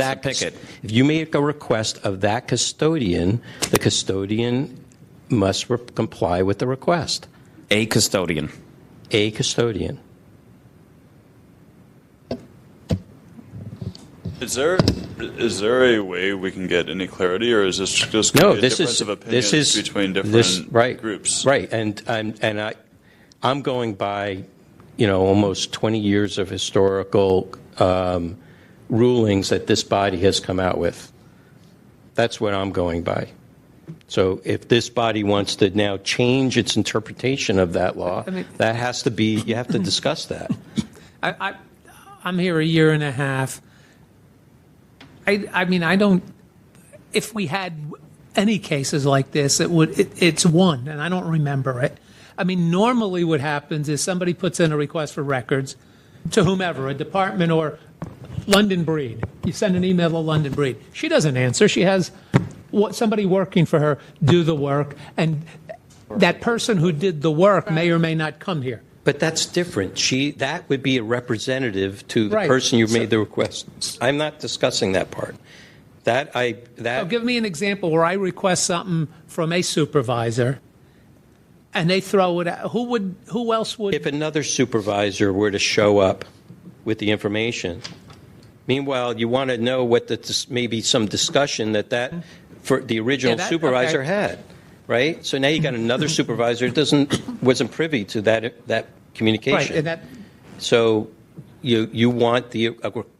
if you make a request of that custodian, the custodian must comply with the request. A custodian. A custodian. Is there a way we can get any clarity, or is this just going to be a difference of opinions between different groups? Right, and I'm going by, almost 20 years of historical rulings that this body has come out with. That's what I'm going by. So if this body wants to now change its interpretation of that law, that has to be, you have to discuss that. I'm here a year and a half. I don't, if we had any cases like this, it's one, and I don't remember it. Normally what happens is somebody puts in a request for records to whomever, a department or London Breed. You send an email to London Breed. She doesn't answer. She has somebody working for her do the work, and that person who did the work may or may not come here. But that's different. That would be a representative to the person you made the request. I'm not discussing that part. So give me an example where I request something from a supervisor, and they throw it out. Who else would? If another supervisor were to show up with the information, meanwhile, you want to know what maybe some discussion that for the original supervisor had. Right, so now you got another supervisor who wasn't privy to that communication. Right, so you want the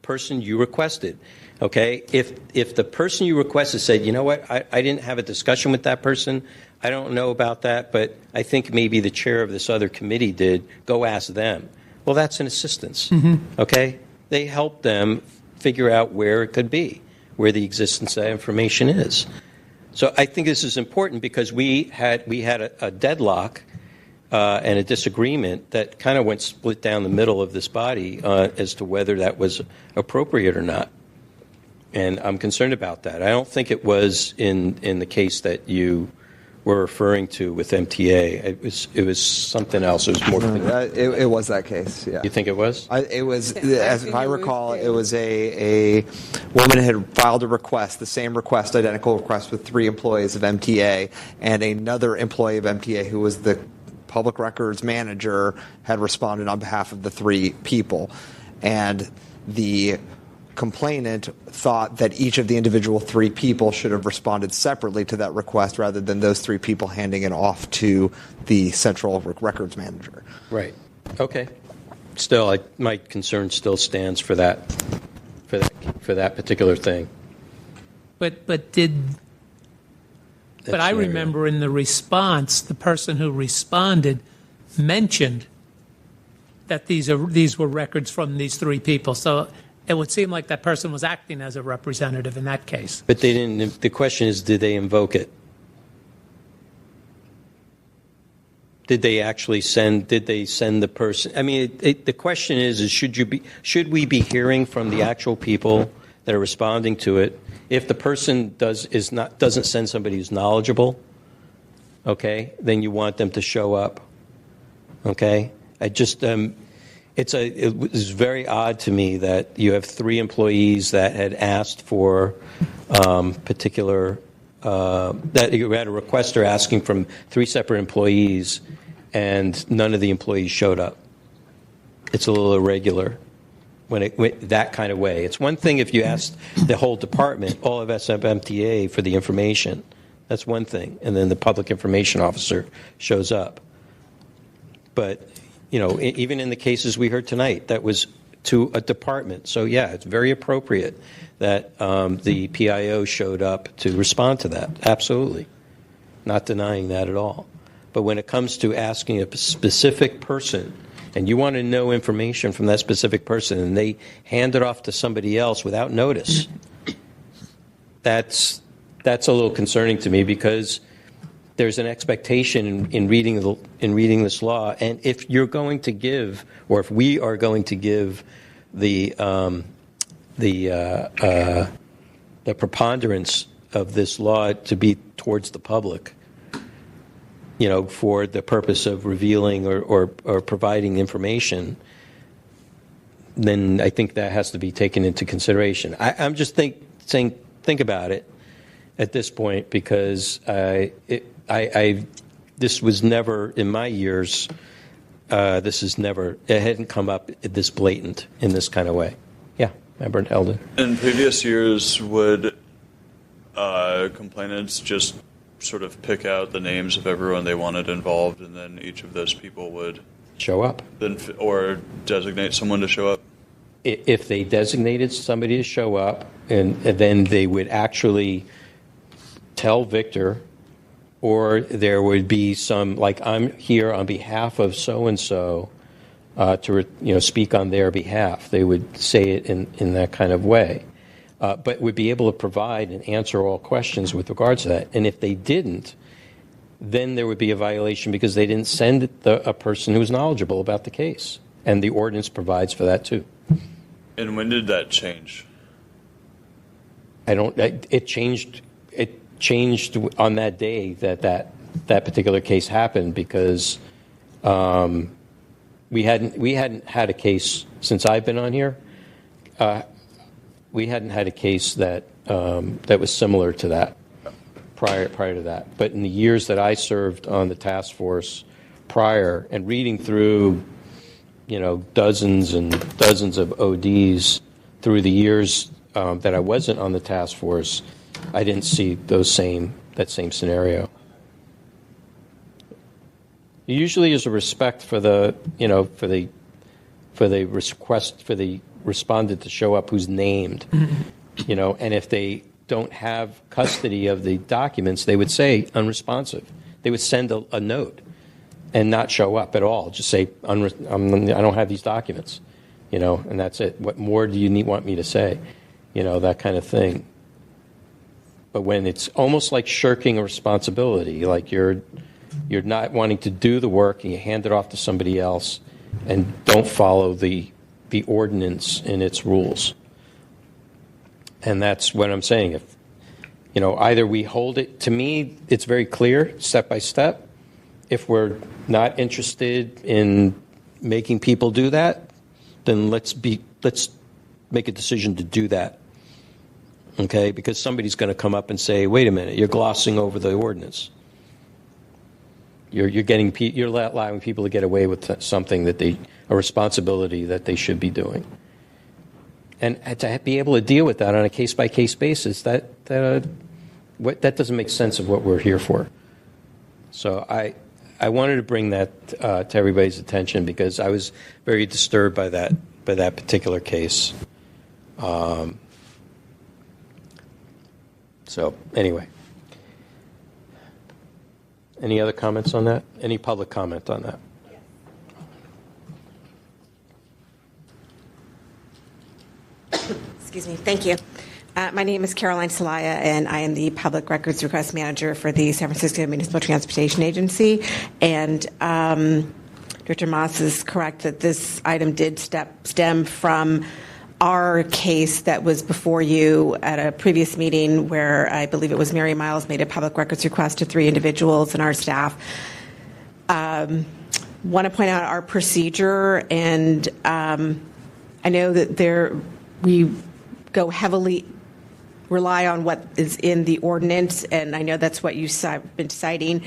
person you requested. Okay, if the person you requested said, you know what, I didn't have a discussion with that person, I don't know about that, but I think maybe the chair of this other committee did. Go ask them. Well, that's an assistance. Okay, they help them figure out where it could be, where the existence of that information is. So I think this is important because we had a deadlock and a disagreement that kind of went split down the middle of this body as to whether that was appropriate or not. And I'm concerned about that. I don't think it was in the case that you were referring to with MTA. It was something else. It was more. It was that case. Yeah. You think it was? It was, as if I recall, it was a woman had filed a request, the same request, identical request, with 3 employees of MTA, and another employee of MTA who was the public records manager had responded on behalf of the 3 people, and the complainant thought that each of the individual 3 people should have responded separately to that request rather than those 3 people handing it off to the central records manager. Right. Okay. Still, my concern still stands for that particular thing. But I remember in the response, the person who responded mentioned that these were records from these 3 people. So it would seem like that person was acting as a representative in that case. But they didn't. The question is, did they invoke it? Did they actually send? Did they send the person? I mean, the question is should we be hearing from the actual people that are responding to it? If the person doesn't send somebody who's knowledgeable, okay, then you want them to show up. Okay, it was very odd to me that you have 3 employees that had asked for that you had a requester asking from 3 separate employees, and none of the employees showed up. It's a little irregular when it went that kind of way. It's one thing if you asked the whole department, all of SMTA, for the information. That's one thing, and then the public information officer shows up. But even in the cases we heard tonight, that was to a department. So, yeah, it's very appropriate that the PIO showed up to respond to that. Absolutely. Not denying that at all. But when it comes to asking a specific person, and you want to know information from that specific person, and they hand it off to somebody else without notice, that's a little concerning to me, because there's an expectation in reading this law, and if you're going to give, or if we are going to give the preponderance of this law to be towards the public, for the purpose of revealing or providing information, then I think that has to be taken into consideration. I'm just saying think about it at this point, because this was never in my years. It hadn't come up this blatant in this kind of way. Yeah, Member Eldon. In previous years, would complainants just sort of pick out the names of everyone they wanted involved, and then each of those people would show up, or designate someone to show up? If they designated somebody to show up, and then they would actually tell Victor, or there would be some, like, I'm here on behalf of so-and-so to speak on their behalf. They would say it in that kind of way. But would be able to provide and answer all questions with regards to that. And if they didn't, then there would be a violation, because they didn't send a person who was knowledgeable about the case. And the ordinance provides for that too. And when did that change? It changed. It changed on that day that particular case happened, because we hadn't had a case since I've been on here. We hadn't had a case that was similar to that prior to that. But in the years that I served on the task force prior, and reading through, dozens and dozens of ODs through the years that I wasn't on the task force, I didn't see that same scenario. Usually, there's a respect for the request for the respondent to show up who's named, and if they don't have custody of the documents, they would say unresponsive. They would send a note and not show up at all. Just say, I don't have these documents, and that's it. What more do you want me to say? That kind of thing. But when it's almost like shirking a responsibility, like you're not wanting to do the work and you hand it off to somebody else and don't follow the ordinance and its rules. And that's what I'm saying. If, either we hold it, to me, it's very clear, step by step. If we're not interested in making people do that, then let's make a decision to do that. Okay? Because somebody's going to come up and say, wait a minute, you're glossing over the ordinance. You're allowing people to get away with something a responsibility that they should be doing. And to be able to deal with that on a case-by-case basis, that doesn't make sense of what we're here for. So I wanted to bring that to everybody's attention, because I was very disturbed by that particular case. So anyway. Any other comments on that? Any public comment on that? Excuse me. Thank you. My name is Caroline Salaya, and I am the Public Records Request Manager for the San Francisco Municipal Transportation Agency. And Director Moss is correct that this item did stem from our case that was before you at a previous meeting, where I believe it was Mary Miles made a public records request to 3 individuals in our staff. Want to point out our procedure, and I know that we go heavily rely on what is in the ordinance, and I know that's what you've been citing.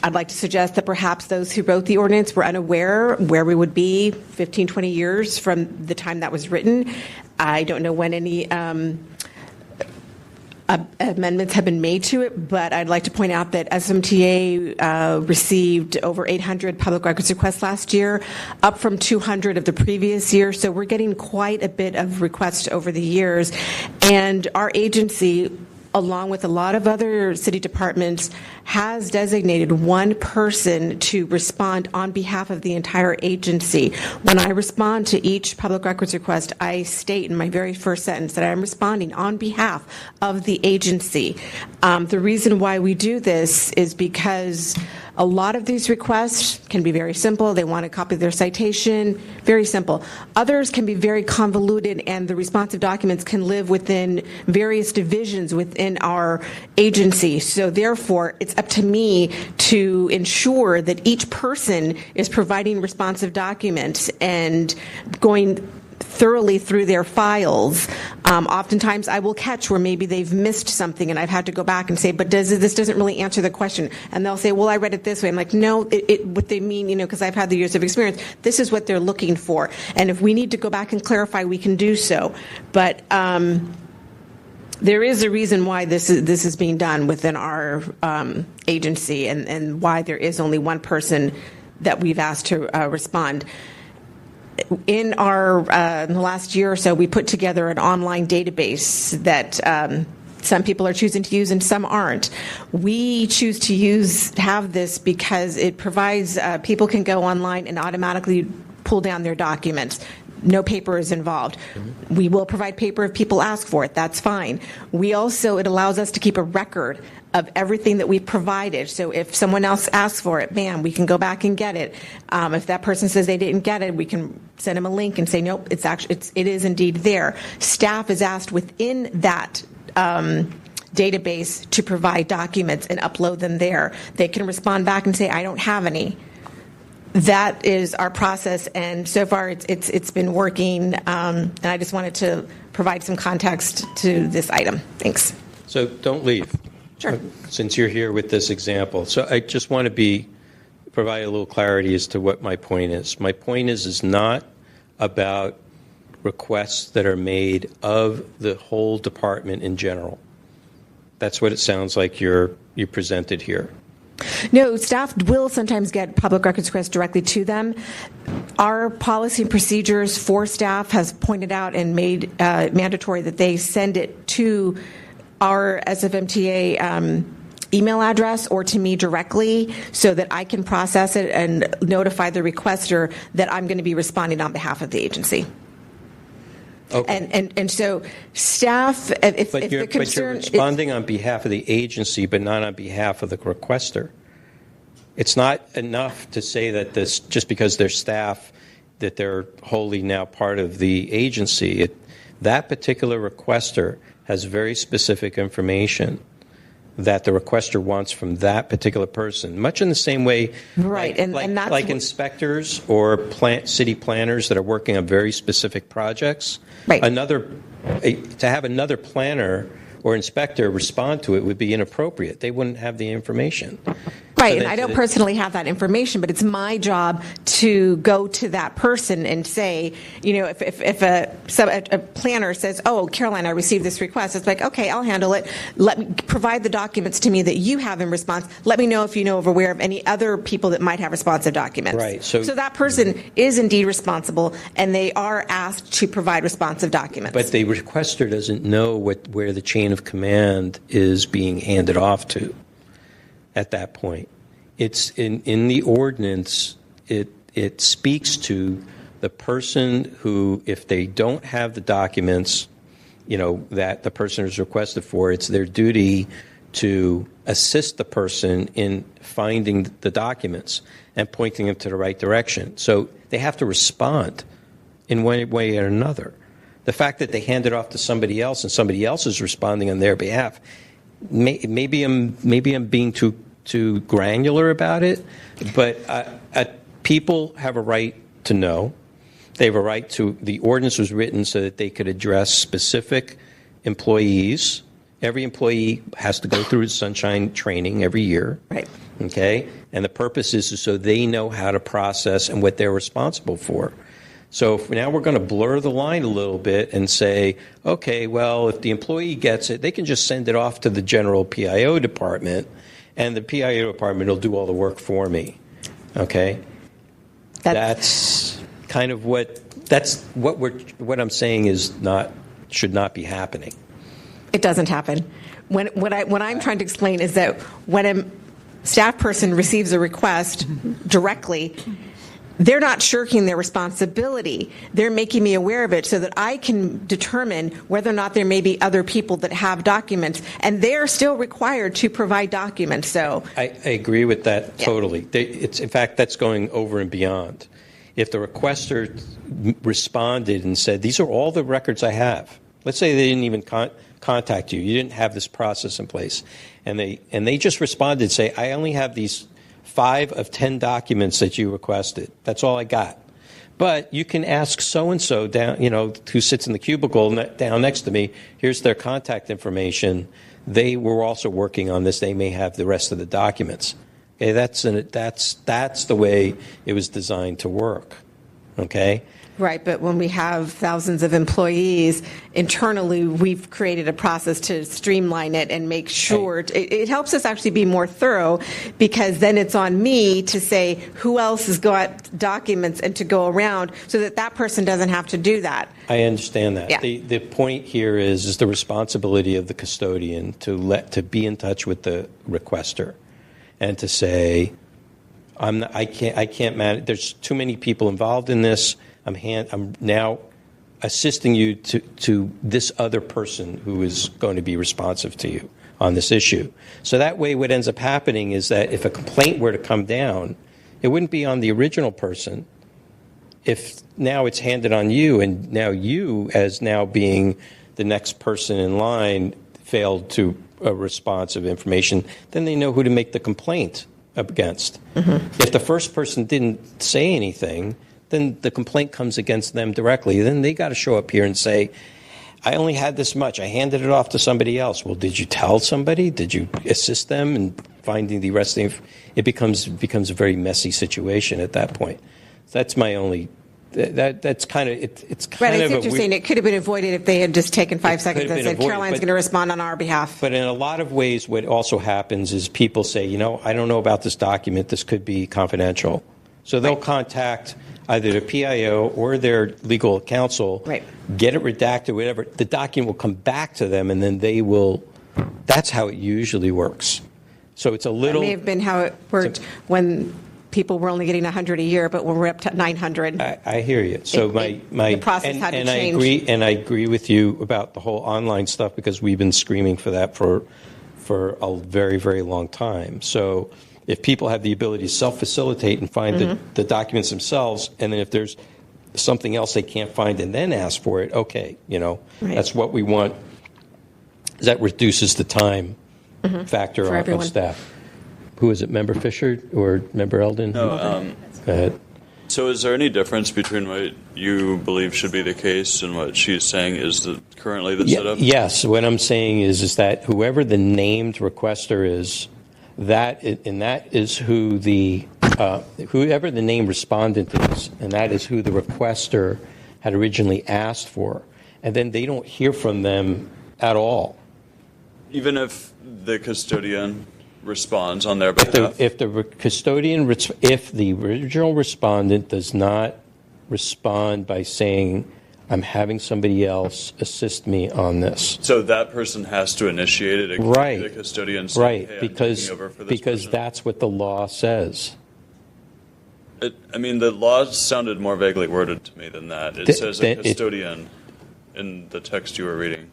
I'd like to suggest that perhaps those who wrote the ordinance were unaware where we would be 15, 20 years from the time that was written. I don't know when any amendments have been made to it, but I'd like to point out that SMTA received over 800 public records requests last year, up from 200 of the previous year. So we're getting quite a bit of requests over the years. And our agency, along with a lot of other city departments, has designated one person to respond on behalf of the entire agency. When I respond to each public records request, I state in my very first sentence that I'm responding on behalf of the agency. The reason why we do this is because a lot of these requests can be very simple. They want a copy of their citation, very simple. Others can be very convoluted, and the responsive documents can live within various divisions within our agency. So therefore, it's up to me to ensure that each person is providing responsive documents and going thoroughly through their files. Oftentimes I will catch where maybe they've missed something and I've had to go back and say, but this doesn't really answer the question. And they'll say, well, I read it this way. I'm like, no, what they mean, because I've had the years of experience, this is what they're looking for. And if we need to go back and clarify, we can do so. But there is a reason why this is being done within our agency, and why there is only one person that we've asked to respond. In our in the last year or so, we put together an online database that some people are choosing to use and some aren't. We choose to have this because it provides people can go online and automatically pull down their documents. No paper is involved. We will provide paper if people ask for it. That's fine. It allows us to keep a record of everything that we've provided. So if someone else asks for it, bam, we can go back and get it. If that person says they didn't get it, we can send them a link and say, nope, it is indeed there. Staff is asked within that database to provide documents and upload them there. They can respond back and say, I don't have any. That is our process, and so far it's been working. And I just wanted to provide some context to this item. Thanks. So don't leave. Sure. Since you're here with this example. So I just want to provide a little clarity as to what my point is. My point is not about requests that are made of the whole department in general. That's what it sounds like you presented here. No, staff will sometimes get public records requests directly to them. Our policy and procedures for staff has pointed out and made mandatory that they send it to our SFMTA email address or to me directly so that I can process it and notify the requester that I'm going to be responding on behalf of the agency. Okay. And so staff, if the concern... But you're responding on behalf of the agency, but not on behalf of the requester. It's not enough to say that just because they're staff, that they're wholly now part of the agency. That particular requester has very specific information that the requester wants from that particular person, much in the same way, right? And that's like inspectors or city planners that are working on very specific projects. Right. To have another planner or inspector respond to it would be inappropriate. They wouldn't have the information. Right, and I don't personally have that information, but it's my job to go to that person and say, if a planner says, oh, Caroline, I received this request, it's like, okay, I'll handle it. Let me provide the documents to me that you have in response. Let me know if you know of aware of any other people that might have responsive documents. Right. So that person is indeed responsible, and they are asked to provide responsive documents. But the requester doesn't know where the chain of command is being handed off to. At that point, it's in the ordinance. It speaks to the person who, if they don't have the documents, that the person is requested for, it's their duty to assist the person in finding the documents and pointing them to the right direction. So they have to respond in one way or another. The fact that they hand it off to somebody else and somebody else is responding on their behalf. Maybe I'm being too granular about it, but people have a right to know. They have a right to. The ordinance was written so that they could address specific employees. Every employee has to go through sunshine training every year. Right. Okay, and the purpose is so they know how to process and what they're responsible for. So now we're going to blur the line a little bit and say, okay, well, if the employee gets it, they can just send it off to the general PIO department, and the PIO department will do all the work for me. Okay? That's kind of what I'm saying should not be happening. It doesn't happen. What I'm trying to explain is that when a staff person receives a request directly, they're not shirking their responsibility. They're making me aware of it so that I can determine whether or not there may be other people that have documents, and they're still required to provide documents. So I agree with that totally. In fact, that's going over and beyond. If the requester responded and said, these are all the records I have. Let's say they didn't even contact you. You didn't have this process in place. And they just responded and say, I only have these 5 of 10 documents that you requested. That's all I got. But you can ask so-and-so down, who sits in the cubicle down next to me, here's their contact information. They were also working on this. They may have the rest of the documents. Okay, that's the way it was designed to work. Okay? Right, but when we have thousands of employees, internally we've created a process to streamline it and make sure it helps us actually be more thorough, because then it's on me to say who else has got documents and to go around so that person doesn't have to do that. I understand that. Yeah. The point here is the responsibility of the custodian to be in touch with the requester and to say, I can't manage. There's too many people involved in this. I'm now assisting you to this other person who is going to be responsive to you on this issue. So that way what ends up happening is that if a complaint were to come down, it wouldn't be on the original person. If now it's handed on you, and now you, as now being the next person in line, failed to a response of information, then they know who to make the complaint against. Mm-hmm. If the first person didn't say anything, then the complaint comes against them directly. Then they got to show up here and say, I only had this much. I handed it off to somebody else. Well, did you tell somebody? Did you assist them in finding the rest of it? Becomes a very messy situation at that point. That's my only. That's kind of it's kind right, of. I see what you're saying. It could have been avoided if they had just taken 5 seconds and said, Caroline's going to respond on our behalf. But in a lot of ways, what also happens is people say, I don't know about this document. This could be confidential. So they'll contact either the PIO or their legal counsel, get it redacted, whatever. The document will come back to them, and then they will. That's how it usually works. So it's a little. That may have been how it worked when people were only getting 100 a year, but when we're up to 900. I hear you. So the process had to change. I agree with you about the whole online stuff, because we've been screaming for that for a very, very long time. So if people have the ability to self-facilitate and find the documents themselves, and then if there's something else they can't find and then ask for it, okay, that's what we want. That reduces the time factor of staff. Who is it, Member Fisher or Member Eldon? No, go ahead. So is there any difference between what you believe should be the case and what she's saying is currently the setup? Yes. What I'm saying is that whoever the named requester is, that is who whoever the named respondent is, and that is who the requester had originally asked for. And then they don't hear from them at all. Even if the custodian responds on their behalf? If the original respondent does not respond by saying, I'm having somebody else assist me on this. So that person has to initiate it. Right. The custodian saying, hey, because I'm taking over for this person. That's what the law says. The law sounded more vaguely worded to me than that. It says a custodian in the text you were reading.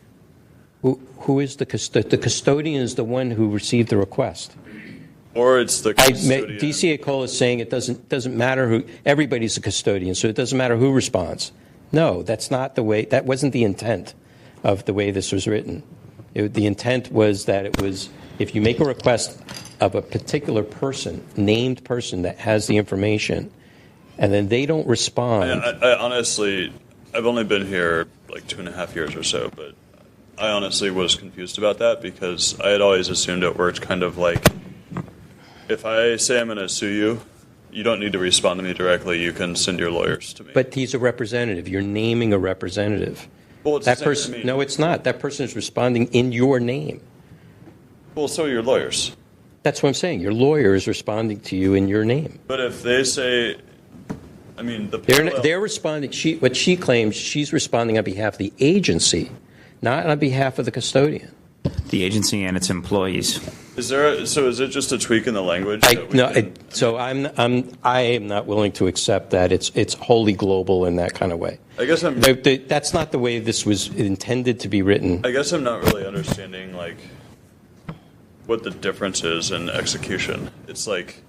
Who is the custodian? The custodian is the one who received the request. Or it's the custodian. DCA Cole is saying it doesn't matter who. Everybody's a custodian, so it doesn't matter who responds. No, that's not the way. That wasn't the intent of the way this was written. The intent was that it was, if you make a request of a particular person, named person that has the information, and then they don't respond. I honestly, I've only been here like 2.5 years or so, but I honestly was confused about that, because I had always assumed it worked kind of like, if I say I'm going to sue you you don't need to respond to me directly. You can send your lawyers to me. But he's a representative. You're naming a representative. Well, it's that the same person. to me. No, it's not. That person is responding in your name. Well, so are your lawyers. That's what I'm saying. Your lawyer is responding to you in your name. But if they say, I mean, the parallel, They're responding. What she claims, she's responding on behalf of the agency, not on behalf of the custodian. The agency and its employees. is it just a tweak in the language? I am not willing to accept that. It's wholly global in that kind of way. I guess that's not the way this was intended to be written. I guess I'm not really understanding like what the difference is in execution. It's like,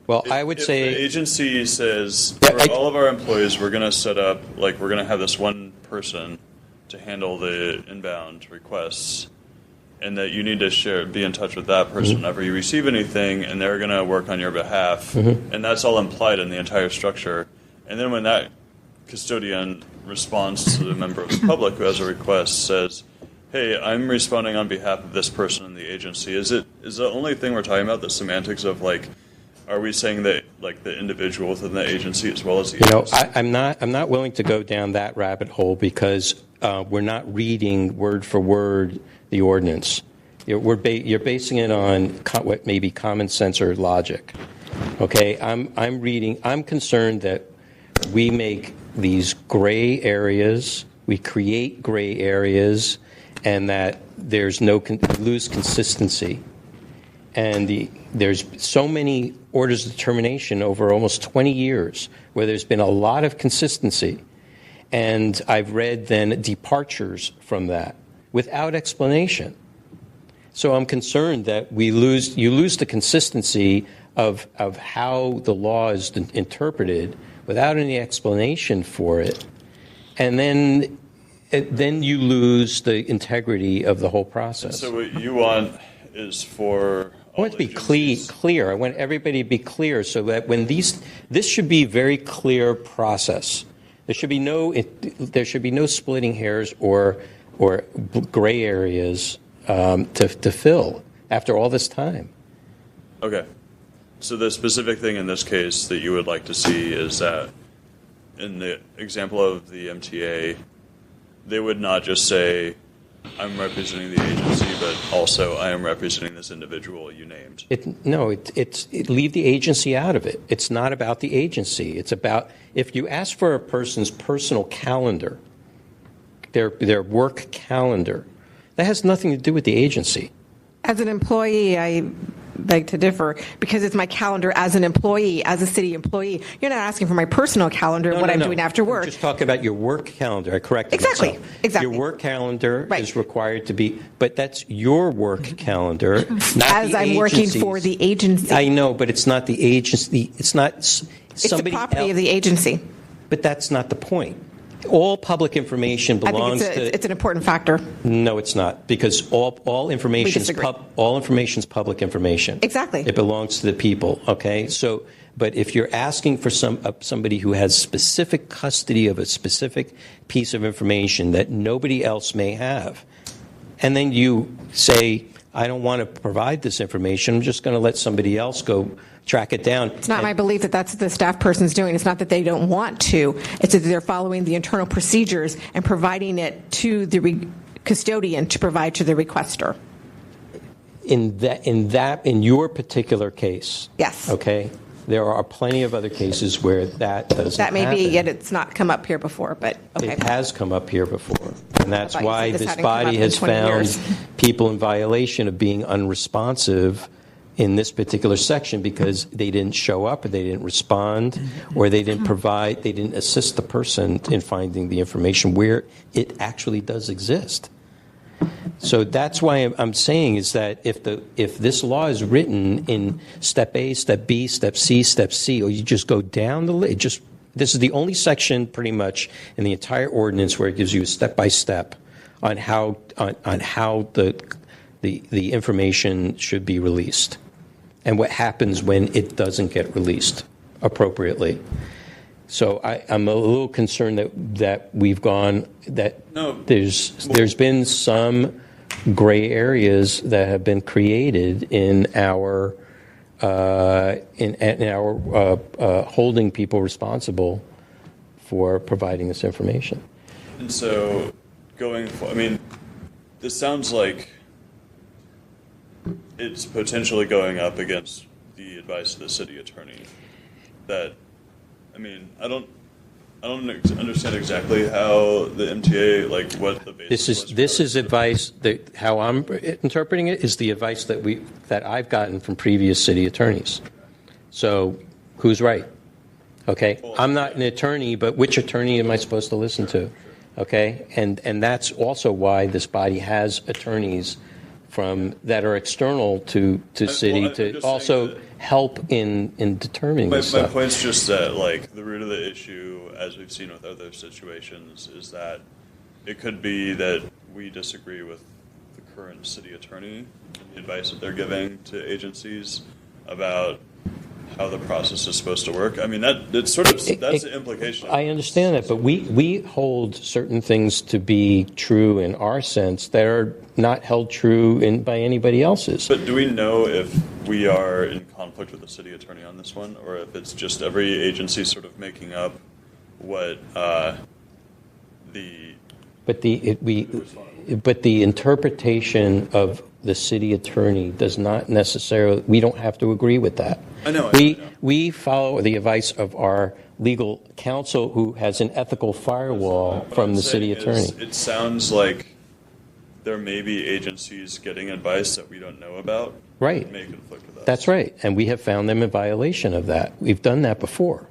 well, I would say the agency says for all of our employees, we're going to set up, like, we're going to have this one person to handle the inbound requests, and that you need to be in touch with that person whenever you receive anything, and they're going to work on your behalf, and that's all implied in the entire structure. And then when that custodian responds to the member of the public who has a request, says, hey, I'm responding on behalf of this person in the agency. Is the only thing we're talking about the semantics of, like, are we saying that, like, the individual within the agency as well as the agency? I'm not willing to go down that rabbit hole because we're not reading word for word the ordinance. You're basing it on what may be common sense or logic. Okay, I'm concerned that we make these gray areas, we create gray areas, and that there's lose consistency. And there's so many orders of determination over almost 20 years where there's been a lot of consistency. And I've read then departures from that without explanation. So I'm concerned that you lose the consistency of how the law is interpreted without any explanation for it. And then you lose the integrity of the whole process. So what you want is for I want it to be clear. I want everybody to be clear so that when this should be a very clear process. There should be no splitting hairs or gray areas to fill after all this time. Okay. So the specific thing in this case that you would like to see is that in the example of the MTA, they would not just say, I'm representing the agency, but also I am representing this individual you named. Leave the agency out of it. It's not about the agency. It's about if you ask for a person's personal calendar, their work calendar, that has nothing to do with the agency. As an employee, I beg to differ because it's my calendar as an employee, as a city employee. You're not asking for my personal calendar and what I'm doing after work. I'm just talking about your work calendar. I corrected Exactly. myself. Exactly. Your work calendar is required to be, but that's your work calendar, not as the I'm working agency's. for the agency. I know, but it's not the agency. It's not It's somebody the property else. of the agency. But that's not the point. All public information belongs I think to. it's an important factor. No, it's not, because all information is public information. Exactly. It belongs to the people. Okay, so but if you're asking for somebody who has specific custody of a specific piece of information that nobody else may have, and then you say, I don't want to provide this information, I'm just going to let somebody else go track it down. It's not my belief that that's what the staff person's doing. It's not that they don't want to. It's that they're following the internal procedures and providing it to the custodian to provide to the requester. In your particular case, yes. Okay, there are plenty of other cases where that doesn't That may happen. be, yet it's not come up here before, but okay. It has come up here before, and that's I thought you why said this this hadn't come body up in has 20 found years. people in violation of being unresponsive in this particular section because they didn't show up, or they didn't respond, or they didn't provide, they didn't assist the person in finding the information where it actually does exist. So that's why I'm saying is that if this law is written in step A, step B, step C, or you just go down the list, this is the only section pretty much in the entire ordinance where it gives you step by step on how the information should be released and what happens when it doesn't get released appropriately. So I'm a little concerned that we've gone there's been some gray areas that have been created in our in our holding people responsible for providing this information. And so, this sounds like it's potentially going up against the advice of the city attorney. I don't understand exactly how the MTA, what the basis. This is advice that how I'm interpreting it is the advice that I've gotten from previous city attorneys. So, who's right? Okay, I'm not an attorney, but which attorney am I supposed to listen to? Okay, and that's also why this body has attorneys that are external to city to also help in determining this stuff. My point's just that the root of the issue, as we've seen with other situations, is that it could be that we disagree with the current city attorney and the advice that they're giving to agencies about how the process is supposed to work. That's the implication. I understand that, but we hold certain things to be true in our sense that are not held true by anybody else's. But do we know if we are in conflict with the city attorney on this one, or if it's just every agency sort of making up what the... But the interpretation of the city attorney does not necessarily. We don't have to agree with that. I know. We follow the advice of our legal counsel, who has an ethical firewall from the city attorney. It sounds like there may be agencies getting advice that we don't know about. Right. That may conflict with us. That's right, and we have found them in violation of that. We've done that before.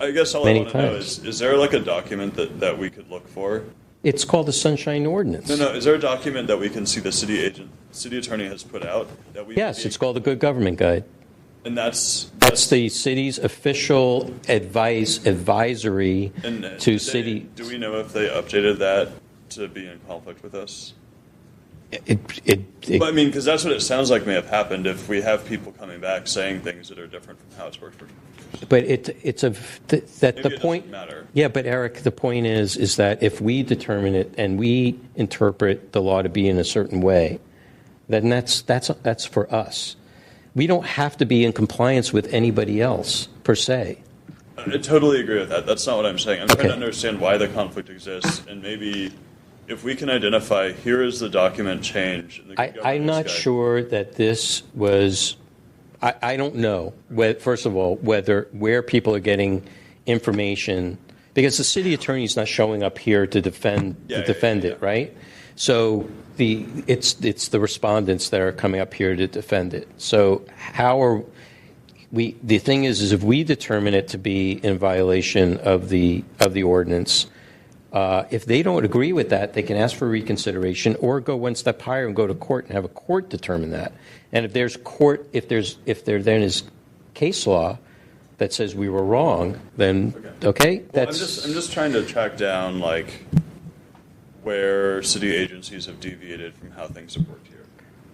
I guess all many I want to know times. is there a document that we could look for? It's called the Sunshine Ordinance. No. Is there a document that we can see the city attorney has put out? Yes, it's called the Good Government Guide. And that's the city's official advisory to city. Do we know if they updated that to be in conflict with us? Because that's what it sounds like may have happened if we have people coming back saying things that are different from how it's worked for years. But the point. Matter. Yeah, but Eric, the point is that if we determine it and we interpret the law to be in a certain way, then that's for us. We don't have to be in compliance with anybody else per se. I totally agree with that. That's not what I'm saying. I'm trying to understand why the conflict exists, and maybe if we can identify, here is the document change. I'm not sure that this was. I don't know. First of all, where people are getting information, because the city attorney is not showing up here to defend it, right? So it's the respondents that are coming up here to defend it. So how are we? The thing is if we determine it to be in violation of the ordinance, if they don't agree with that, they can ask for reconsideration or go one step higher and go to court and have a court determine that. And if there then is case law that says we were wrong, then okay. Well, I'm just trying to track down where city agencies have deviated from how things have worked here.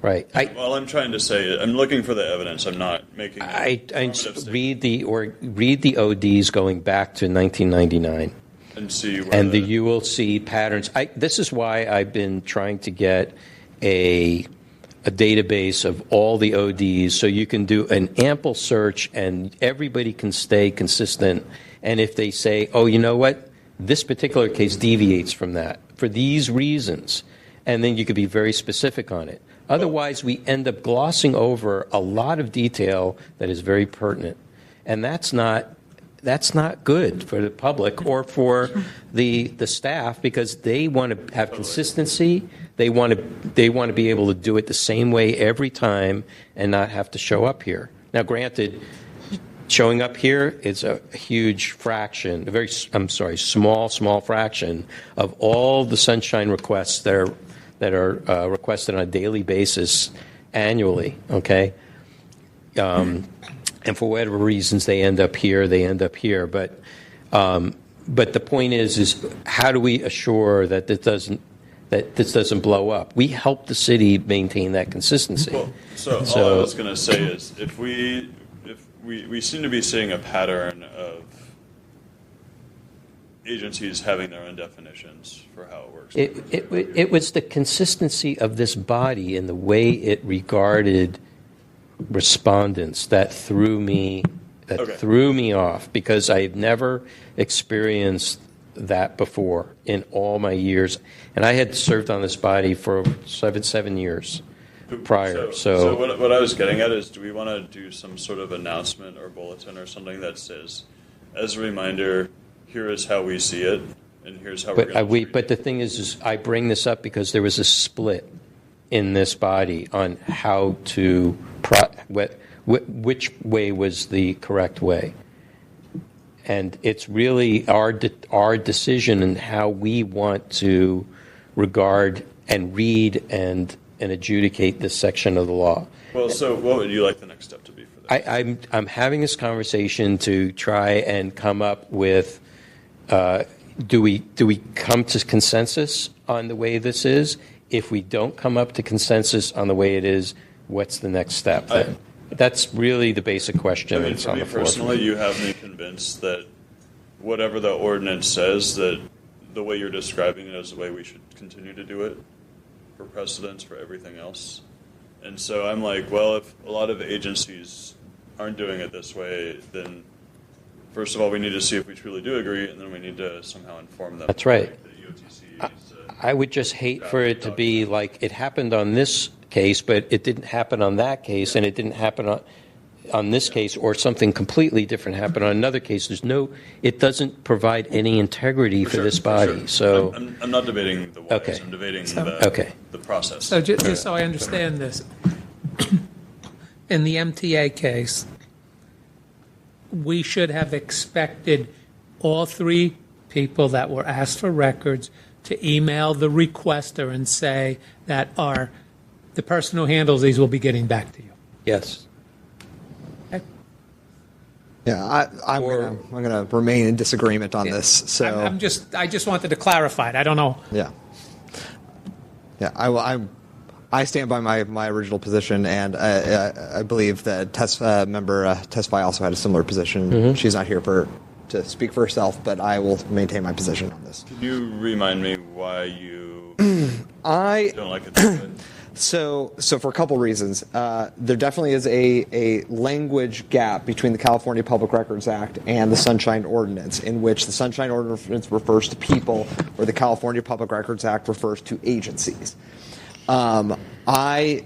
Right. I'm trying to say I'm looking for the evidence. I'm not making. I read the ODs going back to 1999. And see where and you will see patterns. This is why I've been trying to get a database of all the ODs so you can do an ample search and everybody can stay consistent. And if they say, oh, you know what, this particular case deviates from that for these reasons, and then you could be very specific on it. Otherwise, we end up glossing over a lot of detail that is very pertinent. And that's not good for the public or for the staff, because they want to have consistency. They want to be able to do it the same way every time and not have to show up here. Now, granted, showing up here is a huge fraction, small fraction of all the sunshine requests that are requested on a daily basis annually. Okay. And for whatever reasons they end up here. But the point is how do we assure that this doesn't blow up? We help the city maintain that consistency. Well, so all I was going to say is if we seem to be seeing a pattern of agencies having their own definitions for how it works. It was the consistency of this body in the way it regarded respondents that threw me off, because I've never experienced that before in all my years, and I had served on this body for 7 years prior. So what I was getting at is, do we want to do some sort of announcement or bulletin or something that says, as a reminder, here is how we see it, and here's how we're going to. But the thing is I bring this up because there was a split in this body on how to which way was the correct way. And it's really our decision and how we want to regard and read and adjudicate this section of the law. Well, so what would you like the next step to be for that? I'm having this conversation to try and come up with, do we come to consensus on the way this is? If we don't come up to consensus on the way it is, what's the next step? That's really the basic question. I mean, for me personally, you have me convinced that whatever the ordinance says, that the way you're describing it is the way we should continue to do it for precedence for everything else. And so I'm like, well, if a lot of agencies aren't doing it this way, then first of all, we need to see if we truly do agree, and then we need to somehow inform them. That's right. I would just hate for it to be like it happened on this case, but it didn't happen on that case, and it didn't happen on this case, or something completely different happened on another case. It doesn't provide any integrity for this body. So I'm not debating the whys. I'm debating the process. So just so I understand this, in the MTA case, we should have expected all three people that were asked for records to email the requester and say that the person who handles these will be getting back to you. Yes. Okay. Yeah, I'm going to remain in disagreement on this. So I just wanted to clarify it. I don't know. Yeah. I stand by my original position, and I believe that member Tesfaye also had a similar position. Mm-hmm. She's not here to speak for herself, but I will maintain my position on this. Can you remind me why you don't like it? So for a couple reasons, there definitely is a language gap between the California Public Records Act and the Sunshine Ordinance, in which the Sunshine Ordinance refers to people, where the California Public Records Act refers to agencies. I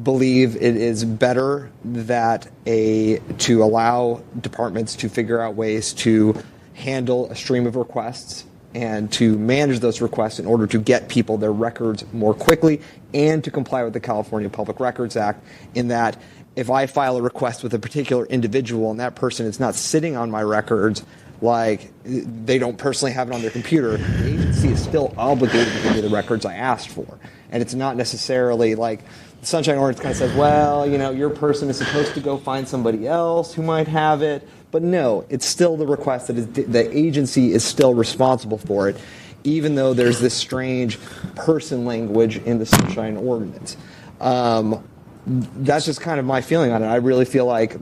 believe it is better to allow departments to figure out ways to handle a stream of requests and to manage those requests in order to get people their records more quickly and to comply with the California Public Records Act, in that if I file a request with a particular individual and that person is not sitting on my records, like they don't personally have it on their computer, the agency is still obligated to give me the records I asked for. And it's not necessarily like the Sunshine Ordinance kind of says, well, your person is supposed to go find somebody else who might have it. But no, it's still the request that the agency is still responsible for it, even though there's this strange person language in the Sunshine Ordinance. That's just kind of my feeling on it. I really feel like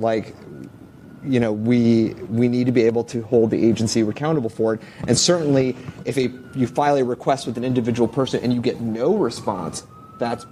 we need to be able to hold the agency accountable for it. And certainly, if you file a request with an individual person and you get no response, that's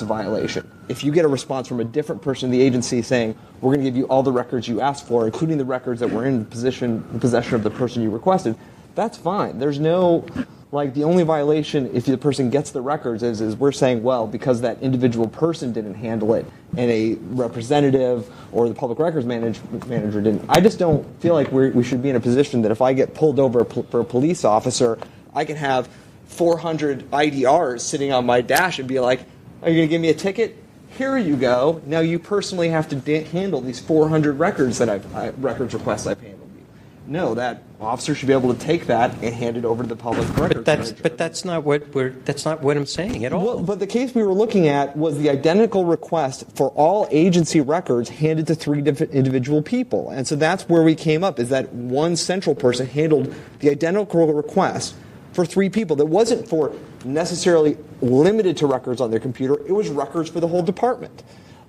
a violation. If you get a response from a different person in the agency saying, we're going to give you all the records you asked for, including the records that were in possession of the person you requested, that's fine. There's no, the only violation if the person gets the records is we're saying, well, because that individual person didn't handle it and a representative or the public records manager didn't. I just don't feel like we should be in a position that if I get pulled over for a police officer, I can have 400 IDRs sitting on my dash and be like, are you going to give me a ticket? Here you go. Now you personally have to handle these 400 records records requests I've handled you. No, that officer should be able to take that and hand it over to the public records. But that's not what I'm saying at all. Well, but the case we were looking at was the identical request for all agency records handed to three different individual people, and so that's where we came up. Is that one central person handled the identical request for three people? That wasn't for necessarily limited to records on their computer. It was records for the whole department.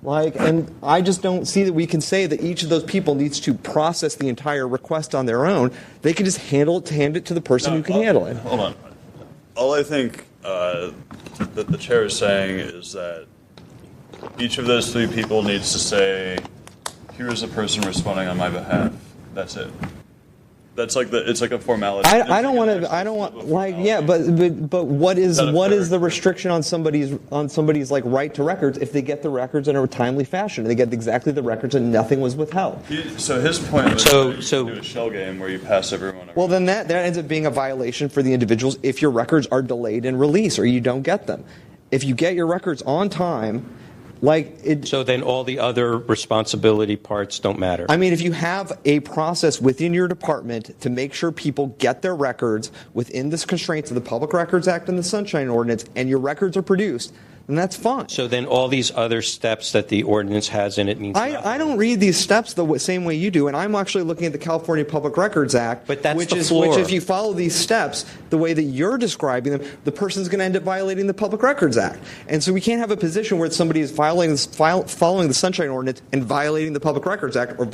And I just don't see that we can say that each of those people needs to process the entire request on their own. They can just hand it to the person who can handle it. Hold on. All I think that the chair is saying is that each of those three people needs to say, "Here's a person responding on my behalf." That's it. That's like it's like a formality. I don't want but what is the restriction on somebody's like right to records if they get the records in a timely fashion? They get exactly the records and nothing was withheld. So his point was to do a shell game where you pass everyone. Well, then that ends up being a violation for the individuals if your records are delayed in release or you don't get them. If you get your records on time. So then all the other responsibility parts don't matter. I mean, if you have a process within your department to make sure people get their records within the constraints of the Public Records Act and the Sunshine Ordinance, and your records are produced, then that's fine. So then all these other steps that the ordinance has in it means nothing. I don't read these steps the same way you do, and I'm actually looking at the California Public Records Act, but that's which if you follow these steps the way that you're describing them, the person's going to end up violating the Public Records Act. And so we can't have a position where somebody is following the Sunshine Ordinance and violating the Public Records Act, or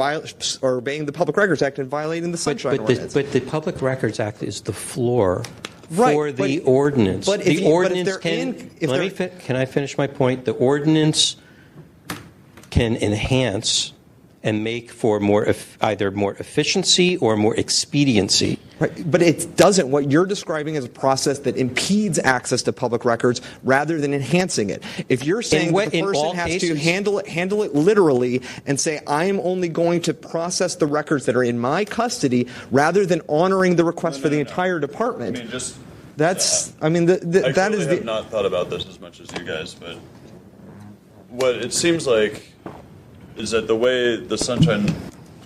obeying the Public Records Act and violating the Sunshine Ordinance. But the Public Records Act is the floor. For the ordinance. But the ordinance can I finish my point? The ordinance can enhance and make for either more efficiency or more expediency. Right, but it doesn't. What you're describing is a process that impedes access to public records rather than enhancing it. If you're saying that the person has to handle it literally and say, I'm only going to process the records that are in my custody rather than honoring the request for the entire department. I mean, that is I have not thought about this as much as you guys, but what it seems like is that the way the Sunshine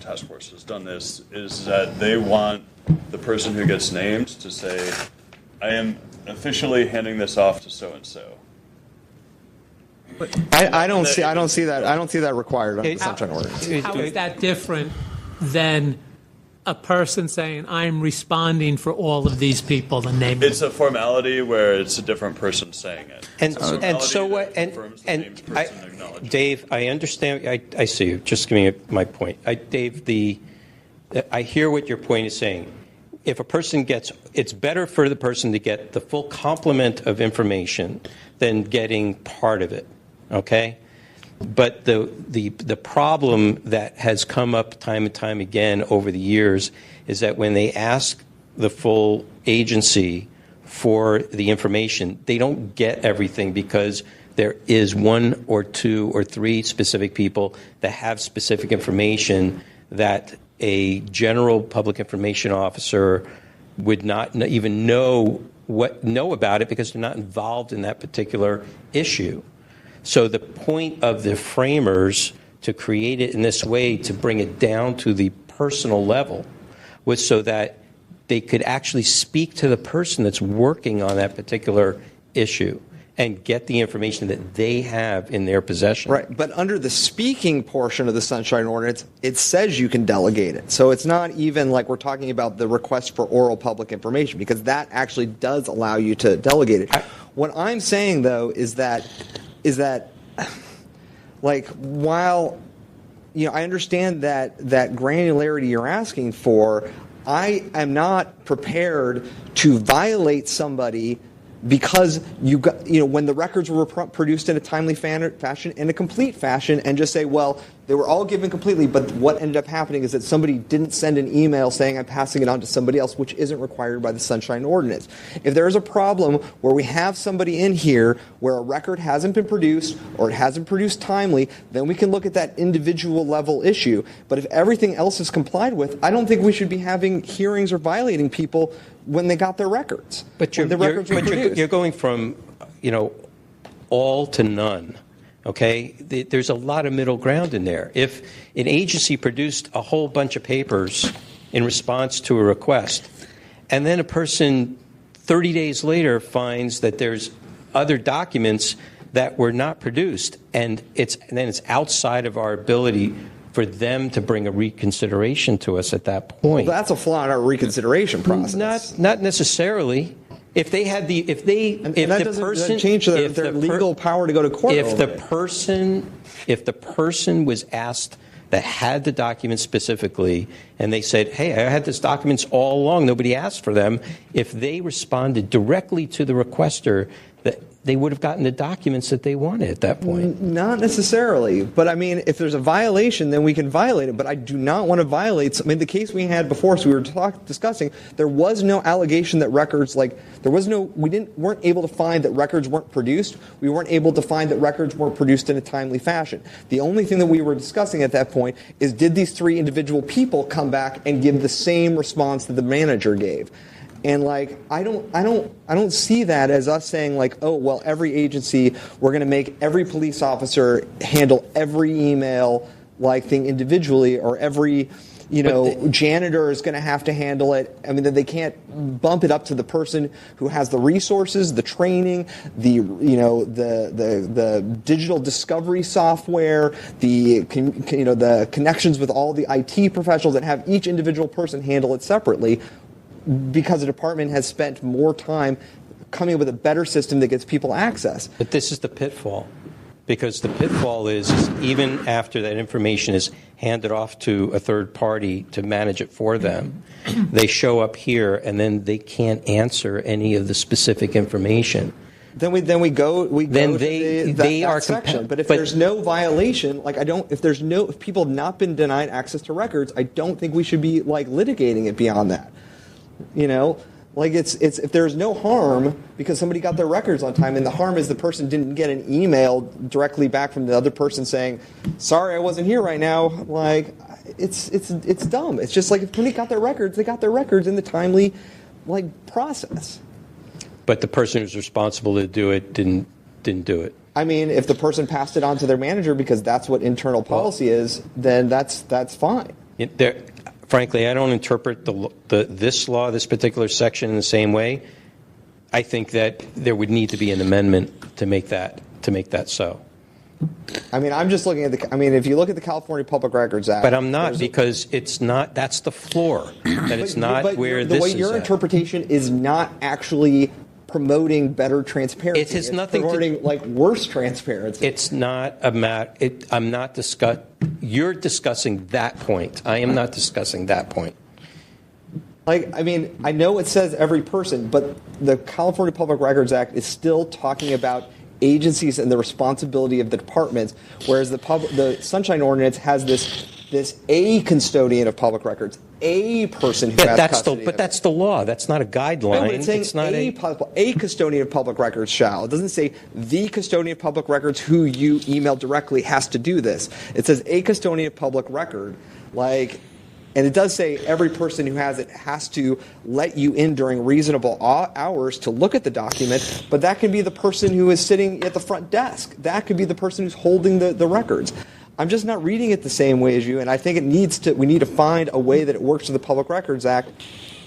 Task Force has done this is that they want the person who gets named to say, I am officially handing this off to so-and-so. I don't see that required under the Sunshine Ordinance. How is that different than a person saying, I'm responding for all of these people, the name? It's a formality where it's a different person saying it. Dave, I understand. I see you. Just give me my point. Dave, I hear what your point is saying. If a person it's better for the person to get the full complement of information than getting part of it. Okay? But the problem that has come up time and time again over the years is that when they ask the full agency for the information, they don't get everything because there is one or two or three specific people that have specific information that a general public information officer would not even know about it because they're not involved in that particular issue. So the point of the framers to create it in this way, to bring it down to the personal level, was so that they could actually speak to the person that's working on that particular issue and get the information that they have in their possession. Right, but under the speaking portion of the Sunshine Ordinance, it says you can delegate it. So it's not even like we're talking about the request for oral public information, because that actually does allow you to delegate it. What I'm saying, though, is that like, while I understand that granularity you're asking for, I am not prepared to violate somebody because when the records were produced in a timely fashion, in a complete fashion, and just say, well, they were all given completely, but what ended up happening is that somebody didn't send an email saying I'm passing it on to somebody else, which isn't required by the Sunshine Ordinance. If there is a problem where we have somebody in here where a record hasn't been produced or it hasn't produced timely, then we can look at that individual level issue. But if everything else is complied with, I don't think we should be having hearings or violating people when they got their records. But you're going from all to none. Okay, there's a lot of middle ground in there. If an agency produced a whole bunch of papers in response to a request, and then a person 30 days later finds that there's other documents that were not produced, and then it's outside of our ability for them to bring a reconsideration to us at that point. Well, that's a flaw in our reconsideration process. Not necessarily. If they had their legal power to go to court. If the person was asked that had the document specifically, and they said, "Hey, I had these documents all along. Nobody asked for them." If they responded directly to the requester they would have gotten the documents that they wanted at that point. Not necessarily, but I mean, if there's a violation, then we can violate it. But I do not want to violate. I mean, the case we had before, so we were discussing, there was no allegation that records, like there was no, weren't able to find that records weren't produced. We weren't able to find that records weren't produced in a timely fashion. The only thing that we were discussing at that point is, did these 3 individual people come back and give the same response that the manager gave? And like, I don't see that as us saying like, oh, well, every agency, we're going to make every police officer handle every email like thing individually, or every, janitor is going to have to handle it. I mean, that they can't bump it up to the person who has the resources, the training, the digital discovery software, the connections with all the IT professionals, that have each individual person handle it separately, because the department has spent more time coming up with a better system that gets people access. But this is the pitfall, because the pitfall is even after that information is handed off to a third party to manage it for them, they show up here and then they can't answer any of the specific information. Then we go to that section. But if there's no violation, like if people have not been denied access to records, I don't think we should be like litigating it beyond that. Like it's if there's no harm because somebody got their records on time, and the harm is the person didn't get an email directly back from the other person saying, "Sorry, I wasn't here right now." Like it's dumb. It's just like if somebody got their records, they got their records in the timely process. But the person who's responsible to do it didn't do it. I mean, if the person passed it on to their manager because that's what internal policy is, then that's fine. Frankly, I don't interpret this law, this particular section, in the same way. I think that there would need to be an amendment to make that so. I mean, I'm just looking at if you look at the California Public Records Act. But I'm not, because it's not, that's the floor. That it's not but where the this way is your at. interpretation is not actually promoting better transparency. It has nothing promoting worse transparency. It's not a matter. I'm not discuss. You're discussing that point. I am not discussing that point. I mean, I know it says every person, but the California Public Records Act is still talking about agencies and the responsibility of the departments, whereas the Sunshine Ordinance has this a custodian of public records, a person who has custody. But that's the law. That's not a guideline. No, it's saying a custodian of public records shall. It doesn't say the custodian of public records who you email directly has to do this. It says a custodian of public record, and it does say every person who has it has to let you in during reasonable hours to look at the document, but that can be the person who is sitting at the front desk. That could be the person who's holding the records. I'm just not reading it the same way as you, and I think we need to find a way that it works with the Public Records Act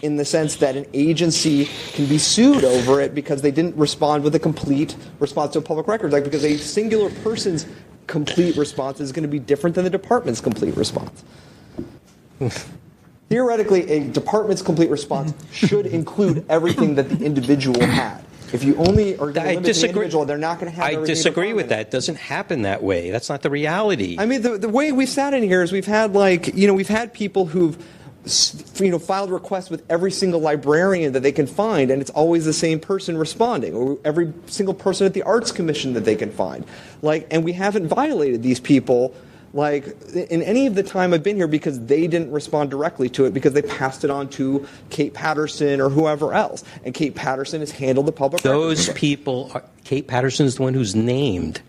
in the sense that an agency can be sued over it because they didn't respond with a complete response to a Public Records Act, because a singular person's complete response is going to be different than the department's complete response. Theoretically, a department's complete response should include everything that the individual had. If you only are going to limit the individual, they're not going to have everything. I disagree with that. It doesn't happen that way. That's not the reality. I mean, the way we've sat in here is we've had people who've filed requests with every single librarian that they can find, and it's always the same person responding, or every single person at the Arts Commission that they can find. And we haven't violated these people in any of the time I've been here because they didn't respond directly to it, because they passed it on to Kate Patterson or whoever else. And Kate Patterson has handled the public records. Those people, Kate Patterson is the one who's named.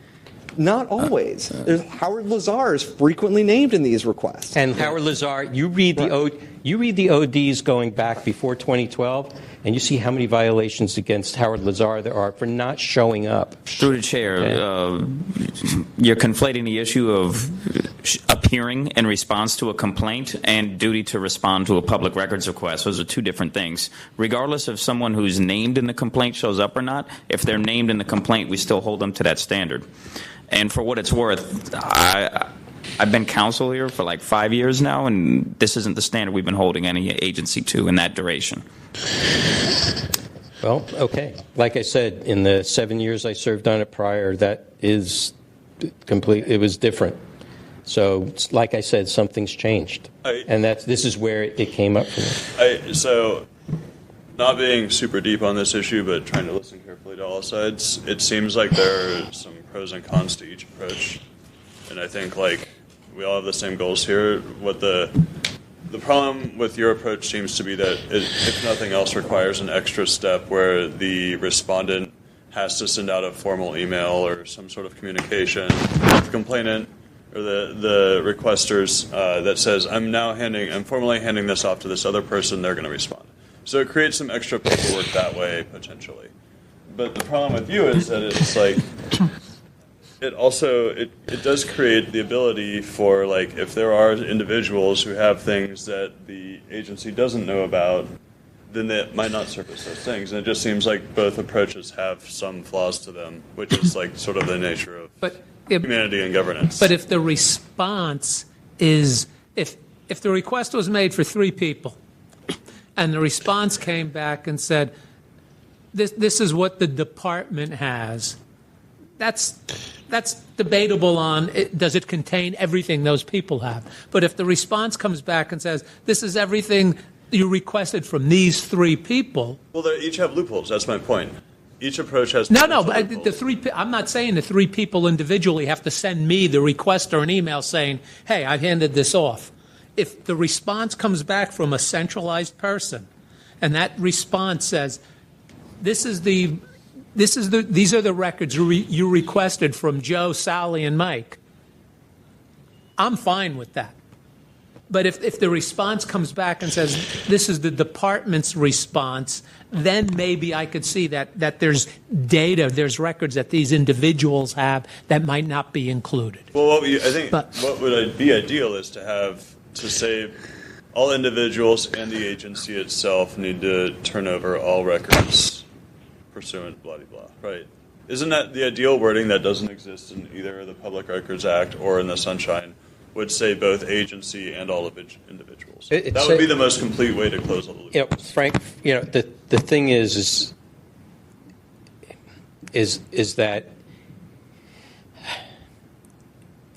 Not always. Howard Lazar is frequently named in these requests. And Howard Lazar, you read the ODs going back before 2012, and you see how many violations against Howard Lazar there are for not showing up. Through the chair, you're conflating the issue of appearing in response to a complaint and duty to respond to a public records request. Those are two different things. Regardless of someone who's named in the complaint shows up or not, if they're named in the complaint, we still hold them to that standard. And for what it's worth, I've been counsel here for 5 years now, and this isn't the standard we've been holding any agency to in that duration. Well, okay. Like I said, in the 7 years I served on it prior, that is complete. It was different. So, like I said, something's changed, and this is where it came up for me. So, not being super deep on this issue, but trying to listen carefully to all sides, it seems like there are some pros and cons to each approach. And I think, like, we all have the same goals here. What the problem with your approach seems to be that it, if nothing else, requires an extra step where the respondent has to send out a formal email or some sort of communication with the complainant or the requesters that says, I'm formally handing this off to this other person, they're going to respond. So it creates some extra paperwork that way, potentially. But the problem with you is that it's like, it does create the ability for, like, if there are individuals who have things that the agency doesn't know about, then they might not surface those things. And it just seems like both approaches have some flaws to them, which is like sort of the nature of humanity and governance. But if the response is, if the request was made for 3 people, and the response came back and said, this is what the department has, that's debatable on, does it contain everything those people have? But if the response comes back and says, this is everything you requested from these 3 people. Well, they each have loopholes. That's my point. Each approach has No, but the 3. I'm not saying the 3 people individually have to send me the request or an email saying, "Hey, I've handed this off." If the response comes back from a centralized person, and that response says, "These are the records you requested from Joe, Sally, and Mike," I'm fine with that. But if the response comes back and says, this is the department's response, then maybe I could see that there's data, there's records that these individuals have that might not be included. Well, what would be ideal is to say all individuals and the agency itself need to turn over all records pursuant blah, blah, blah, right? Isn't that the ideal wording that doesn't exist in either the Public Records Act or in the Sunshine? Would say both agency and all individuals. That would be the most complete way to close all the loops. Frank, the thing is that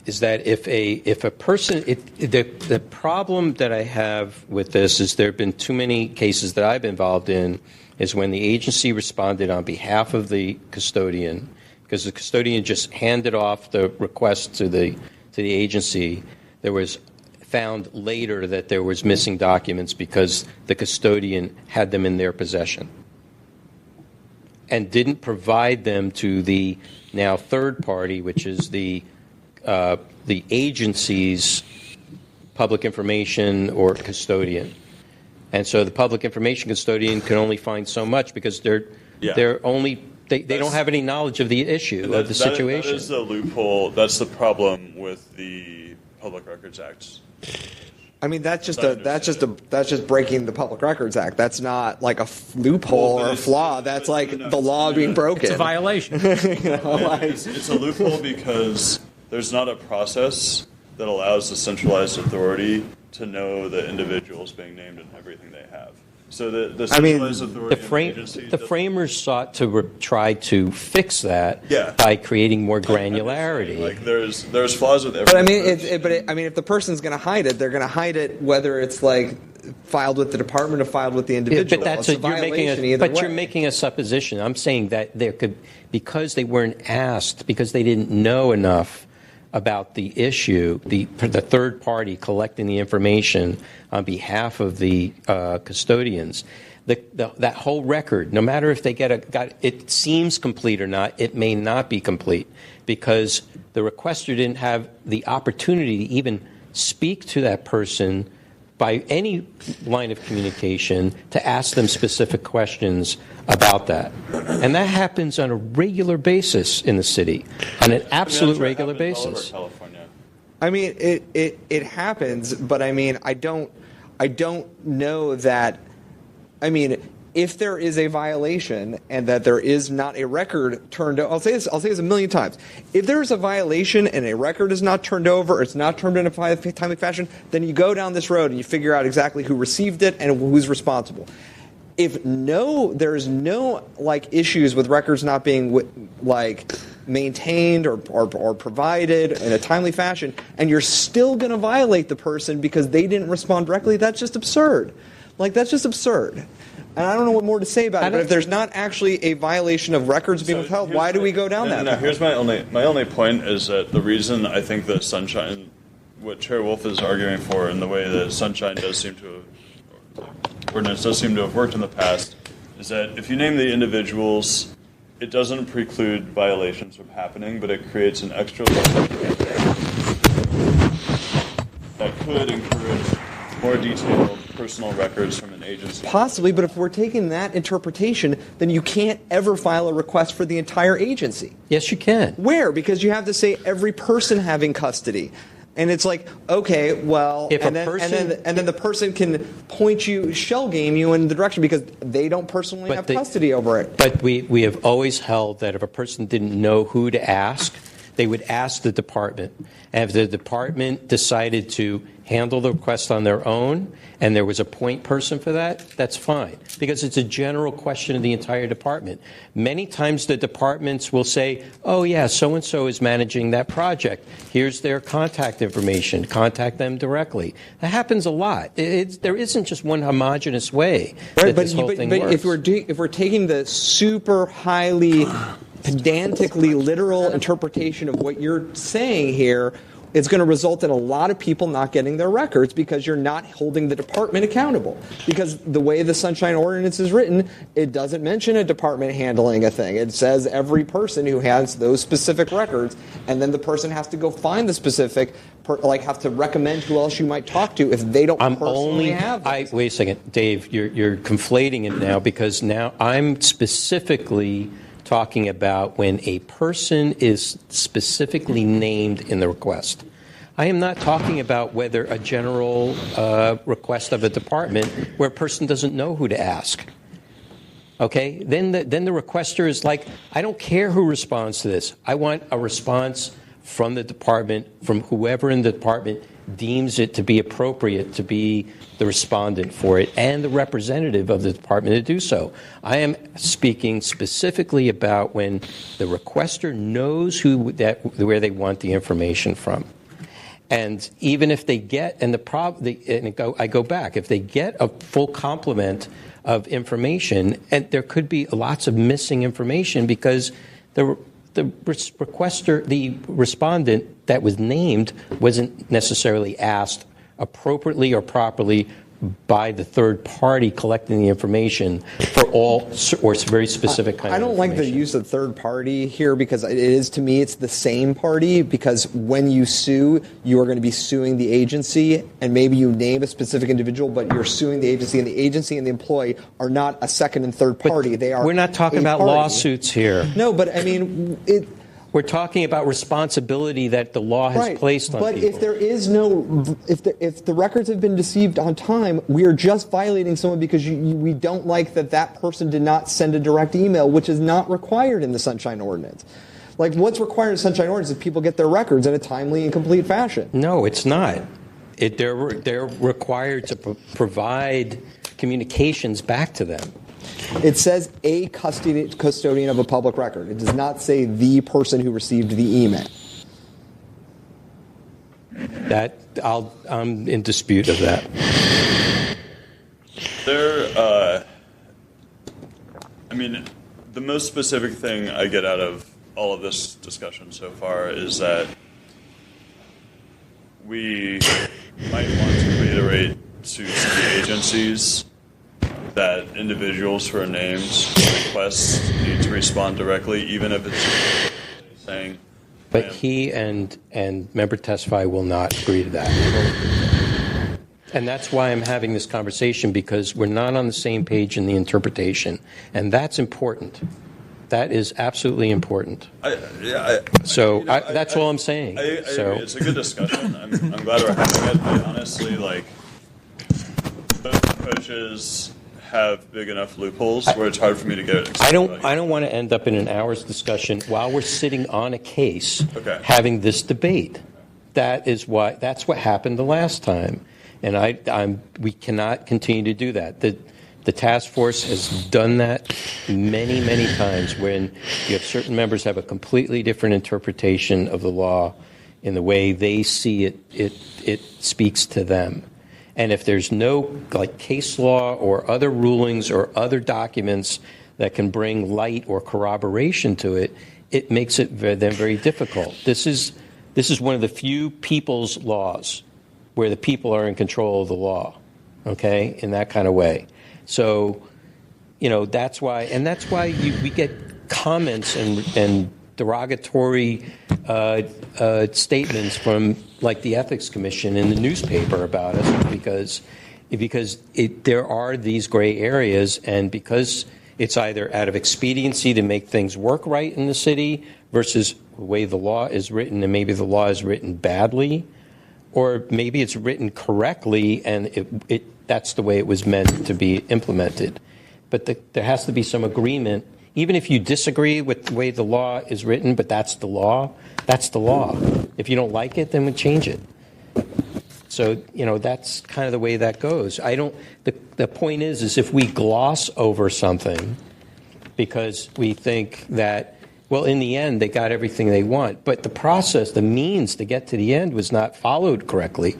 if a person, the problem that I have with this is there have been too many cases that I've been involved in is when the agency responded on behalf of the custodian, because the custodian just handed off the request to the agency. There was found later that there was missing documents because the custodian had them in their possession and didn't provide them to the now third party, which is the agency's public information or custodian. And so the public information custodian can only find so much because they're only. They don't have any knowledge of the issue, of the situation. That is the loophole. That's the problem with the Public Records Act. I mean, that's just breaking the Public Records Act. That's not like a loophole or a flaw. That's like the law being broken. It's a violation. It's a loophole because there's not a process that allows the centralized authority to know the individuals being named and everything they have. So the centralized authority the framers sought to try to fix that by creating more granularity. Like there's flaws with every. But I mean, if the person's going to hide it, they're going to hide it whether it's like filed with the department or filed with the individual. But you're making a supposition. I'm saying that there could, because they weren't asked, because they didn't know enough about the issue, the third party collecting the information on behalf of the custodians, that whole record, no matter if they it seems complete or not, it may not be complete because the requester didn't have the opportunity to even speak to that person by any line of communication to ask them specific questions about that. And that happens on a regular basis in the city, on an absolute regular basis. I mean, it happens, but I mean, I don't know that. I mean, if there is a violation and that there is not a record turned over, I'll say this a million times. If there is a violation and a record is not turned over, or it's not turned in a timely fashion, then you go down this road and you figure out exactly who received it and who's responsible. If there's no like issues with records not being like maintained or provided in a timely fashion, and you're still going to violate the person because they didn't respond directly, that's just absurd. Like, that's just absurd. And I don't know what more to say about it, but if there's not actually a violation of records being withheld, why do we go down that? No, here's my only point is that the reason I think that Sunshine, what Chair Wolf is arguing for, and the way that Sunshine does seem to ordinance does seem to have worked in the past, is that if you name the individuals, it doesn't preclude violations from happening, but it creates an extra layer that could encourage more detailed personal records from an agency. Possibly, but if we're taking that interpretation, then you can't ever file a request for the entire agency. Yes, you can. Where? Because you have to say every person having custody. And it's like, okay, well, and then the person can point you, shell game you in the direction because they don't personally have custody over it. But we have always held that if a person didn't know who to ask, they would ask the department. And if the department decided to handle the request on their own and there was a point person for that, that's fine, because it's a general question of the entire department. Many times the departments will say, oh, yeah, so-and-so is managing that project. Here's their contact information. Contact them directly. That happens a lot. There isn't just one homogeneous way that this whole thing works. If we're taking the super highly pedantically literal interpretation of what you're saying here, it's going to result in a lot of people not getting their records because you're not holding the department accountable. Because the way the Sunshine Ordinance is written, it doesn't mention a department handling a thing. It says every person who has those specific records, and then the person has to go find the specific, have to recommend who else you might talk to if they don't personally have those. Wait a second, Dave, you're conflating it now, because now I'm specifically talking about when a person is specifically named in the request. I am not talking about whether a general request of a department where a person doesn't know who to ask. Okay? Then the requester is like, I don't care who responds to this. I want a response from the department, from whoever in the department deems it to be appropriate to be the respondent for it and the representative of the department to do so. I am speaking specifically about when the requester knows where they want the information from. And even if they get, I go back, if they get a full complement of information, and there could be lots of missing information because the requester, the respondent that was named wasn't necessarily asked appropriately or properly by the third party collecting the information for all or very specific kind of information. I don't like the use of third party here because it is, to me, it's the same party, because when you sue, you are going to be suing the agency, and maybe you name a specific individual, but you're suing the agency and the employee are not a second and third party. They are. We're not talking about lawsuits here. No, but I mean, we're talking about responsibility that the law has placed on people. But if there is if the records have been received on time, we are just violating someone because we don't like that person did not send a direct email, which is not required in the Sunshine Ordinance. Like, what's required in the Sunshine Ordinance is people get their records in a timely and complete fashion. No, it's not. They're required to provide communications back to them. It says a custodian of a public record. It does not say the person who received the email. I'm in dispute of that. The most specific thing I get out of all of this discussion so far is that we might want to reiterate to the agencies that individuals who are named requests need to respond directly, even if it's saying. But he and Member Tesfaye will not agree to that. And that's why I'm having this conversation, because we're not on the same page in the interpretation. And that's important. That is absolutely important. That's all I'm saying. I agree. It's a good discussion. I'm glad we're having it. I honestly, both approaches have big enough loopholes where it's hard for me to get excited. I don't want to end up in an hour's discussion while we're sitting on a case having this debate. That's what happened the last time, and we cannot continue to do that. The task force has done that many, many times when you have certain members have a completely different interpretation of the law in the way they see it. It speaks to them. And if there's no like case law or other rulings or other documents that can bring light or corroboration to it, it makes it then very difficult. This is one of the few people's laws where the people are in control of the law, okay, in that kind of way. So, that's why we get comments and derogatory statements from like the Ethics Commission in the newspaper about us because there are these gray areas, and because it's either out of expediency to make things work right in the city versus the way the law is written, and maybe the law is written badly, or maybe it's written correctly and that's the way it was meant to be implemented. But there has to be some agreement, even if you disagree with the way the law is written, but that's the law. That's the law. If you don't like it, then we change it. So, that's kind of the way that goes. The point is if we gloss over something because we think that, well, in the end, they got everything they want, but the process, the means to get to the end was not followed correctly,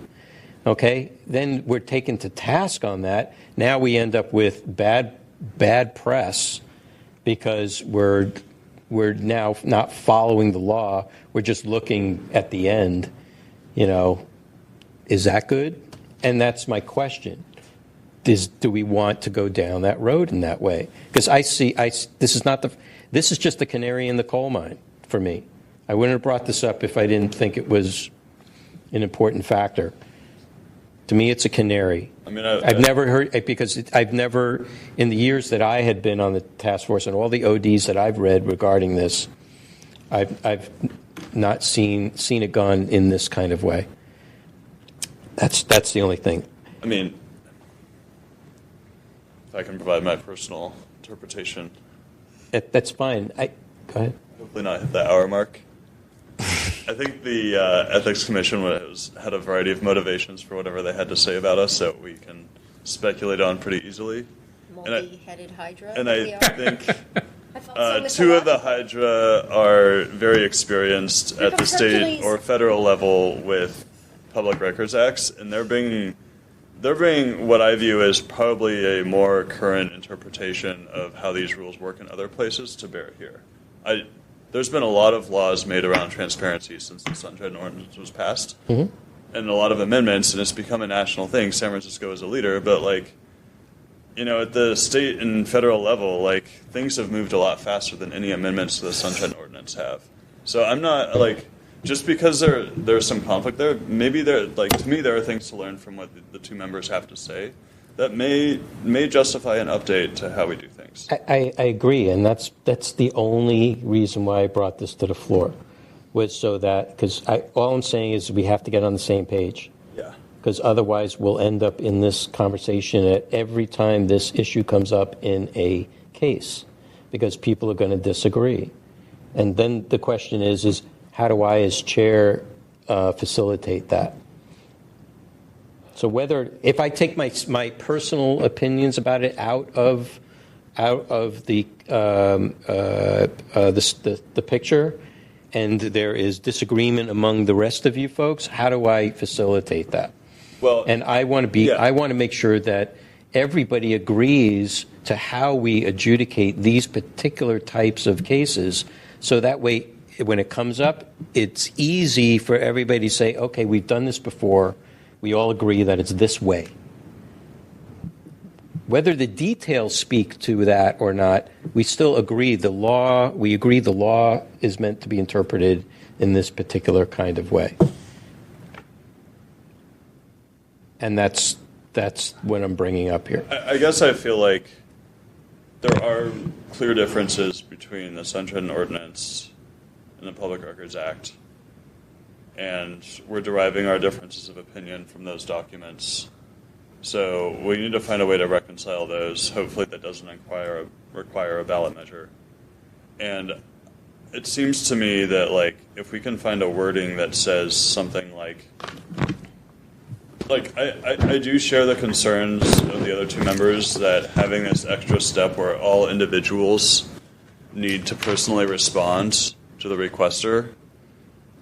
okay? Then we're taken to task on that. Now we end up with bad press because we're now not following the law. We're just looking at the end, Is that good? And that's my question. Do we want to go down that road in that way? Because this is just the canary in the coal mine for me. I wouldn't have brought this up if I didn't think it was an important factor. To me, it's a canary. I mean, I've never heard, because I've never, in the years that I had been on the task force and all the ODs that I've read regarding this, I've not seen it gone in this kind of way. That's the only thing. I mean, if I can provide my personal interpretation. That's fine. Go ahead. Hopefully not hit the hour mark. I think the Ethics Commission had a variety of motivations for whatever they had to say about us that we can speculate on pretty easily. Multi-headed Hydra. And I think two of the Hydra are very experienced at the state or federal level with Public Records Acts, and they're bringing what I view as probably a more current interpretation of how these rules work in other places to bear here. There's been a lot of laws made around transparency since the Sunshine Ordinance was passed, and a lot of amendments, and it's become a national thing. San Francisco is a leader, but at the state and federal level, things have moved a lot faster than any amendments to the Sunshine Ordinance have. So I'm not just because there's some conflict there. Maybe to me there are things to learn from what the two members have to say that may justify an update to how we do things. I agree, and that's the only reason why I brought this to the floor, was so that, because all I'm saying is we have to get on the same page. Yeah. Because otherwise we'll end up in this conversation at every time this issue comes up in a case, because people are going to disagree. And then the question is how do I, as chair, facilitate that? So if I take my personal opinions about it out of the picture, and there is disagreement among the rest of you folks, how do I facilitate that? Well, and I want to make sure that everybody agrees to how we adjudicate these particular types of cases, so that way, when it comes up, it's easy for everybody to say, okay, we've done this before. We all agree that it's this way. Whether the details speak to that or not, we still agree the law is meant to be interpreted in this particular kind of way. And that's what I'm bringing up here. I guess I feel like there are clear differences between the Sunshine Ordinance and the Public Records Act. And we're deriving our differences of opinion from those documents. So we need to find a way to reconcile those. Hopefully that doesn't require a ballot measure. And it seems to me that if we can find a wording that says something like I do share the concerns of the other two members that having this extra step where all individuals need to personally respond to the requester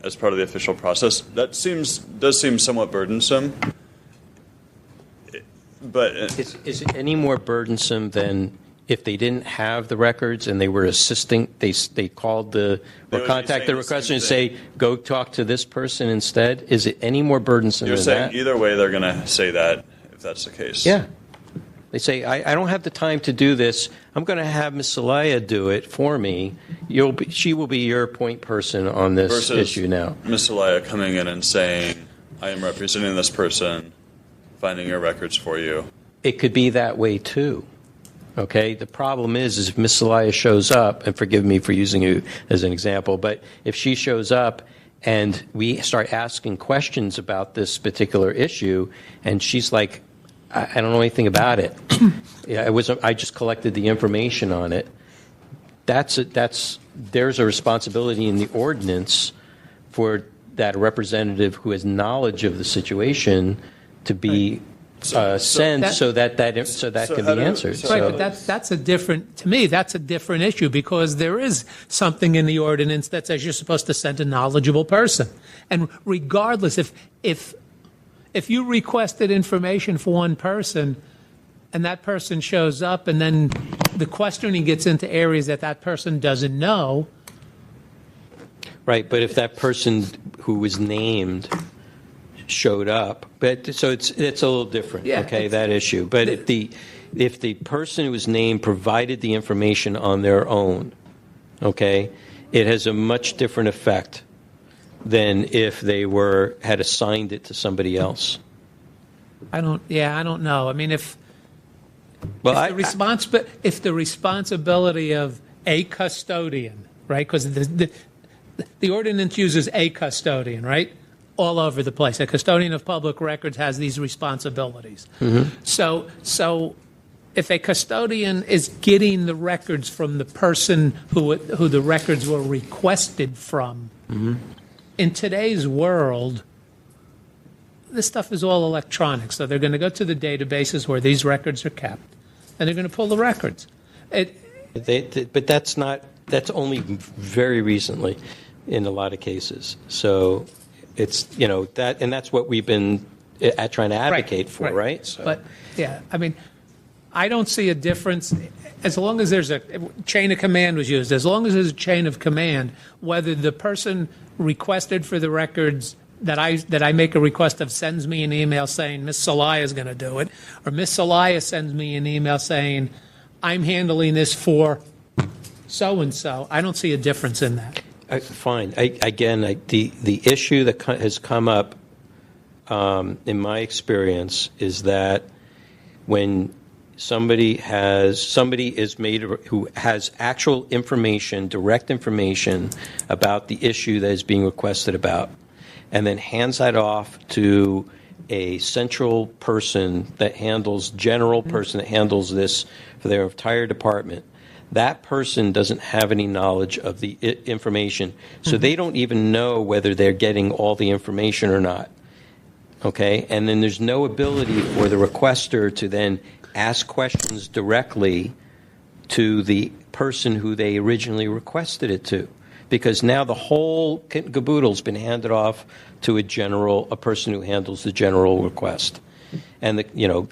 as part of the official process, does seem somewhat burdensome. But is it any more burdensome than if they didn't have the records and they were assisting? They called or contacted the requester and say, "Go talk to this person instead." Is it any more burdensome You're than saying that? either way they're going to say that if that's the case. Yeah. They say, I don't have the time to do this. I'm going to have Ms. Celaya do it for me. She will be your point person on this Versus issue now. Ms. Celaya coming in and saying, I am representing this person, finding your records for you. It could be that way too. Okay? The problem is if Ms. Celaya shows up, and forgive me for using you as an example, but if she shows up and we start asking questions about this particular issue, and she's like, I don't know anything about it. I just collected the information on it. There's a responsibility in the ordinance for that representative who has knowledge of the situation to be sent so that can be answered. Right, but that's a different, to me, that's a different issue because there is something in the ordinance that says you're supposed to send a knowledgeable person. And regardless, if you requested information for one person and that person shows up and then the questioning gets into areas that person doesn't know. Right, but if that person who was named showed up, so it's a little different, okay, that issue. But if the person who was named provided the information on their own, okay, it has a much different effect than if they had assigned it to somebody else. I don't know. I mean, if the responsibility of a custodian, right? Because the ordinance uses a custodian, right? All over the place. A custodian of public records has these responsibilities. Mm-hmm. So if a custodian is getting the records from the person who the records were requested from, mm-hmm. in today's world, this stuff is all electronic. So they're going to go to the databases where these records are kept, and they're going to pull the records. But that's only very recently in a lot of cases. So it's, that, and that's what we've been trying to advocate for, right? So. But, yeah, I mean, I don't see a difference as long as there's a chain of command was used, as long as there's a chain of command, whether the person requested for the records that I make a request of sends me an email saying Ms. Celaya is going to do it, or Ms. Celaya sends me an email saying I'm handling this for so-and-so. I don't see a difference in that. Fine. The issue that has come up in my experience is that when somebody is made who has actual information, direct information about the issue that is being requested about, and then hands that off to a central person that handles this for their entire department. That person doesn't have any knowledge of the information, so they don't even know whether they're getting all the information or not. Okay? And then there's no ability for the requester to then ask questions directly to the person who they originally requested it to, because now the whole caboodle's been handed off to a person who handles the general request. And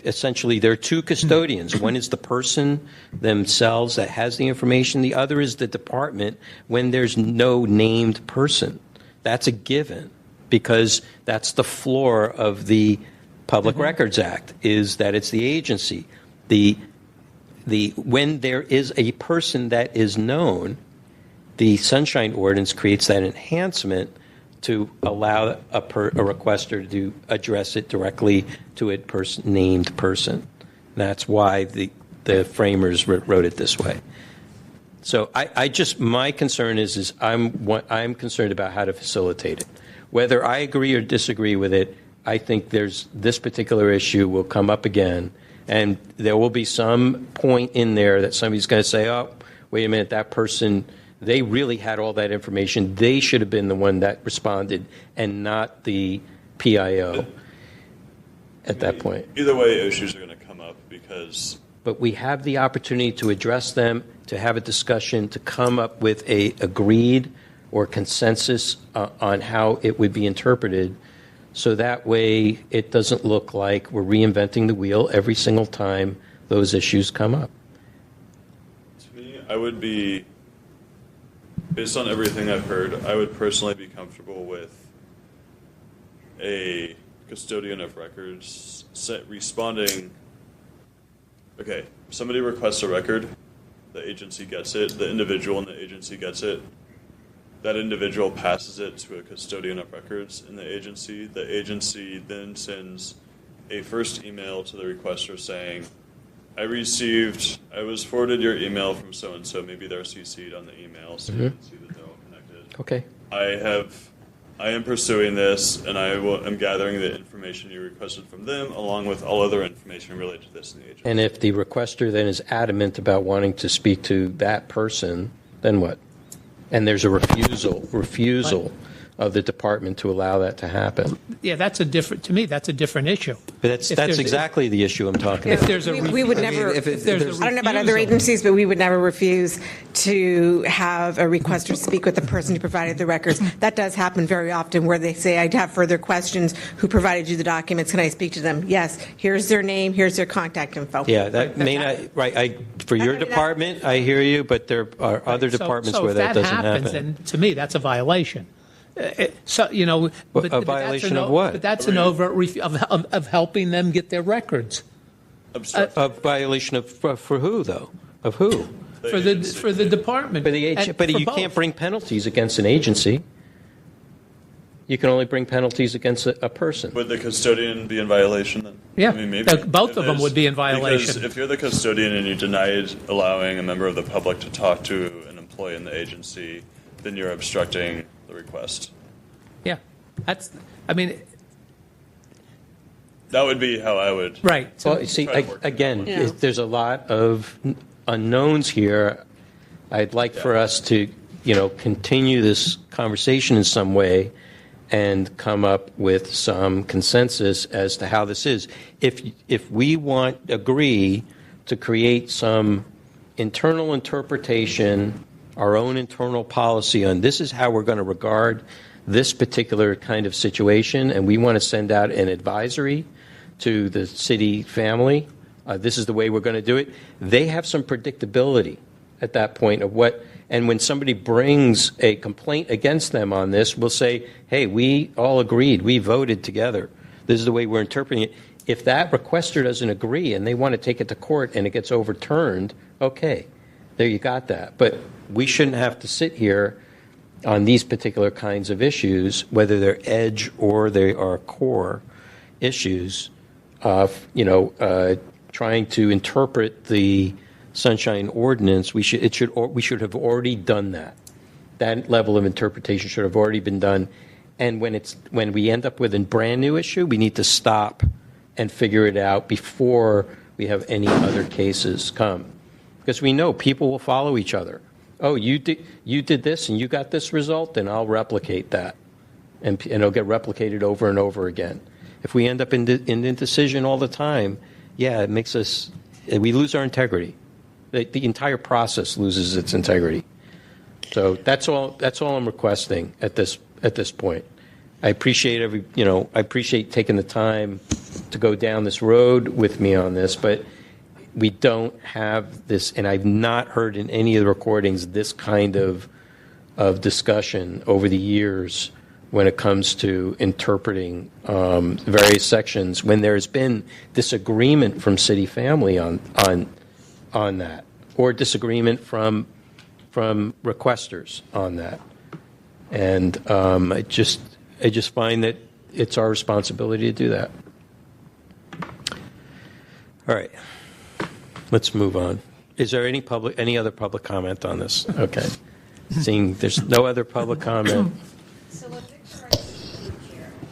essentially there are two custodians. One is the person themselves that has the information. The other is the department when there's no named person. That's a given, because that's the floor of the Public Records Act, is that it's the agency. When there is a person that is known, the Sunshine Ordinance creates that enhancement to allow a requester to address it directly to a named person. That's why the framers wrote it this way. So my concern is I'm concerned about how to facilitate it. Whether I agree or disagree with it, I think this particular issue will come up again, and there will be some point in there that somebody's going to say, oh, wait a minute, that person, they really had all that information. They should have been the one that responded and not the PIO at that point. Either way, issues are going to come up because... But we have the opportunity to address them, to have a discussion, to come up with a agreed or consensus on how it would be interpreted, so that way it doesn't look like we're reinventing the wheel every single time those issues come up. To me, I would be, based on everything I've heard, I would personally be comfortable with a custodian of records responding. Okay, somebody requests a record, the agency gets it, the individual in the agency gets it, that individual passes it to a custodian of records in the agency then sends a first email to the requester saying, I was forwarded your email from so-and-so, maybe they're CC'd on the email so you can see that they're all connected. Okay. I am pursuing this, and I'm gathering the information you requested from them, along with all other information related to this in the agency. And if the requester then is adamant about wanting to speak to that person, then what? And there's a refusal of the department to allow that to happen. Yeah, that's a different issue. But that's exactly the issue I'm talking about. We would never, I don't know about other agencies, but we would never refuse to have a requester speak with the person who provided the records. That does happen very often where they say, I have further questions. Who provided you the documents? Can I speak to them? Yes. Here's their name. Here's their contact info. Yeah, that may not, right. For your department, I hear you, but there are other departments where that doesn't happen. And to me, that's a violation. So a violation of what? But that's an overt of helping them get their records. A violation of for who though? Of who? For the department. But you can't bring penalties against an agency. You can only bring penalties against a person. Would the custodian be in violation then? Yeah, I mean, maybe both of them would be in violation. Because if you're the custodian and you denied allowing a member of the public to talk to an employee in the agency, then you're obstructing the request. Yeah, that would be how I would. Right. Well, see, again, there's a lot of unknowns here. I'd like for us to, continue this conversation in some way and come up with some consensus as to how this is. If we agree to create some internal interpretation, our own internal policy on this is how we're going to regard this particular kind of situation, and we want to send out an advisory to the city family, this is the way we're going to do it, they have some predictability at that point of what, and when somebody brings a complaint against them on this, we'll say, hey, we all agreed, we voted together, this is the way we're interpreting it. If that requester doesn't agree and they want to take it to court and it gets overturned, okay, there you got that. But we shouldn't have to sit here on these particular kinds of issues, whether they're edge or they are core issues, trying to interpret the Sunshine Ordinance. We should have already done that. That level of interpretation should have already been done. And when we end up with a brand new issue, we need to stop and figure it out before we have any other cases come. Because we know people will follow each other. Oh, you did this and you got this result, then I'll replicate that. And it'll get replicated over and over again. If we end up in indecision all the time, it makes we lose our integrity. The entire process loses its integrity. So that's all I'm requesting at this point. I appreciate I appreciate taking the time to go down this road with me on this, but we don't have this, and I've not heard in any of the recordings this kind of discussion over the years when it comes to interpreting various sections when there's been disagreement from city family on that, or disagreement from requesters on that. And I just find that it's our responsibility to do that. All right. Let's move on. Is there any other public comment on this? Okay. Seeing there's no other public comment.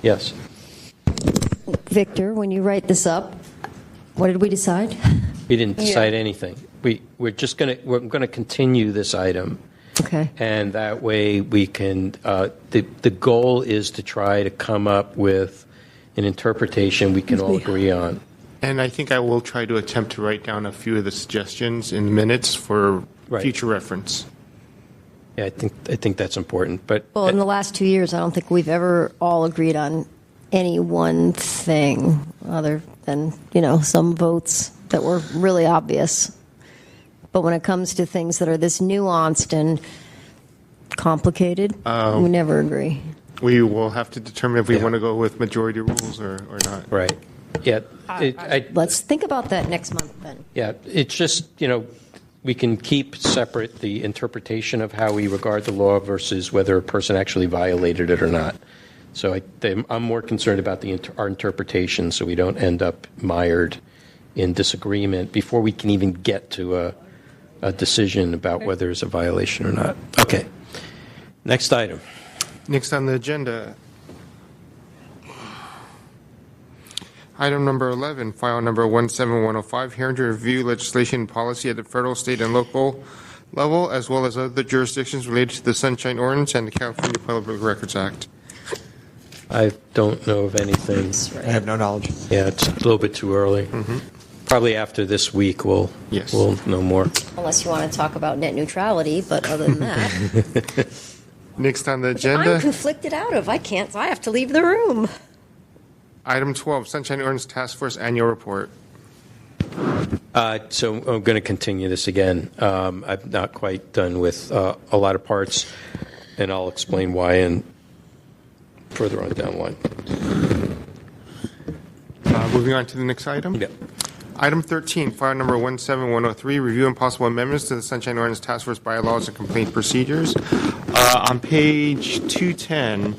Yes. Victor, when you write this up, what did we decide? We didn't decide anything. We're gonna continue this item. Okay. And that way we can. The goal is to try to come up with an interpretation we can all agree on. And I think I will try to attempt to write down a few of the suggestions in minutes for future reference. Yeah, I think that's important. But in the last 2 years, I don't think we've ever all agreed on any one thing other than, some votes that were really obvious. But when it comes to things that are this nuanced and complicated, we never agree. We will have to determine if we want to go with majority rules or not. Right. Yeah. Let's think about that next month then. Yeah. It's just, we can keep separate the interpretation of how we regard the law versus whether a person actually violated it or not. So I'm more concerned about our interpretation so we don't end up mired in disagreement before we can even get to a decision about whether there's a violation or not. Okay. Next item. Next on the agenda, item number 11, file number 17105, hearing to review legislation and policy at the federal, state, and local level, as well as other jurisdictions related to the Sunshine Ordinance and the California Public Records Act. I don't know of anything. I have no knowledge. Yeah, it's a little bit too early. Probably after this week we'll know more. Unless you want to talk about net neutrality, but other than that. Next on the I'm agenda, conflicted out of. I can't, so I have to leave the room. item 12, Sunshine Ordinance Task Force Annual Report. So I'm going to continue this again. I'm not quite done with a lot of parts, and I'll explain why and further on down the line. Moving on to the next item. Yep. Item 13, file number 17103, review and possible amendments to the Sunshine Ordinance Task Force bylaws and complaint procedures. On page 210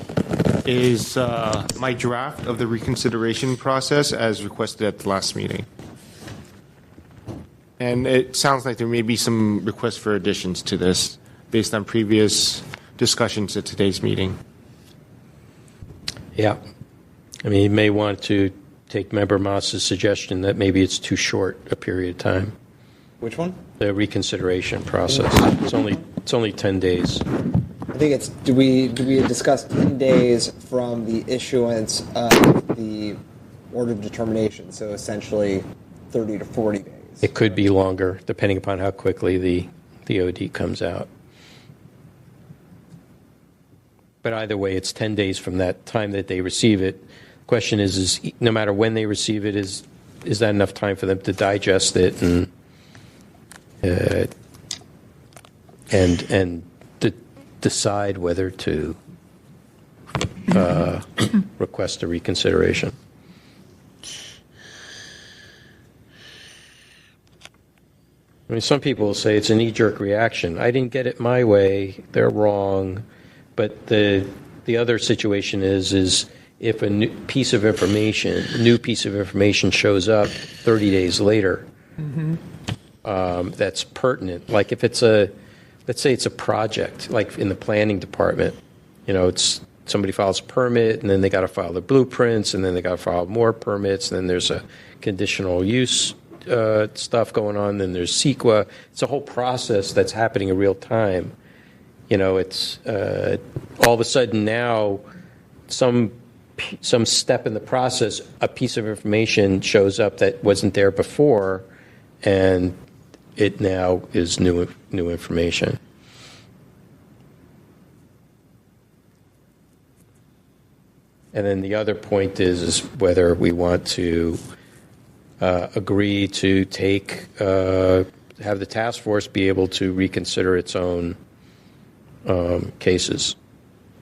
is my draft of the reconsideration process as requested at the last meeting. And it sounds like there may be some requests for additions to this based on previous discussions at today's meeting. Yeah. I mean, you may want to take Member Moss's suggestion that maybe it's too short a period of time. Which one? The reconsideration process. It's only 10 days. I think it's, do we discuss 10 days from the issuance of the order of determination, so essentially 30 to 40 days. It could be longer, depending upon how quickly the OD comes out. But either way, it's 10 days from that time that they receive it. The question is no matter when they receive it, is that enough time for them to digest it and decide whether to request a reconsideration? I mean, some people will say it's a knee-jerk reaction. I didn't get it my way. They're wrong. But the other situation is if a new piece of information shows up 30 days later, that's pertinent. Like if it's let's say it's a project, like in the planning department, it's somebody files a permit and then they got to file the blueprints and then they got to file more permits and then there's a conditional use stuff going on. Then there's CEQA. It's a whole process that's happening in real time. It's all of a sudden now some step in the process, a piece of information shows up that wasn't there before, and it now is new information. And then the other point is whether we want to agree to have the task force be able to reconsider its own cases,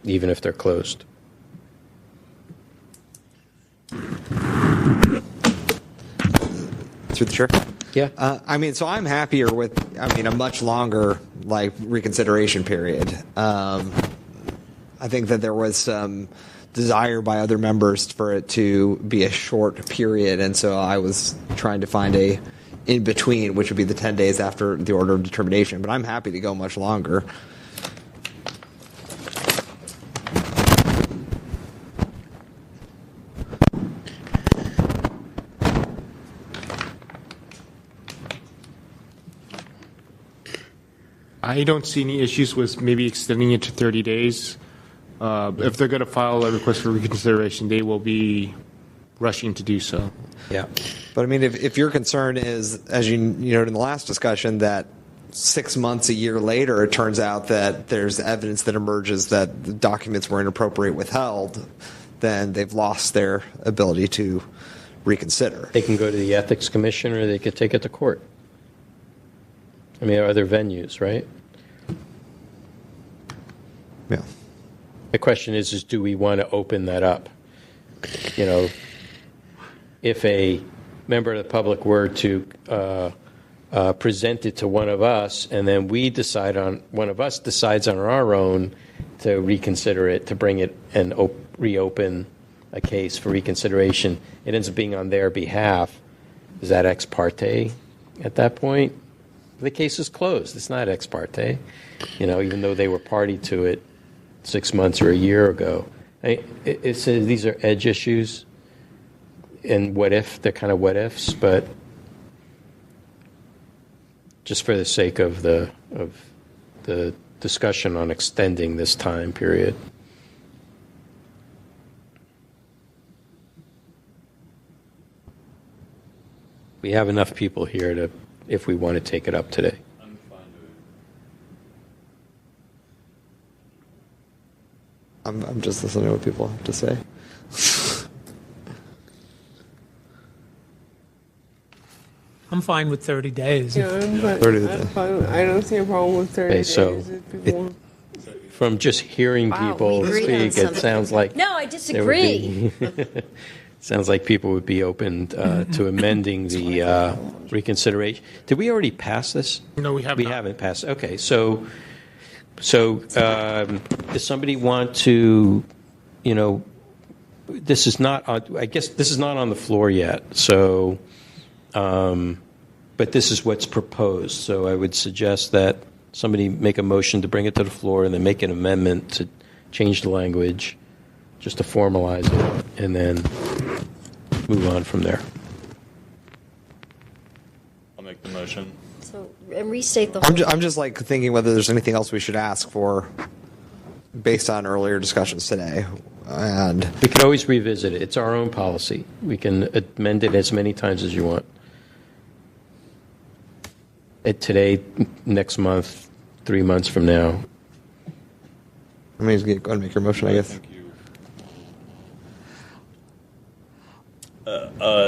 even if they're closed. Through the chair? Yeah. So I'm happier with, a much longer, reconsideration period. I think that there was some desire by other members for it to be a short period, and so I was trying to find a in-between, which would be the 10 days after the order of determination, but I'm happy to go much longer. I don't see any issues with maybe extending it to 30 days. If they're going to file a request for reconsideration, they will be rushing to do so. Yeah. But if your concern is, as you noted in the last discussion, that 6 months, a year later, it turns out that there's evidence that emerges that the documents were inappropriately withheld, then they've lost their ability to reconsider. They can go to the Ethics Commission or they could take it to court. I mean, there are other venues, right? Yeah. The question is do we want to open that up? You know, if a member of the public were to present it to one of us, and then one of us decides on our own to reconsider it, to bring it and reopen a case for reconsideration, it ends up being on their behalf. Is that ex parte at that point? The case is closed. It's not ex parte, you know, even though they were party to it 6 months or a year ago. These are edge issues, and what if, they're kind of what ifs, but just for the sake of the discussion on extending this time period. We have enough people here if we want to take it up today. I'm just listening to what people have to say. I'm fine with 30 days. Yeah, I'm fine. I don't see a problem with 30 days. So if people want. from just hearing people we agree speak, on it sounds like No, I disagree. sounds like people would be open to amending the reconsideration. Did we already pass this? No, we haven't. We haven't passed. Okay, so does somebody want to, you know, this is not on, I guess this is not on the floor yet, so, but this is what's proposed. So I would suggest that somebody make a motion to bring it to the floor and then make an amendment to change the language, just to formalize it, and then move on from there. I'll make the motion. So, and restate the whole. I'm just like thinking whether there's anything else we should ask for based on earlier discussions today. And we can always revisit it. It's our own policy. We can amend it as many times as you want. Today, next month, 3 months from now. I mean, go ahead and make your motion, I guess. Thank you.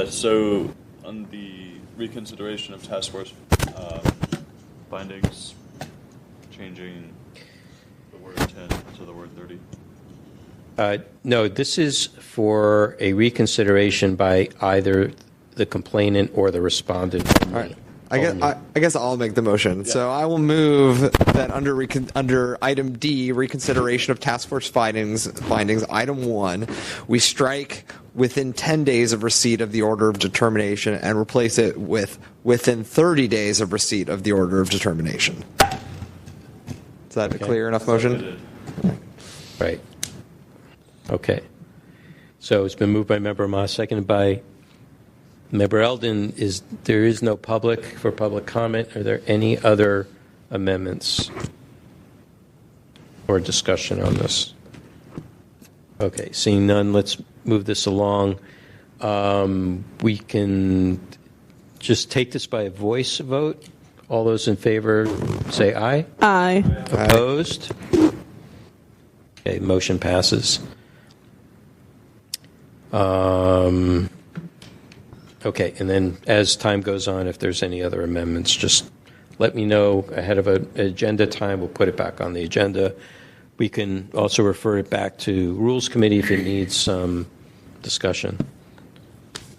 So on the reconsideration of task force findings, changing the word 10 to the word 30. No, this is for a reconsideration by either the complainant or the respondent. All right. I guess I'll make the motion. Yeah. So I will move that under item D, reconsideration of task force findings, item 1, we strike within 10 days of receipt of the order of determination and replace it with within 30 days of receipt of the order of determination. Is that a clear enough motion? Right. Okay. So it's been moved by Member Moss, seconded by Member Eldon. There is no public for public comment. Are there any other amendments or discussion on this? Okay, seeing none, let's move this along. We can just take this by a voice vote. All those in favor say aye. Aye. Opposed? Okay, motion passes. Okay, and then as time goes on, if there's any other amendments, just let me know ahead of an agenda time. We'll put it back on the agenda. We can also refer it back to Rules Committee if it needs some discussion.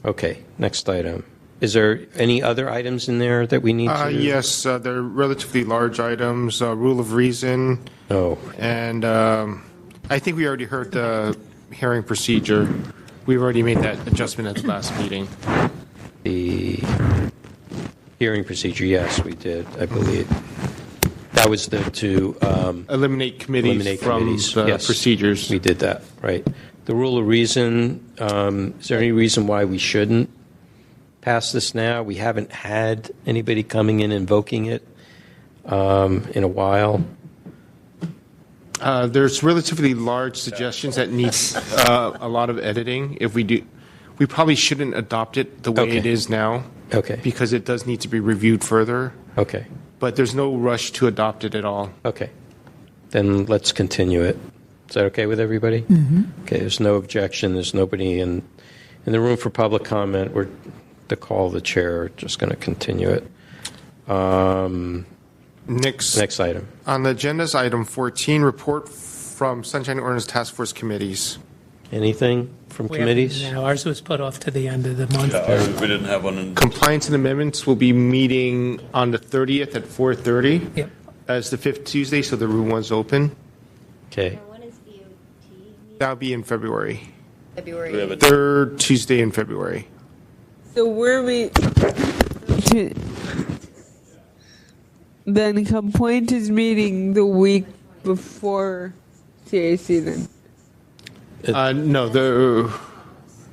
Okay, next item. Is there any other items in there that we need to? Yes, they're relatively large items. Rule of reason. Oh. And I think we already heard the hearing procedure. We've already made that adjustment at the last meeting. The hearing procedure, yes, we did, I believe. That was to eliminate committees from the procedures. We did that, right. The rule of reason, is there any reason why we shouldn't pass this now? We haven't had anybody coming in invoking it in a while. There's relatively large suggestions that need a lot of editing. If we do, we probably shouldn't adopt it the way it is now. Okay. Because it does need to be reviewed further. Okay. But there's no rush to adopt it at all. Okay. Then let's continue it. Is that okay with everybody? Okay, there's no objection. There's nobody in the room for public comment. We're to call the chair. Just going to continue it. Next item. On the agenda is item 14, report from Sunshine Ordinance Task Force committees. Anything from committees? No, ours was put off to the end of the month. We didn't have one in. Compliance and amendments will be meeting on the 30th at 4:30. Yep. As the fifth Tuesday, so the room was open. Okay. That'll be in February. February. Third Tuesday in February. So where we then complaint is meeting the week before CAC then.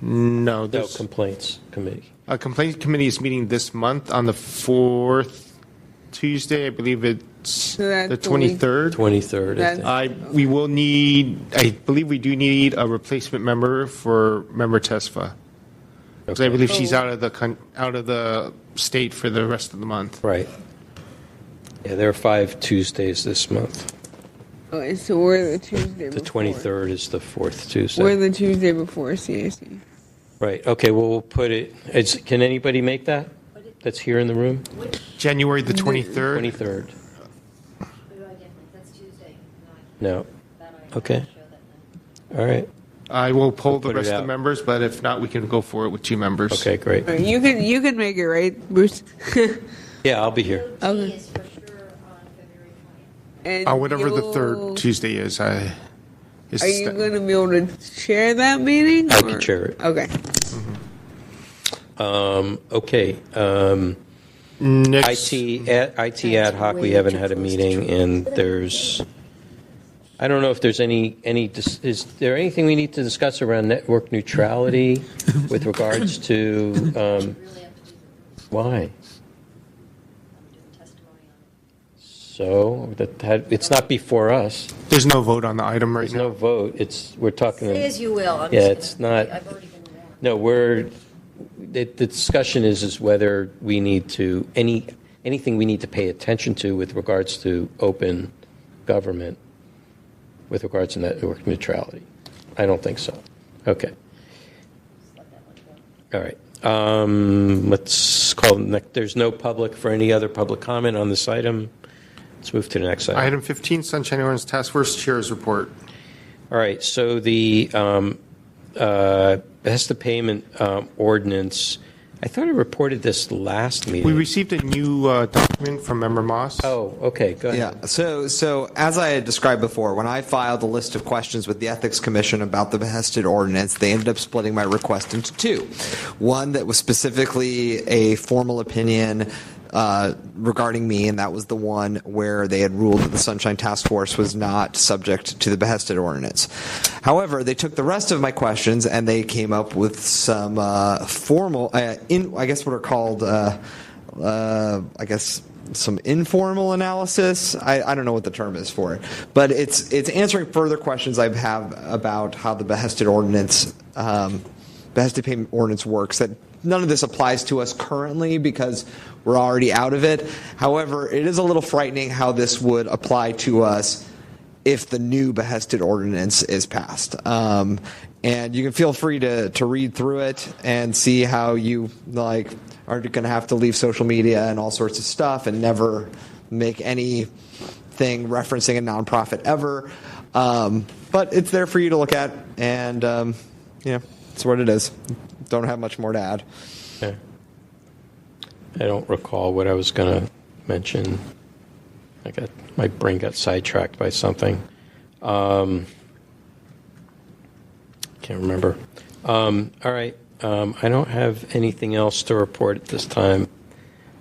No, there's complaints committee. A complaints committee is meeting this month on the fourth Tuesday. I believe it's that's the the week. 23rd. 23rd. That's- We will need. I believe we do need a replacement member for member Tesfa. Because I believe she's out of the state for the rest of the month. Right. Yeah, there are 5 Tuesdays this month. Okay, so we're the Tuesday The before. 23rd is the 4th Tuesday. We're the Tuesday before CAC. Right. Okay. Well, we'll put it. Can anybody make that? That's here in the room. January the 23rd. 23rd. No. Okay. All right. I will pull We'll the put it rest of out. the members, but if not, we can go for it with 2 members. Okay. Great. Right, you can make it, right, Bruce? Yeah, I'll be here. Okay. And Whatever the you'll- third Tuesday is. Are you going to be able to chair that meeting? I can chair it. Okay. Okay. Next, IT ad hoc. We haven't had a meeting, and there's. I don't know if there's is there anything we need to discuss around network neutrality with regards to why? So it's not before us. There's no vote on the item right There's now. no vote. We're talking. Say as you will. I'm Yeah, just it's not. I've already been around. No, the discussion is whether we need to anything we need to pay attention to with regards to open government, with regards to network neutrality. I don't think so. Okay. All right. Let's call. There's no public for any other public comment on this item. Let's move to the next item. Item 15, Sunshine Ordinance Task Force Chair's Report. All right. So the Bethesda payment ordinance. I thought I reported this last meeting. We received a new document from Member Moss. Oh, okay. Go ahead. Yeah. So as I had described before, when I filed a list of questions with the Ethics Commission about the Behested Ordinance, they ended up splitting my request into 2. One that was specifically a formal opinion regarding me, and that was the one where they had ruled that the Sunshine Task Force was not subject to the Behested Ordinance. However, they took the rest of my questions and they came up with some formal, I guess what are called, some informal analysis. I don't know what the term is for it, but it's answering further questions I have about how the Behested Ordinance, Behested Payment Ordinance works. That none of this applies to us currently because we're already out of it. However, it is a little frightening how this would apply to us if the new Behested Ordinance is passed. And you can feel free to read through it and see how you are going to have to leave social media and all sorts of stuff and never make anything referencing a nonprofit ever. But it's there for you to look at, and it's what it is. Don't have much more to add. Okay. I don't recall what I was going to mention. My brain got sidetracked by something. Can't remember. All right. I don't have anything else to report at this time.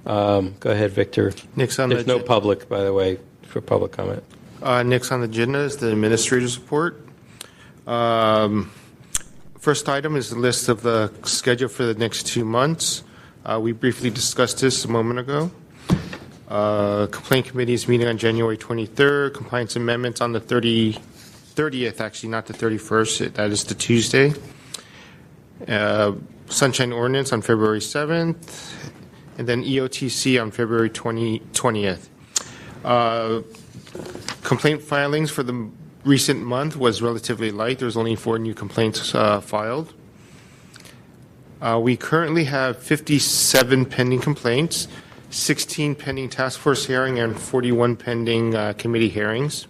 Go ahead, Victor. Next on There's the no public, by the way, for public comment. Next on the agenda is the Administrator's Report. First item is the list of the schedule for the next 2 months. We briefly discussed this a moment ago. Complaint Committee is meeting on January 23rd. Compliance amendments on the 30th, actually, not the 31st. That is the Tuesday. Sunshine Ordinance on February 7th. And then EOTC on February 20th. Complaint filings for the recent month was relatively light. There was only 4 new complaints filed. We currently have 57 pending complaints, 16 pending task force hearing, and 41 pending committee hearings.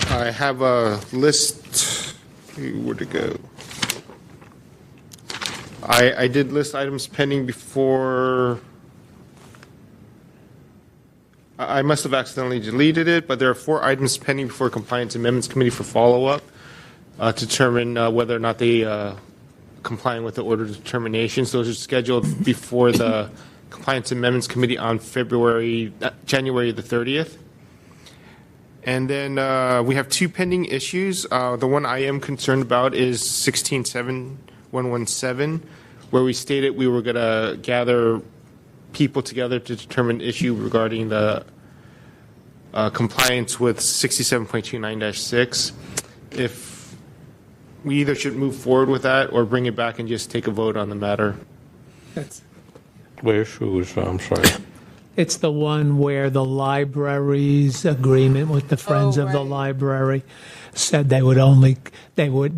I have a list. Where'd it go? I did list items pending before. I must have accidentally deleted it, but there are 4 items pending before Compliance Amendments Committee for follow-up to determine whether or not they complying with the order of determinations. Those are scheduled before the Compliance Amendments Committee on January the 30th. And then we have 2 pending issues. The one I am concerned about is 167117, where we stated we were going to gather people together to determine issue regarding the compliance with 67.29-6. If we either should move forward with that or bring it back and just take a vote on the matter. Where shoes? I'm sorry. It's the one where the library's agreement with the Friends of the Library said they would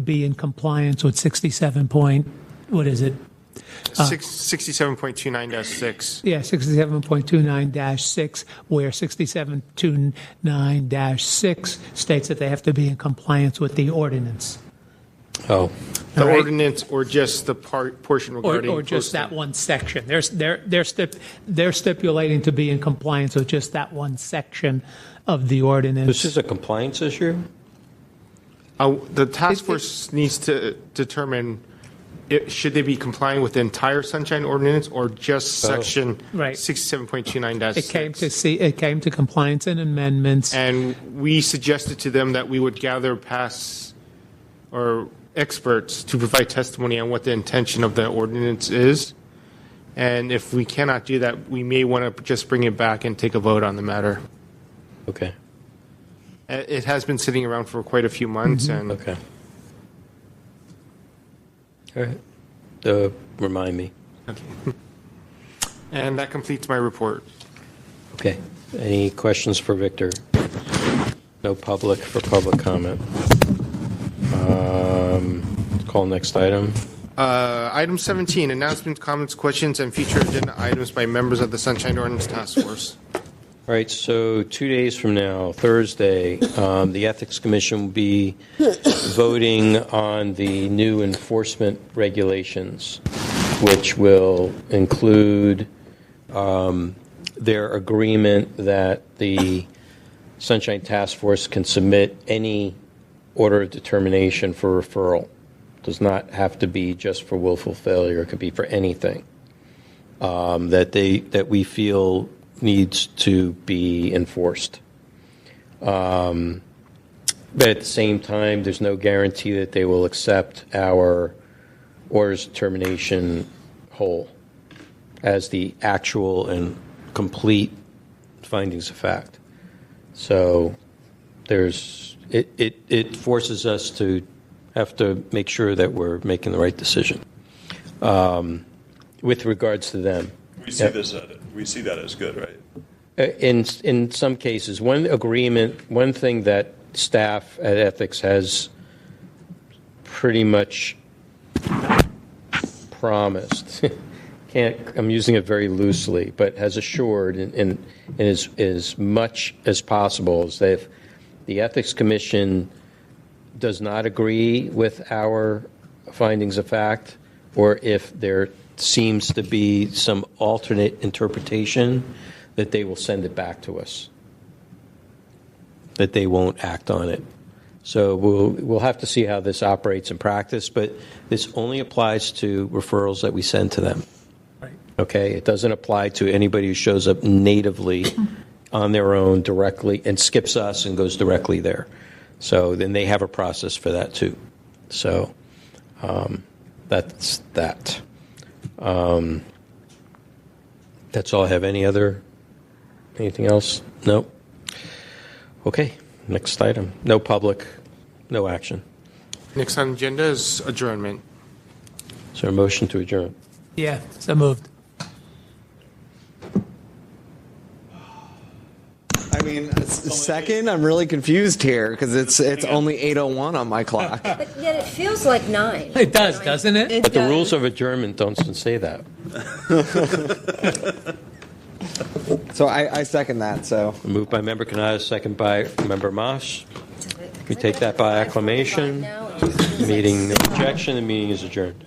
be in compliance with 67.29-6. Yeah, 67.29-6, where 6729-6 states that they have to be in compliance with the ordinance. Oh. The ordinance or just the portion regarding or just posting. that one section. They're stipulating to be in compliance with just that one section of the ordinance. This is a compliance issue? The task force needs to determine should they be complying with the entire Sunshine Ordinance or just section 67.29-6. It came to compliance and amendments. And we suggested to them that we would gather experts to provide testimony on what the intention of the ordinance is. And if we cannot do that, we may want to just bring it back and take a vote on the matter. Okay. It has been sitting around for quite a few months. Mm-hmm. And okay. All right. Remind me. Okay. And that completes my report. Okay. Any questions for Victor? No public for public comment. Call next item. Item 17, announcements, comments, questions, and future agenda items by members of the Sunshine Ordinance Task Force. All right, so 2 days from now, Thursday, the Ethics Commission will be voting on the new enforcement regulations, which will include their agreement that the Sunshine Task Force can submit any order of determination for referral. Does not have to be just for willful failure. It could be for anything that we feel needs to be enforced. But at the same time, there's no guarantee that they will accept our orders of determination whole as the actual and complete findings of fact. So it forces us to have to make sure that we're making the right decision with regards to them. We see that as good, right? In some cases, one thing that staff at Ethics has pretty much promised, I'm using it very loosely, but has assured and as much as possible is that if the Ethics Commission does not agree with our findings of fact, or if there seems to be some alternate interpretation, that they will send it back to us, that they won't act on it. So we'll have to see how this operates in practice, but this only applies to referrals that we send to them. Right. Okay? It doesn't apply to anybody who shows up natively on their own directly and skips us and goes directly there. So then they have a process for that too. So that's that. That's all I have. Anything else? No. Okay. Next item. No public. No action. Next on the agenda is adjournment. Is there a motion to adjourn? Yeah, so moved. I mean, second? I'm really confused here because it's only 8:01 on my clock. But yet it feels like 9. It does, doesn't it? But the rules of adjournment don't say that. So I second that. So Moved by Member Canada, second by Member Moss. We take that by acclamation. Meeting, no objection. The meeting is adjourned.